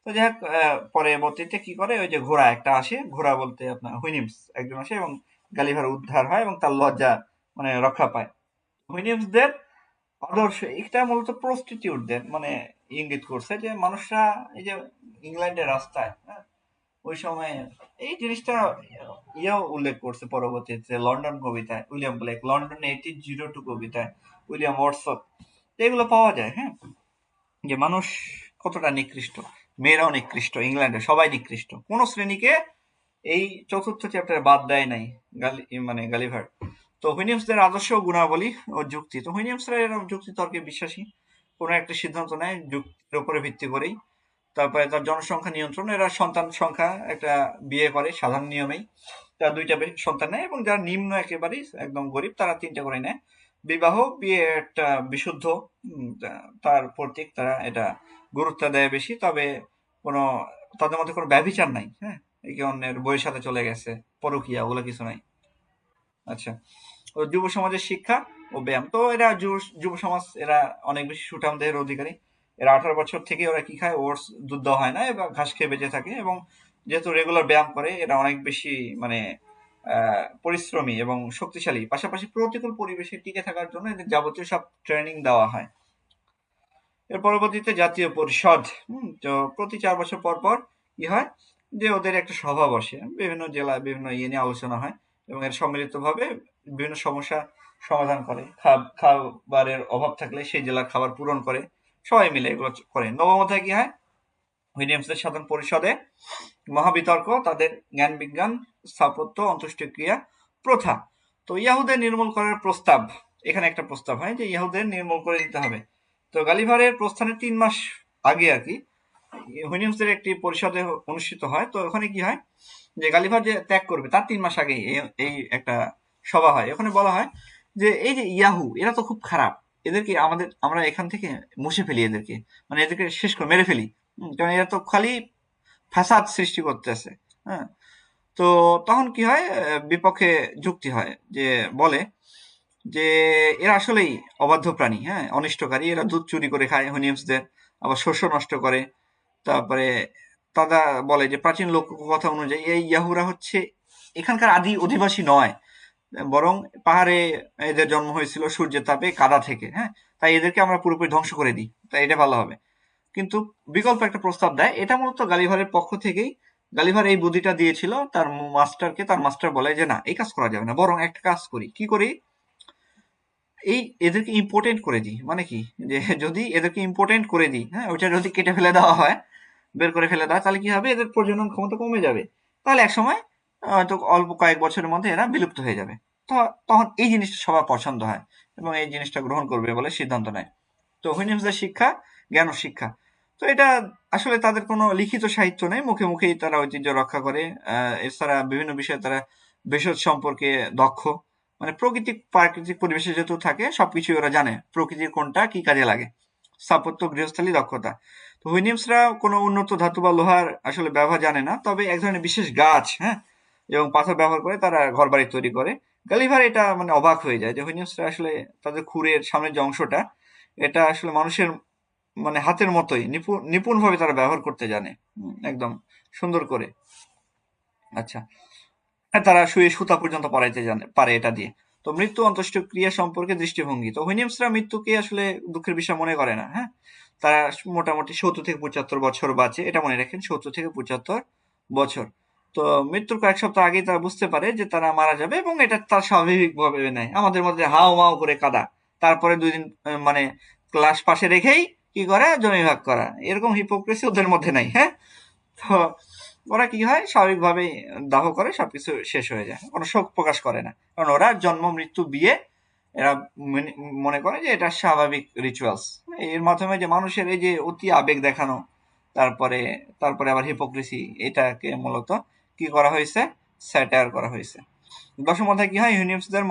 Speaker 1: তো যাই হোক, পরবর্তীতে কি করে? ওই যে ঘোড়া একটা আসে, ঘোড়া বলতে আপনার হুইনিমস একজন আসে এবং গালিভার উদ্ধার হয় এবং তার লজ্জা মানে রক্ষা পায়। হুইনিমসদের আদর্শ এটা মূলত প্রস্টিটিউটদের মানে ইঙ্গিত করছে, যে মানুষরা এই যে ইংল্যান্ডের রাস্তায়, হ্যাঁ, ওই সময় এই জিনিসটা উল্লেখ করছে পরবর্তীতে লন্ডন কবিতায়, উইলিয়াম ব্লেক, লন্ডন 1802 কবিতায়, উইলিয়াম ওয়ার্ডসওয়ার্থ, এগুলো পাওয়া যায়। হ্যাঁ, যে মানুষ কতটা নিকৃষ্ট, মেয়েরাও নিকৃষ্ট, ইংল্যান্ডে সবাই নিকৃষ্ট, কোন শ্রেণীকে এই চতুর্থ চ্যাপ্টারে বাদ দেয় নাই মানে গালিভার। তো হুইনিয়ামসদের আদর্শ, গুণাবলী ও যুক্তি। তো হুইনিয়ামসরা এরকম যুক্তি তর্কে বিশ্বাসী, কোনো একটা সিদ্ধান্ত নেয় যুক্তির উপরে ভিত্তি করেই। তারপরে তার জনসংখ্যা নিয়ন্ত্রণ, এরা সন্তান সংখ্যা একটা বিয়ে করে সাধারণ নিয়মেই, তারা 2টা সন্তান নেয়, এবং যারা নিম্ন একেবারেই একদম গরিব তারা 3টা করে নেয়। বিবাহ বিয়ে একটা বিশুদ্ধ তার প্রতীক, তারা এটা গুরুত্ব দেয় বেশি, তবে কোনো তাদের মধ্যে কোনো ব্যভিচার নাই, হ্যাঁ, একে অন্যের বইয়ের সাথে চলে গেছে, পরকীয়া ওগুলো কিছু নাই। আচ্ছা, ও যুব সমাজের শিক্ষা ও ব্যায়াম, তো এরা যুব সমাজ এরা অনেক বেশি সুঠাম দেহের অধিকারী। এরা 18 বছর থেকে ওরা কি খায়, ওটস, দুধ দেওয়া হয় না, এবং ঘাস খেয়ে বেঁচে থাকে, এবং যেহেতু রেগুলার ব্যায়াম করে এরা অনেক বেশি মানে পরিশ্রমী এবং শক্তিশালী। পাশাপাশি প্রতিকূল পরিবেশে টিকে থাকার জন্য এদের যাবতীয় সব ট্রেনিং দেওয়া হয়। এর পরবর্তীতে জাতীয় পরিষদ, তো প্রতি 4 বছর পর পর কি হয় যে ওদের একটা সভা বসে, বিভিন্ন জেলায় বিভিন্ন ইয়ে নিয়ে আলোচনা হয়, এবং এর সম্মিলিতভাবে বিভিন্ন সমস্যা সমাধান করে। খাবারের অভাব থাকলে সেই জেলার খাবার পূরণ করে, সবাই মিলে এগুলো করে। নবম অধ্যায়ে কি হয়, উইলিয়ামসের সাধারণ পরিষদে মহাবিতর্ক, তাদের জ্ঞান বিজ্ঞান, স্থাপত্য, অন্ত্যেষ্টিক্রিয়া, প্রথা। তো ইয়াহুদের নির্মূল করার প্রস্তাব, এখানে একটা প্রস্তাব হয় যে ইয়াহুদের নির্মূল করে দিতে হবে। তো গালিভারের প্রস্থানের 3 মাস আগে আর কি উইলিয়ামসের একটি পরিষদে অনুষ্ঠিত হয়। তো ওখানে কি হয় যে গালিভার যে ত্যাগ করবে তার 3 মাস আগে এই একটা সভা হয়। ওখানে বলা হয় যে এই যে ইয়াহু এরা তো খুব খারাপ, এদেরকে আমরা এখান থেকে মুছে ফেলি, এদেরকে মানে এদেরকে শেষ করে মেরে ফেলি, কারণ এরা তো খালি ফাসাদ সৃষ্টি করতেছে। হ্যাঁ, তো তখন কি হয়, বিপক্ষে যুক্তি হয়, যে বলে যে এরা আসলেই অবাধ্য প্রাণী, হ্যাঁ, অনিষ্টকারী, এরা দুধ চুরি করে খায় হুনিয়ামসদের, আবার শস্য নষ্ট করে। তারপরে তারা বলে যে প্রাচীন লোককথা অনুযায়ী এই ইয়াহুরা হচ্ছে এখানকার আদি অধিবাসী নয়, বরং পাহাড়ে এদের জন্ম হয়েছিল সূর্যের তাপে কাদা থেকে, হ্যাঁ, তাই এদেরকে আমরা পুরোপুরি ধ্বংস করে দিই, তাই এটা ভালো হবে। কিন্তু বিকল্প একটা প্রস্তাব দেয়, এটা মূলত গালিভারের পক্ষ থেকেই। গালিভার এই বুদ্ধিটা দিয়েছিল তার মাস্টারকে, তার মাস্টার বলে যে না, এই কাজ করা যাবে না, বরং একটা কাজ করি, কি করি, এই এদেরকে ইম্পোর্টেন্ট করে দিই। মানে কি, যে যদি এদেরকে ইম্পোর্টেন্ট করে দিই, হ্যাঁ, ওইটা যদি কেটে ফেলে দেওয়া হয়, বের করে ফেলে দেওয়া, তাহলে কি হবে, এদের প্রজনন ক্ষমতা কমে যাবে, তাহলে একসময় হয়তো অল্প কয়েক বছরের মধ্যে এরা বিলুপ্ত হয়ে যাবে। তখন এই জিনিসটা সবার পছন্দ হয় এবং এই জিনিসটা গ্রহণ করবে বলে সিদ্ধান্ত নেয়। তো হুইলিয়ামসদের শিক্ষা, জ্ঞান ও শিক্ষা, তো এটা আসলে তাদের কোনো লিখিত সাহিত্য নেই, মুখে মুখেই তারা ঐতিহ্য রক্ষা করে। এছাড়া বিভিন্ন বিষয়ে তারা ভেষজ সম্পর্কে দক্ষ, মানে প্রাকৃতিক পরিবেশে যেহেতু থাকে সবকিছুই ওরা জানে, প্রকৃতির কোনটা কি কাজে লাগে। স্থাপত্য, গৃহস্থালী দক্ষতা, তো হুইলিয়ামসরা কোনো উন্নত ধাতু বা লোহার আসলে ব্যবহার জানে না, তবে এক ধরনের বিশেষ গাছ, হ্যাঁ, এবং পাথর ব্যবহার করে তারা ঘরবাড়ি তৈরি করে। গালিভার এটা মানে অবাক হয়ে যায় যে হুইলিয়ামসরা আসলে তাদের খুরের সামনের যে অংশটা, এটা আসলে মানুষের মানে হাতের মতোই নিপুণভাবে তারা ব্যবহার করতে জানে, একদম সুন্দর করে। আচ্ছা, তারা শুয়ে সুতা পর্যন্ত পরাইতে পারে এটা দিয়ে। তো মৃত্যু, অন্ত্যেষ্টিক্রিয়া সম্পর্কে দৃষ্টিভঙ্গি, তো হুইলিয়ামসরা মৃত্যুকে আসলে দুঃখের বিষয় মনে করে না, হ্যাঁ, তারা মোটামুটি 70 থেকে 75 বছর বাঁচে, এটা মনে রাখেন, 70 থেকে 75 বছর। তো মৃত্যুর কয়েক সপ্তাহ আগেই তারা বুঝতে পারে যে তারা মারা যাবে, এবং এটা তার স্বাভাবিকভাবে নেয়। আমাদের মধ্যে হাও মাও করে কাদা, তারপরে 2 দিন মানে ক্লাস পাশে রেখেই কি করে, জমি ভাগ করা, এরকম হিপোক্রেসি ওদের মধ্যে নাই। হ্যাঁ, তো ওরা কি হয়, স্বাভাবিকভাবেই দাহ করে, সবকিছু শেষ হয়ে যায়, কোনো শোক প্রকাশ করে না, কারণ ওরা জন্ম, মৃত্যু, বিয়ে এরা মনে করে যে এটা স্বাভাবিক রিচুয়ালস। এর মাধ্যমে যে মানুষের এই যে অতি আবেগ দেখানো, তারপরে তারপরে আবার হিপোক্রেসি, এটাকে মূলত কি করা হয়েছে, স্যাটায়ার করা হয়েছে। দশম অধ্যায় কি হয়, ইউনিভার্সদের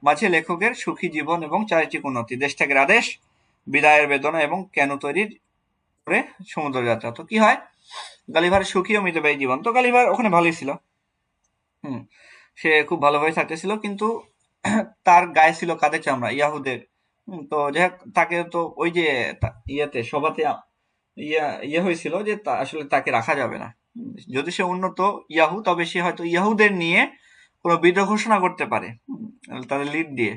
Speaker 1: মাঝে লেখকের সুখী জীবন এবং চারিত্রিক উন্নতি, দেশ ত্যাগের আদেশ, বিদায়ের বেদনা এবং কেন তৈরির করে সমুদ্র যাত্রা। তো কি হয়, গালিভারের সুখী ও মিতব্যয়ী জীবন, তো গালিভার ওখানে ভালোই ছিল, সে খুব ভালোভাবে থাকতেছিল, কিন্তু তার গায়ে ছিল কাদের চামড়া, ইয়াহুদের। তো যাই হোক, তাকে তো ওই যে ইয়েতে সভাতে ইয়ে হয়েছিল যে আসলে তাকে রাখা যাবে না, যদি সে উন্নত ইয়াহু, তবে সে হয়তো ইয়াহুদের নিয়ে কোনো বিদ্রোহ ঘোষণা করতে পারে, তাদের লিড দিয়ে।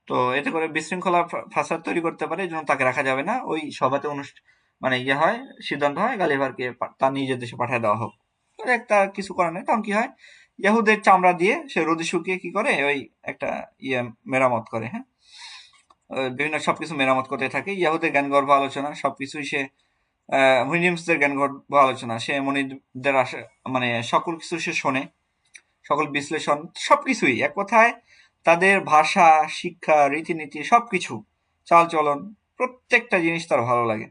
Speaker 1: তো এতে করে বিশৃঙ্খলা ফাসাদ তৈরি করতে পারে, এই জন্য তাকে রাখা যাবে না। ওই সভাতে মানে ইয়ে হয়, সিদ্ধান্ত হয় গালিভারকে তার নিজের দেশে পাঠিয়ে দেওয়া হোক। তার কিছু করার নেই, তখন কি হয়, ইয়াহুদের চামড়া দিয়ে সে রোদে শুকিয়ে কি করে, ওই একটা ইয়ে মেরামত করে, হ্যাঁ, বিভিন্ন সবকিছু মেরামত করতে থাকে। ইয়াহুদের জ্ঞানগর্ভ আলোচনা সবকিছুই সে, উইলিয়ামসদের জ্ঞানগর্ভ আলোচনা, সে মনিদের মানে সকল কিছু সে শোনে, সকল বিশ্লেষণ সবকিছুই, এক কথায় তাদের ভাষা, শিক্ষা, রীতিনীতি সবকিছু, চালচলন, প্রত্যেকটা জিনিস তার ভালো লাগে।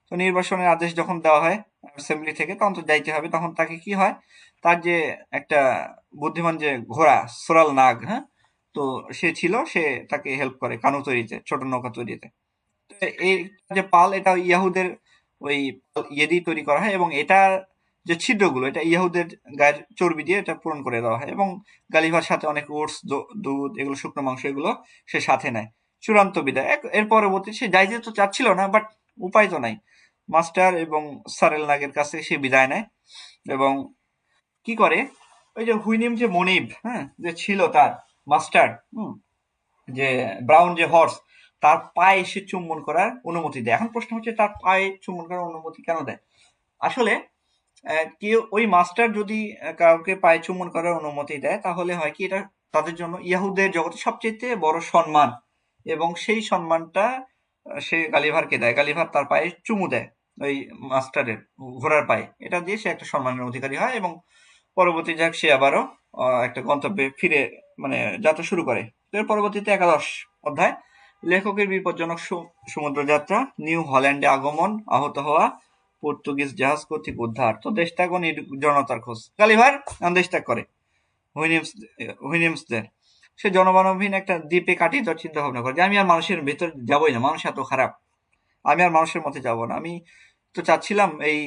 Speaker 1: তো নির্বাসনের আদেশ যখন দেওয়া হয় অ্যাসেম্বলি থেকে, তখন তো যাইতে হবে। তখন তাকে কি হয়, তার যে একটা বুদ্ধিমান যে ঘোড়া সোরাল নাগ, হ্যাঁ, তো সে ছিল, সে তাকে হেল্প করে কানু তৈরিতে, ছোট নৌকা তৈরিতে। তো এই যে পাল, এটা ইয়াহুদের ওই ইয়ে দিয়ে তৈরি করা হয়, এবং এটা যে ছিদ্রগুলো, এটা ইয়াহুদের গায়ের চর্বি দিয়ে এটা পূরণ করে দেওয়া হয়। এবং গালিভার সাথে অনেক ওটস, দুধ, এগুলো শুকনো মাংস, এগুলো সে সাথে নেয়। চূড়ান্ত বিদায়। এর পরবর্তী সে যাইতে তো চাচ্ছিল না, বাট উপায় তো নাই। মাস্টার এবং সারেল নাগের কাছে সে বিদায় নেয় এবং কি করে, ওই যে হুইনিম যে মনিব, হ্যাঁ, যে ছিল তার মাস্টার, যে ব্রাউন যে হর্স, তার পায়ে সে চুম্বন করার অনুমতি দেয়। এখন প্রশ্ন হচ্ছে, তার পায়ে চুম্বন করার অনুমতি কেন দেয়? আসলে কেউ ওই মাস্টার যদি কাউকে পায়ে চুম্বন করার অনুমতি দেয়, তাহলে হয় কি, এটা তাদের জন্য ইয়াহুদের জগতে সবচেয়ে বড় সম্মান, এবং সেই সম্মানটা সে গালিভারকে দেয়। গালিভার তার পায়ে চুমু দেয় ওই মাস্টারের ঘোড়ার পায়ে, এটা দিয়ে সে একটা সম্মানের অধিকারী হয়। এবং পরবর্তী যাক সে আবারও একটা গন্তব্যে ফিরে মানে যাত্রা শুরু করে। তো এর পরবর্তীতে ১১ অধ্যায়, লেখকের বিপজ্জনক সমুদ্র যাত্রা, নিউ হল্যান্ডে আগমন, আহত হওয়া, পর্তুগিজ জাহাজ কর্তৃক উদ্ধার, তো দেশ ত্যাগ ও নির্জনতার খোঁজ। গালিভার দেশ ত্যাগ করে হুইনিমসদের। সে জনমানবহীন একটা দ্বীপে কাটিয়ে দেওয়ার চিন্তা ভাবনা করে যে আমি আর মানুষের ভেতর যাবোই না, মানুষ এত খারাপ, আমি আর মানুষের মধ্যে যাব না। আমি তো চাচ্ছিলাম এই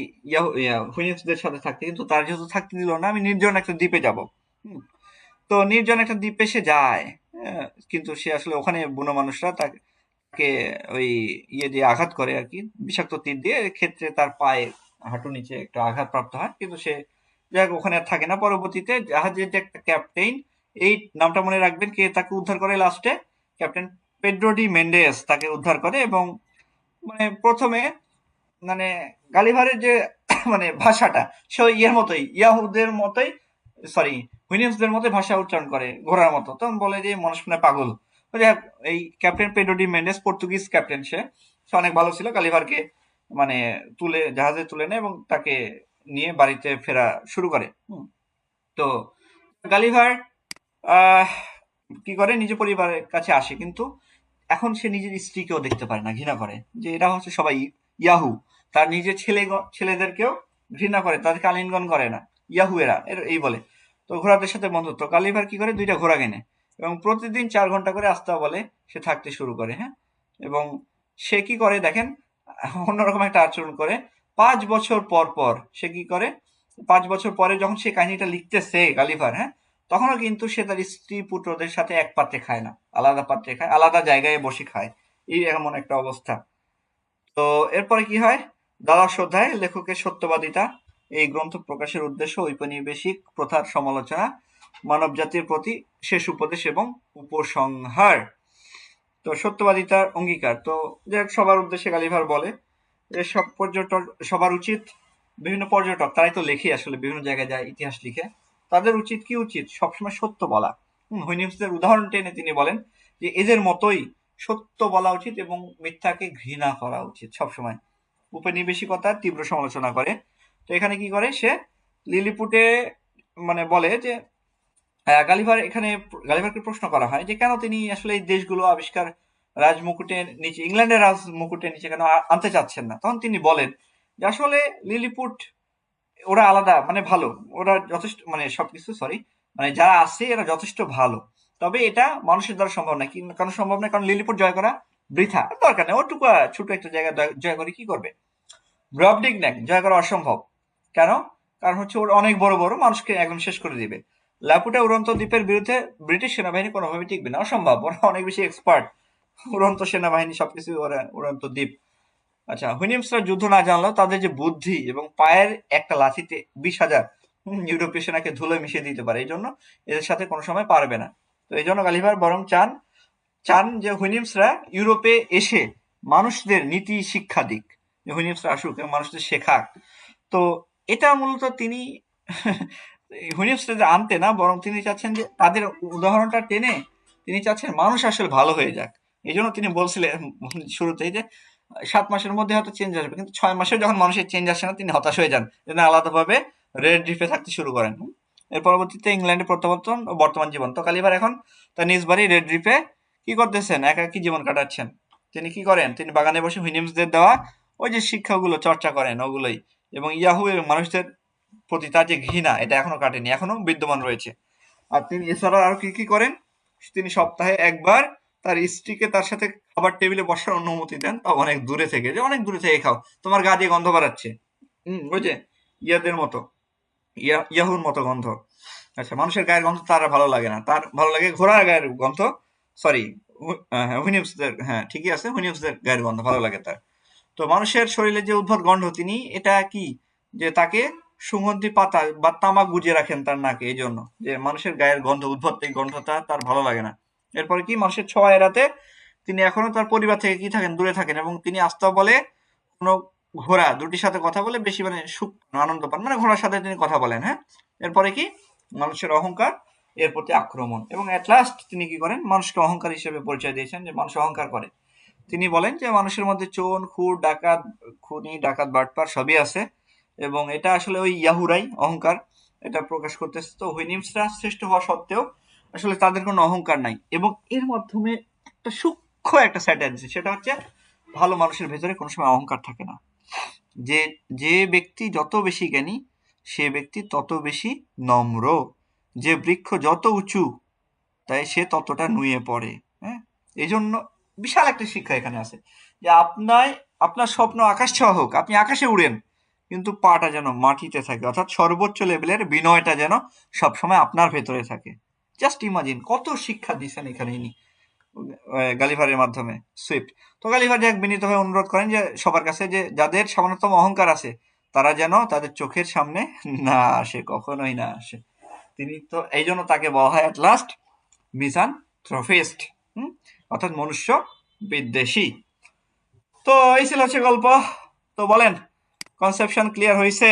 Speaker 1: হুইনিমসদের সাথে থাকতে, কিন্তু তার যেহেতু থাকতে দিল না, আমি নির্জন একটা দ্বীপে যাব। তো নির্জন একটা দ্বীপে সে যায়, কিন্তু সে আসলে ওখানে বুনো মানুষরা তাকে ওই ইয়ে দিয়ে আঘাত করে আর কি, বিষাক্ত তীর দিয়ে। ক্ষেত্রে তার পায়ে, হাঁটু নিচে একটু আঘাতপ্রাপ্ত হয়, কিন্তু সে যাই হোক ওখানে আর থাকে না। পরবর্তীতে জাহাজের যে একটা ক্যাপ্টেন, এই নামটা মনে রাখবেন, কে তাকে উদ্ধার করে লাস্টে, ক্যাপ্টেন পেড্রো ডি মেন্ডেস তাকে উদ্ধার করে। এবং মানে প্রথমে মানে গালিভারের যে মানে ভাষাটা, সে ওই ইয়ের মতোই, ইয়াহুদের মতোই, সরি হুইনিমসদের মতোই ভাষা উচ্চারণ করে ঘোড়ার মতো। তখন বলে যে মানুষ মানে পাগল। তো যাই হোক, এই captain Pedro de Mendez Portuguese captain, সে অনেক ভালো ছিল। গালিভারকে মানে জাহাজে তুলে নেয় এবং তাকে নিয়ে বাড়িতে ফেরা শুরু করে। তো গালিভার আহ কি করে, নিজের পরিবারের কাছে আসে, কিন্তু এখন সে নিজের স্ত্রীকেও দেখতে পারে না, ঘৃণা করে, যে এরা হচ্ছে সবাই ইয়াহু। তার নিজের ছেলেদেরকেও ঘৃণা করে, তাদেরকে আলিঙ্গন করে না, ইয়াহু এরা এই বলে। তো ঘোড়াদের সাথে বন্ধুত্ব, কালিভার কি করে, 2টা ঘোড়া কেনে এবং প্রতিদিন 4 ঘন্টা করে আস্তা বলে সে থাকতে শুরু করে, হ্যাঁ। এবং সে কি করে দেখেন, অন্যরকম একটা আচরণ করে। 5 বছর পর পর সে কি করে, 5 বছর পরে যখন সে কাহিনীটা লিখতেছে গালিভার, হ্যাঁ, তখনও কিন্তু সে তার স্ত্রী পুত্রদের সাথে এক পাত্রে খায় না, আলাদা পাত্রে খায়, আলাদা জায়গায় বসে খায়। এই এমন একটা অবস্থা। তো এরপরে কি হয়, দ্বাদশ অধ্যায়, লেখকের সত্যবাদিতা, এই গ্রন্থ প্রকাশের উদ্দেশ্য, ঔপনিবেশিক প্রথার সমালোচনা, মানব জাতির প্রতি শেষ উপদেশ এবং উপসংহার। তো সত্যবাদিতার অঙ্গীকার, তো যাক সবার উদ্দেশ্যে গালিভার বলে যে সবার উচিত, বিভিন্ন পর্যটক তারাই তো লেখে, আসলে বিভিন্ন জায়গায় যায় ইতিহাস লিখে, তাদের উচিত কি উচিত, সবসময় সত্য বলা। হুইনিমসদের উদাহরণ টেনে তিনি বলেন যে এদের মতোই সত্য বলা উচিত এবং মিথ্যাকে ঘৃণা করা উচিত সবসময়। উপনিবেশিকতার তীব্র সমালোচনা করে। তো এখানে কি করে সে, লিলিপুটে মানে বলে যে গালিভারকে প্রশ্ন করা হয় যে কেন তিনি আসলে এই দেশগুলো আবিষ্কার রাজমুকুটের নিচে, ইংল্যান্ডের রাজমুকুটের নিচে কেন আনতে চাচ্ছেন না। তখন তিনি বলেন যে আসলে লিলিপুট ওরা আলাদা, মানে ভালো, ওরা যথেষ্ট, মানে সবকিছু সরি, মানে যারা আছে এরা যথেষ্ট ভালো, তবে এটা মানুষের দ্বারা সম্ভব না। কেন সম্ভব না? কারণ লিলিপুট জয় করা বৃথা, দরকার নেই, ওটুকু ছোট একটা জায়গা জয় করে কি করবে। ব্রবডিগন্যাক জয় করা অসম্ভব। কেন? কারণ হচ্ছে ওরা অনেক বড় বড়, মানুষকে একদম শেষ করে দিবে। লাপুটা উড়ন্ত দ্বীপের বিরুদ্ধে ব্রিটিশ সেনাবাহিনী কোনোভাবে টিকবে না, অসম্ভব, ওরা অনেক বেশি এক্সপার্ট, উড়ন্ত সেনাবাহিনী সবকিছু, ওরা উড়ন্ত দ্বীপ। আচ্ছা, হুইনিমসরা যুদ্ধ না জানলেও তাদের যে বুদ্ধি এবং পায়ের একটা লাঠিতে 20,000 ইউরোপীয় সেনাকে ধুলোয় মিশিয়ে দিতে পারে, এই জন্য এদের সাথে কোনো সময় পারবে না। তো এই জন্য গালিভার বরং চান যে হুইনিমসরা ইউরোপে এসে মানুষদের নীতি শিক্ষা দিক, যে হুইনিমসরা আসুক এবং মানুষদের শেখাক। তো এটা মূলত তিনি হুইনিমসরা আনতে না, বরং তিনি চাচ্ছেন যে তাদের উদাহরণটা টেনে তিনি চাচ্ছেন মানুষ আসলে ভালো হয়ে যাক। এই জন্য তিনি বলছিলেন শুরুতেই যে 7 মাসের মধ্যে হয়তো চেঞ্জ আসবে, কিন্তু 6 মাসে যখন মানুষের চেঞ্জ আসে না, তিনি হতাশ হয়ে যান, যেন আলাদাভাবে রেড রিফে থাকতে শুরু করেন। এর পরবর্তীতে ইংল্যান্ডে প্রত্যাবর্তন ও বর্তমান জীবন। তো কালিভার এখন তার নিজ বাড়ি রেড রিফে কি করতেছেন, একাকী জীবন কাটাচ্ছেন। তিনি কি করেন, তিনি বাগানে বসে হুইলিয়ামসদের দেওয়া ওই যে শিক্ষাগুলো চর্চা করেন ওগুলোই, এবং ইয়াহু এবং মানুষদের প্রতি তার যে ঘৃণা এটা এখনো কাটেনি, এখনো বিদ্যমান রয়েছে। আর তিনি এছাড়া আর কি কি করেন, তিনি সপ্তাহে একবার তার স্ত্রীকে তার সাথে খাবার টেবিলে বসার অনুমতি দেন, তাও অনেক দূরে থেকে, যে অনেক দূরে থেকে খাও, তোমার গা দিয়ে গন্ধ বাড়াচ্ছে, ওই যে ইয়াদের মতো, ইয়াহুর মতো গন্ধ। আচ্ছা, মানুষের গায়ের গন্ধ তার ভালো লাগে না, তার ভালো লাগে ঘোড়ার গায়ের গন্ধ, সরি হুইনিয়ামসদের, হ্যাঁ ঠিকই আছে, হুইনিয়ামসদের গায়ের গন্ধ ভালো লাগে তার। তো মানুষের শরীরে যে উদ্ভট গন্ধ, তিনি এটা কি, যে তাকে সুগন্ধি পাতা বা তামাক গুজিয়ে রাখেন তার নাকে, এই জন্য যে মানুষের গায়ের গন্ধ উদ্ভট, এই গন্ধটা তার ভালো লাগে না। এরপরে কি, মানুষের ছোঁয়া এড়াতে তিনি এখনো তার পরিবার থেকে কি থাকেন, দূরে থাকেন, এবং তিনি আস্তা বলে কোনো ঘোড়া দুটির সাথে কথা বলে বেশি মানে সুখ আনন্দ পান, মানে ঘোড়ার সাথে তিনি কথা বলেন। হ্যাঁ, এরপরে কি, মানুষের অহংকার, এর প্রতি আক্রমণ, এবং এট লাস্ট তিনি কি করেন, মানুষকে অহংকার হিসেবে পরিচয় দিয়েছেন, যে মানুষ অহংকার করে। তিনি বলেন যে মানুষের মধ্যে চোর, খুর, ডাকাত, খুনি, ডাকাত, বাটপার সবই আছে, এবং এটা আসলে ওই ইয়াহুরাই অহংকার এটা প্রকাশ করতেছে। তো হুইনিমসরা শ্রেষ্ঠ হওয়া সত্ত্বেও আসলে তাদের কোনো অহংকার নাই, এবং এর মাধ্যমে একটা সূক্ষ্ম একটা স্যাটার দিচ্ছে, সেটা হচ্ছে ভালো মানুষের ভেতরে কোনো সময় অহংকার থাকে না। যে যে ব্যক্তি যত বেশি জ্ঞানী, সে ব্যক্তি তত বেশি নম্র। যে বৃক্ষ যত উঁচু, তাই সে ততটা নুয়ে পড়ে। হ্যাঁ, এই জন্য বিশাল একটা শিক্ষা এখানে আছে, যে আপনার স্বপ্ন আকাশ ছোঁয়া হোক, আপনি আকাশে উড়েন, কিন্তু পাটা যেন মাটিতে থাকে, অর্থাৎ সর্বোচ্চ লেভেলের বিনয়টা যেন সবসময় আপনার ভেতরে থাকে। জাস্ট ইমাজিন কত শিক্ষা দিচ্ছেন এখানে ইনি গালিভারের মাধ্যমে, সুইফট। তো গালিভার যাক বিনীতভাবে অনুরোধ করেন যে সবার কাছে, যে যাদের সামান্যতম অহংকার আছে তারা যেন তাদের চোখের সামনে না আসে, কখনোই না আসে। তিনি তো এই জন্য তাকে বলা হয় অ্যাট লাস্ট মিসানথ্রপিস্ট, অর্থাৎ মনুষ্য বিদ্বেষী। তো এই ছিল হচ্ছে গল্প। তো বলেন, কনসেপশন ক্লিয়ার হয়েছে?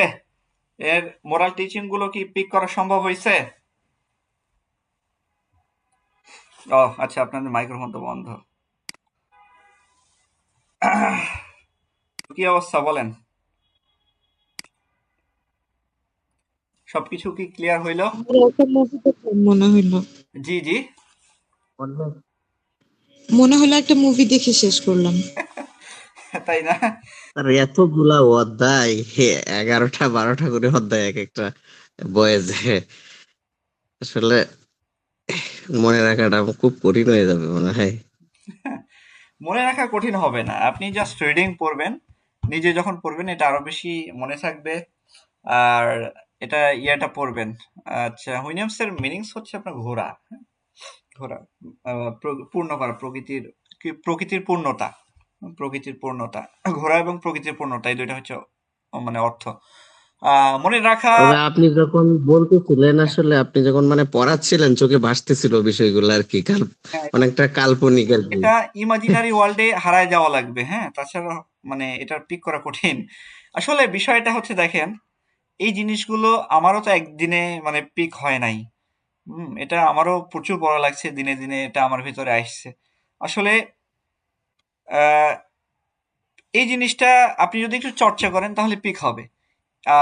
Speaker 1: এর মোরাল টিচিং গুলো কি পিক করা সম্ভব হয়েছে? ও আচ্ছা, আপনাদের মাইক্রোফোন তো বন্ধ। কি অবস্থা বলেন, সবকিছু কি ক্লিয়ার হইলো?
Speaker 5: মনে হইলো
Speaker 1: জি জি,
Speaker 5: মনে হলো একটা মুভি দেখে শেষ করলাম।
Speaker 1: তাই না?
Speaker 2: আর এতগুলা অধ্যায়, 11টা 12টা করে অধ্যায় এক একটা বয়েছে, আসলে মনে রাখাটা খুব কঠিন হয়ে যাবে মনে হয়।
Speaker 1: মনে রাখা কঠিন হবে না, আপনি জাস্ট রিডিং পড়বেন, নিজে যখন পড়বেন এটা আরো বেশি মনে থাকবে। আর এটা ইয়েটা পড়বেন, আচ্ছা, হুইলিয়ামসের মিনিংস হচ্ছে আপনার ঘোড়া, ঘোড়া পূর্ণ করা, প্রকৃতির পূর্ণতা, প্রকৃতির পূর্ণতা, ঘোড়া এবং প্রকৃতির পূর্ণতা, এই দুইটা হচ্ছে মানে অর্থ। মনে রাখা,
Speaker 2: তবে আপনি যখন বলতেছিলেন, আসলে আপনি যখন মানে পড়াচ্ছিলেন, চোখে ভাসতেছিল বিষয়গুলো আর কি,
Speaker 1: হ্যাঁ,
Speaker 2: অনেকটা কাল্পনিক আর কি।
Speaker 1: এটা ইমাজিনারি ওয়ার্ল্ডে হারায় যাওয়া লাগবে। হ্যাঁ, তাছাড়া মানে এটা পিক করা কঠিন। আসলে বিষয়টা হচ্ছে, দেখেন, এই জিনিসগুলো আমারও তো একদিনে মানে পিক হয় নাই। এটা আমারও প্রচুর পড়া লাগছে, দিনে দিনে এটা আমার ভিতরে আসছে। আসলে আহ, এই জিনিসটা আপনি যদি একটু চর্চা করেন তাহলে পিক হবে।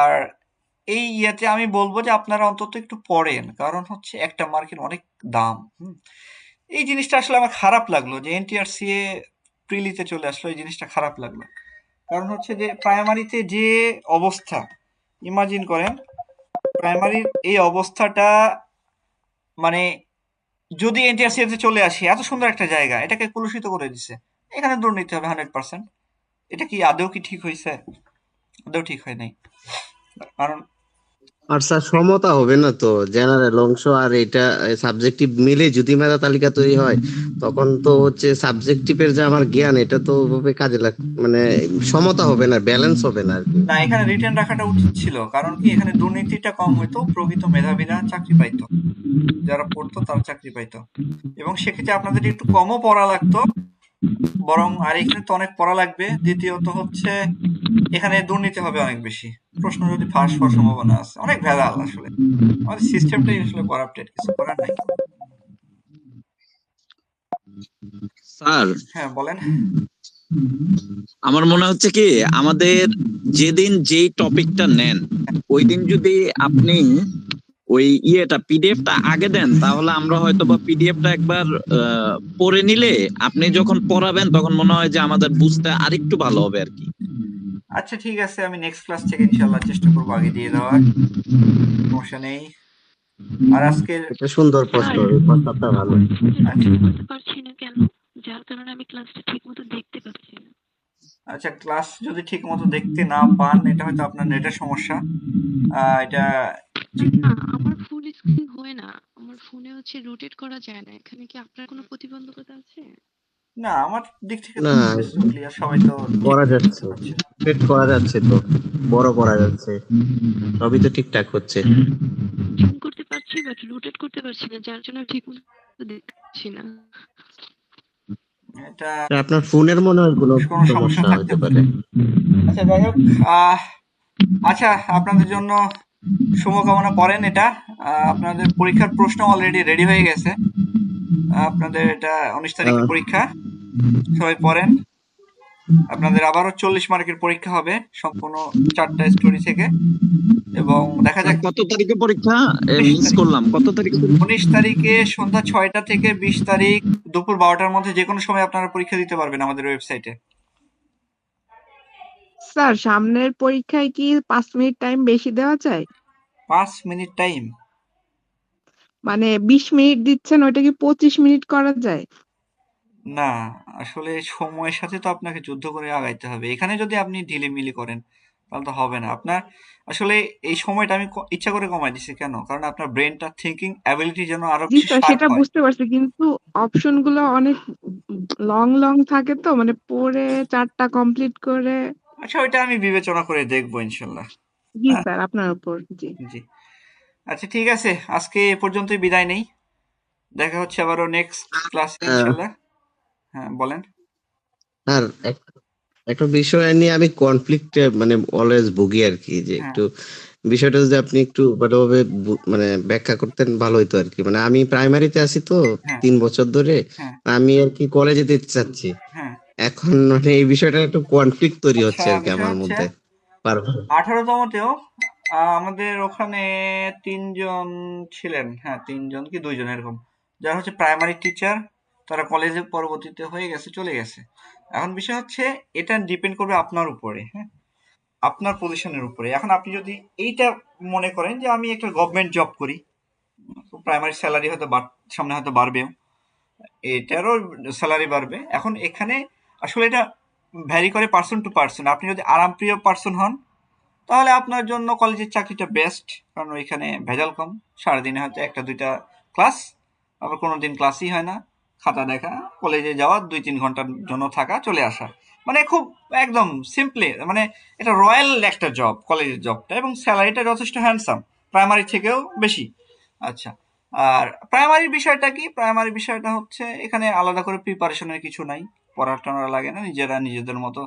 Speaker 1: আর এই ইয়েতে আমি বলবো যে আপনারা অন্তত একটু পড়েন, কারণ হচ্ছে একটা মার্কের অনেক দাম। এই জিনিসটা আসলে আমার খারাপ লাগলো যে এনটিআরসিএ প্রিলিতে চলে আসলো, এই জিনিসটা খারাপ লাগলো। কারণ হচ্ছে যে প্রাইমারিতে যে অবস্থা, ইমাজিন করেন প্রাইমারির এই অবস্থাটা, মানে যদি এনটিআরসিএতে চলে আসি, এত সুন্দর একটা জায়গা, এটাকে কলুষিত করে দিছে। এখানে দুর্নীতি হবে 100%। এটা কি আদৌ কি ঠিক হয়েছে? আদৌ ঠিক হয় নাই। কারণ
Speaker 2: আর স্যার, সমতা হবে না তো, জেনারেল অংশ আর এটা সাবজেক্টিভ মিলে যদি মেধা তালিকা তৈরি হয়, তখন তো হচ্ছে সাবজেক্টিভের যে আমার জ্ঞান, এটা তো ওভাবে কাজে মানে সমতা হবে না, ব্যালেন্স হবে না আর কি।
Speaker 1: না, এখানে রিটেন রাখাটা উচিত ছিল, কারণ কি এখানে দুর্নীতিটা কম হইতো, প্রকৃত মেধাবীরা চাকরি পাইতো, যারা পড়তো তারা চাকরি পাইতো, এবং সেক্ষেত্রে আপনাদের একটু কমও পড়া লাগতো বরং। আর এখানে তো অনেক পড়া লাগবে। দ্বিতীয়ত হচ্ছে এখানে দুর্নীতি হবে অনেক বেশি, প্রশ্ন যদি ফাঁস হওয়ার সম্ভাবনা আছে, অনেক ভেজাল। আসলে আমাদের সিস্টেমটাই আসলে করাপ্টেড, কিছু করার নাই।
Speaker 6: স্যার,
Speaker 1: হ্যাঁ বলেন।
Speaker 6: আমার মনে হচ্ছে কি, আমাদের যেদিন যেই টপিকটা নেন, ওই দিন যদি আপনি ওই ইয়েটা পিডিএফটা আগে দেন, তাহলে আমরা হয়তো বা পিডিএফটা একবার পড়ে নিলে আপনি যখন পড়াবেন তখন মনে হয় যে আমাদের বুঝতে আরেকটু ভালো হবে আর কি।
Speaker 1: আচ্ছা ঠিক আছে, আমি নেক্সট ক্লাস থেকে ইনশাল্লাহ চেষ্টা করবো আগে দিয়ে দেওয়ার, সমস্যা নেই। আর আজকের
Speaker 2: এটা সুন্দর প্রশ্ন,
Speaker 4: স্যার,
Speaker 2: এই প্রশ্নটা ভালো।
Speaker 1: আচ্ছা
Speaker 4: বুঝতে পারছি না কেন, যার কারণে আমি ক্লাসটা ঠিক মতো দেখতে পাচ্ছি না।
Speaker 1: আচ্ছা, ক্লাস যদি ঠিক মতো দেখতে না পান এটা হয়তো আপনার নেটের সমস্যা। এটা
Speaker 4: না, আমার ফুল স্ক্রিন হয় না, আমার ফোনে হচ্ছে রোটেট করা যায় না। এখানে কি আপনার কোনো প্রতিবন্ধকতা আছে?
Speaker 1: না, আমার দিক থেকে
Speaker 2: না,
Speaker 1: তো ক্লিয়ার, সবাই তো
Speaker 2: করা
Speaker 1: ঠিক
Speaker 2: যাচ্ছে,
Speaker 1: পাচ্ছে।
Speaker 2: সেট করা যাচ্ছে তো, বড় করা যাচ্ছে, সবই তো ঠিকঠাক হচ্ছে।
Speaker 4: জুম করতে পারছি বাট রোটেট করতে পারছি না, যার জন্য ঠিক মতো দেখছি না।
Speaker 1: এটা
Speaker 2: আপনার ফোনের মনে হয় কোনো
Speaker 1: কোনো সমস্যা
Speaker 2: সমস্যা
Speaker 1: থাকতে
Speaker 2: হতে
Speaker 1: পারে।
Speaker 2: পারে।
Speaker 1: আচ্ছা যাই হোক, আচ্ছা আপনাদের জন্য শুভকামনা পড়েন এটা। আপনাদের পরীক্ষার প্রশ্ন অলরেডি রেডি হয়ে গেছে। আপনাদের এটা 19 তারিখে
Speaker 2: আহ,
Speaker 1: পরীক্ষা, সবাই পড়েন। আপনাদের আবারও 40 মার্কের পরীক্ষা হবে সম্পূর্ণ 4টা স্টোরি থেকে, এবং দেখা যাক
Speaker 6: কত তারিখে পরীক্ষা?
Speaker 1: 19
Speaker 6: মিস
Speaker 1: তারিখ।
Speaker 6: করলাম, কত তারিখে পরীক্ষা?
Speaker 1: 19 তারিখে সন্ধ্যা 6টা থেকে 20 তারিখ দুপুর 12টার মধ্যে যে কোনো সময় আপনারা পরীক্ষা দিতে পারবেন আমাদের ওয়েবসাইটে।
Speaker 7: স্যার সামনের পরীক্ষায় কি 5 মিনিট টাইম বেশি দেওয়া যায়?
Speaker 1: 5 মিনিট টাইম?
Speaker 7: মানে 20 মিনিট দিচ্ছেন, ওইটা কি 25 মিনিট করা যায়?
Speaker 1: না, আসলে সময়ের সাথে তো আপনাকে যুদ্ধ করে আগাইতে হবে। এখানে যদি আপনি ঢিলেমিলি করেন তাহলে তো হবে না। আপনার আসলে এই সময়টা আমি ইচ্ছা করে কমাই দিছি কেন? কারণ আপনার ব্রেনটা থিংকিং অ্যাবিলিটি যেন আরো
Speaker 7: জি
Speaker 1: বেশি
Speaker 7: স্যার,
Speaker 1: শার্প
Speaker 7: সেটা
Speaker 1: হয়।
Speaker 7: বুঝতে পারছি, কিন্তু অপশন গুলো অনেক লং লং থাকে, তো মানে পড়ে 4টা কমপ্লিট করে।
Speaker 1: আচ্ছা, ওইটা আমি বিবেচনা করে দেখবো ইনশাল্লাহ।
Speaker 7: জি
Speaker 1: হ্যাঁ,
Speaker 7: স্যার, আপনার উপর। জি
Speaker 1: জি। আচ্ছা ঠিক আছে, আজকে এ পর্যন্তই বিদায় নেই। দেখা হচ্ছে আবারও নেক্সট ক্লাসে
Speaker 2: আহ,
Speaker 1: ইনশাল্লাহ। হ্যাঁ বলেন।
Speaker 2: আর একটা বিষয় নিয়ে আমি কনফ্লিক্টে মানে অলওয়েজ ভুগি আর কি, যে
Speaker 1: হ্যাঁ,
Speaker 2: একটু বিষয়টা যদি আপনি একটু ভালোভাবে মানে ব্যাখ্যা করতেন ভালো হতো আর কি। মানে আমি প্রাইমারিতে আছি তো
Speaker 1: হ্যাঁ,
Speaker 2: 3 বছর ধরে,
Speaker 1: হ্যাঁ,
Speaker 2: আমি আর কি কলেজে যেতে চাচ্ছি।
Speaker 1: হ্যাঁ।
Speaker 2: এখন মানে এই বিষয়টা একটু কনফ্লিক্ট তৈরি
Speaker 1: আচ্ছা,
Speaker 2: হচ্ছে আর কি
Speaker 1: বিষয়
Speaker 2: আমার
Speaker 1: হচ্ছে
Speaker 2: মধ্যে বারবার।
Speaker 1: 18তমতেও আমাদের ওখানে 3 জন ছিলেন, হ্যাঁ 3 জন কি 2 জন এরকম, যারা হচ্ছে প্রাইমারি টিচার, তারা কলেজে পরবর্তীতে হয়ে গেছে, চলে গেছে। এখন বিষয় হচ্ছে এটা ডিপেন্ড করবে আপনার উপরে, হ্যাঁ, আপনার পজিশনের উপরে। এখন আপনি যদি এইটা মনে করেন যে আমি একটা গভর্নমেন্ট জব করি, প্রাইমারি স্যালারি হয়তো সামনে হয়তো বাড়বেও, এটারও স্যালারি বাড়বে। এখন এখানে আসলে এটা ভ্যারি করে পার্সন টু পার্সন। আপনি যদি আরামপ্রিয় পার্সন হন তাহলে আপনার জন্য কলেজের চাকরিটা বেস্ট, কারণ ওইখানে ভেজাল কম। সারাদিনে হয়তো 1-2টা ক্লাস, আবার কোনো দিন ক্লাসই হয় না, খাতা দেখা, কলেজে যাওয়া, 2-3 ঘন্টার জন্য থাকা, চলে আসা, মানে খুব একদম সিম্পলি, মানে এটা রয়্যাল একটা জব কলেজের জবটা, এবং স্যালারিটা যথেষ্ট হ্যান্ডসাম, প্রাইমারি থেকেও বেশি। আচ্ছা, আর প্রাইমারির বিষয়টা কি? প্রাইমারি বিষয়টা হচ্ছে এখানে আলাদা করে প্রিপারেশনের কিছু নাই, পড়াশোনা লাগে না, নিজেরা নিজেদের মতো।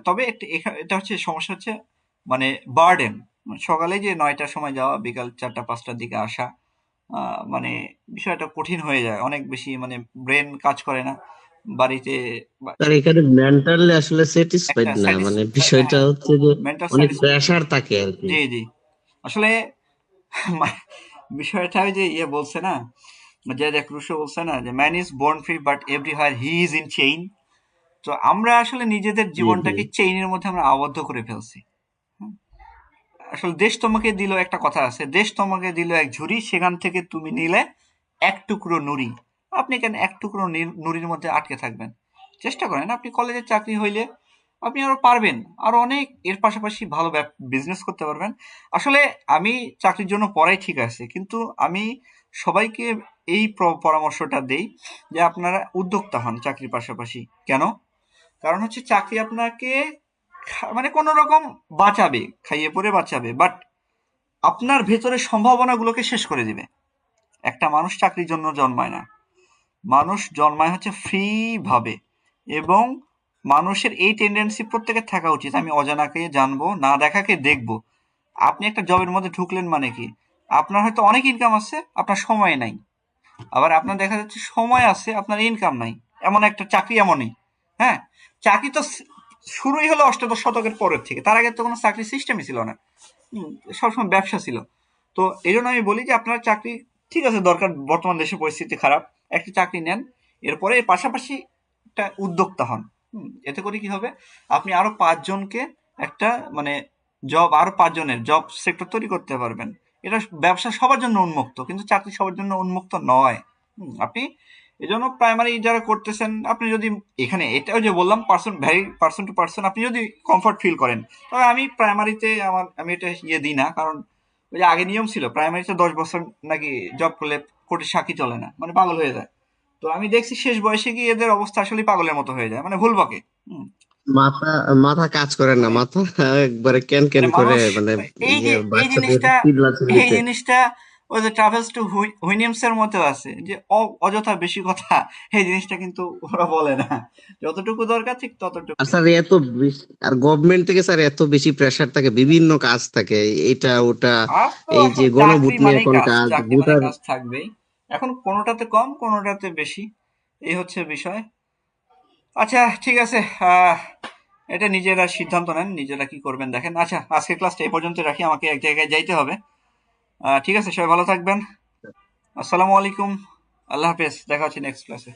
Speaker 1: তবে এটা হচ্ছে সমস্যা হচ্ছে মানে বার্ডেন, সকালে যে 9টার সময় যাওয়া, বিকাল 4টা-5টার দিকে আসা, মানে বিষয়টা কঠিন হয়ে যায়, অনেক বেশি, মানে ব্রেন কাজ করে না বাড়িতে।
Speaker 2: আর এখানে মেন্টালি আসলে স্যাটিসফাইড
Speaker 1: একটা
Speaker 2: না, মানে বিষয়টা
Speaker 1: হ্যাঁ,
Speaker 2: হচ্ছে যে
Speaker 1: মেন্টাল
Speaker 2: অনেক প্রেসার থাকে আর কি।
Speaker 1: জি জি। আসলে বিষয়টা ওই যে ইয়ে বলছে না, যে জ্যাক রুসো বলছে না যে man is born free but everywhere he is in chain. তো আমরা আসলে নিজেদের
Speaker 2: জি জি।
Speaker 1: জীবনটাকে চেইনের মধ্যে আমরা আবদ্ধ করে ফেলছি। হুম? আসলে দেশ তোমাকে দিল, একটা কথা আছে, দেশ তোমাকে দিল এক ঝুড়ি, সেখান থেকে তুমি নিলে এক টুকরো নুড়ি। আপনি কেন এক টুকরো নুড়ির মধ্যে আটকে থাকবেন? চেষ্টা করেন, আপনি কলেজের চাকরি হইলে আপনি আরো পারবেন, আরো অনেক এর পাশাপাশি ভালো বিজনেস করতে পারবেন। আসলে আমি চাকরির জন্য পড়াই ঠিক আছে, কিন্তু আমি সবাইকে এই পরামর্শটা দেই যে আপনারা উদ্যোক্তা হন চাকরির পাশাপাশি। কেন? কারণ হচ্ছে চাকরি আপনাকে মানে কোনো রকম বাঁচাবে, খাইয়ে পরে বাঁচাবে, বাট আপনার ভেতরের সম্ভাবনাগুলোকে শেষ করে দিবে। একটা মানুষ চাকরির জন্য জন্মায় না, মানুষ জন্মায় হচ্ছে ফ্রি ভাবে, এবং মানুষের এই টেন্ডেন্সি প্রত্যেকের থাকা উচিত, আমি অজানাকে জানবো, না দেখাকে দেখবো। আপনি একটা জবের মধ্যে ঢুকলেন মানে কি, আপনার হয়তো অনেক ইনকাম আছে, আপনার সময় নাই। আবার আপনার দেখা যাচ্ছে সময় আছে, আপনার ইনকাম নাই। এমন একটা চাকরি এমনই, হ্যাঁ, চাকরি তো শুরুই হলো অষ্টাদশ শতকের পরের থেকে, তার আগে তো কোনো চাকরি সিস্টেমই ছিল না। সবসময় ব্যবসা ছিল। তো এই জন্য আমি বলি যে আপনারা চাকরি ঠিক আছে দরকার, বর্তমান দেশের পরিস্থিতি খারাপ, একটা চাকরি নেন, এরপরে এর পাশাপাশি একটা উদ্যোক্তা হন। এতে করে কি হবে, আপনি আরো 5 জনকে একটা মানে আরো 5 জনের জব সেক্টর তৈরি করতে পারবেন। এটা ব্যবসা সবার জন্য উন্মুক্ত, কিন্তু চাকরি সবার জন্য উন্মুক্ত নয়। আপনি এজন্য প্রাইমারি যারা করতেছেন, আপনি যদি এখানে এটাও যে বললাম পার্সন টু পার্সন, আপনি যদি কমফর্ট ফিল করেন, তবে আমি প্রাইমারিতে আমি এটা দিই না, কারণ ওই যে আগে নিয়ম ছিল প্রাইমারিতে 10 বছর নাকি জব করলে কোর্টের সাক্ষী চলে না, মানে পাগল হয়ে যায়। তো আমি দেখছি শেষ বয়সে গিয়ে এদের অবস্থা আসলে পাগলের মতো হয়ে যায়, মানে ভুল বকে।
Speaker 2: মাথা মাথা কাজ করে না, মাথা একবারে ক্যান ক্যান
Speaker 1: মানে
Speaker 2: করে,
Speaker 1: মানুষ
Speaker 2: মানে
Speaker 1: এই যে এই
Speaker 2: বাচ্চাদের
Speaker 1: জিনিসটা এই
Speaker 2: চিল্লাচিল্লিতে।
Speaker 1: জিনিসটা ওই যে ট্রাভেলস টু হুইনিয়ামস এর মতো আছে যে অযথা বেশি কথা, এই জিনিসটা কিন্তু ওরা বলে না, যতটুকু দরকার ঠিক ততটুকু।
Speaker 2: আর স্যার এত বেশি, আর গভর্নমেন্ট থেকে স্যার এত বেশি প্রেসার থাকে, বিভিন্ন কাজ থাকে, এটা ওটা,
Speaker 1: আর তো
Speaker 2: এই যে
Speaker 1: এখন চাকরি
Speaker 2: গণভোট নিয়ে
Speaker 1: মানেই
Speaker 2: এখন
Speaker 1: কাজ,
Speaker 2: কাজ,
Speaker 1: চাকরি মানে
Speaker 2: ভোটার।
Speaker 1: কাজ থাকবেই। এখন কোনোটাতে কম কোনোটাতে বেশি, এই হচ্ছে বিষয়। আচ্ছা ঠিক আছে, এটা নিজেরা সিদ্ধান্ত নেন, নিজেরা কি করবেন দেখেন। আচ্ছা আজকের ক্লাসটা এই পর্যন্ত রাখি, আমাকে এক জায়গায় যাইতে হবে। ঠিক আছে, সবাই ভালো থাকবেন। আসসালামু আলাইকুম, আল্লাহ হাফেজ, দেখা হচ্ছে নেক্সট ক্লাসে।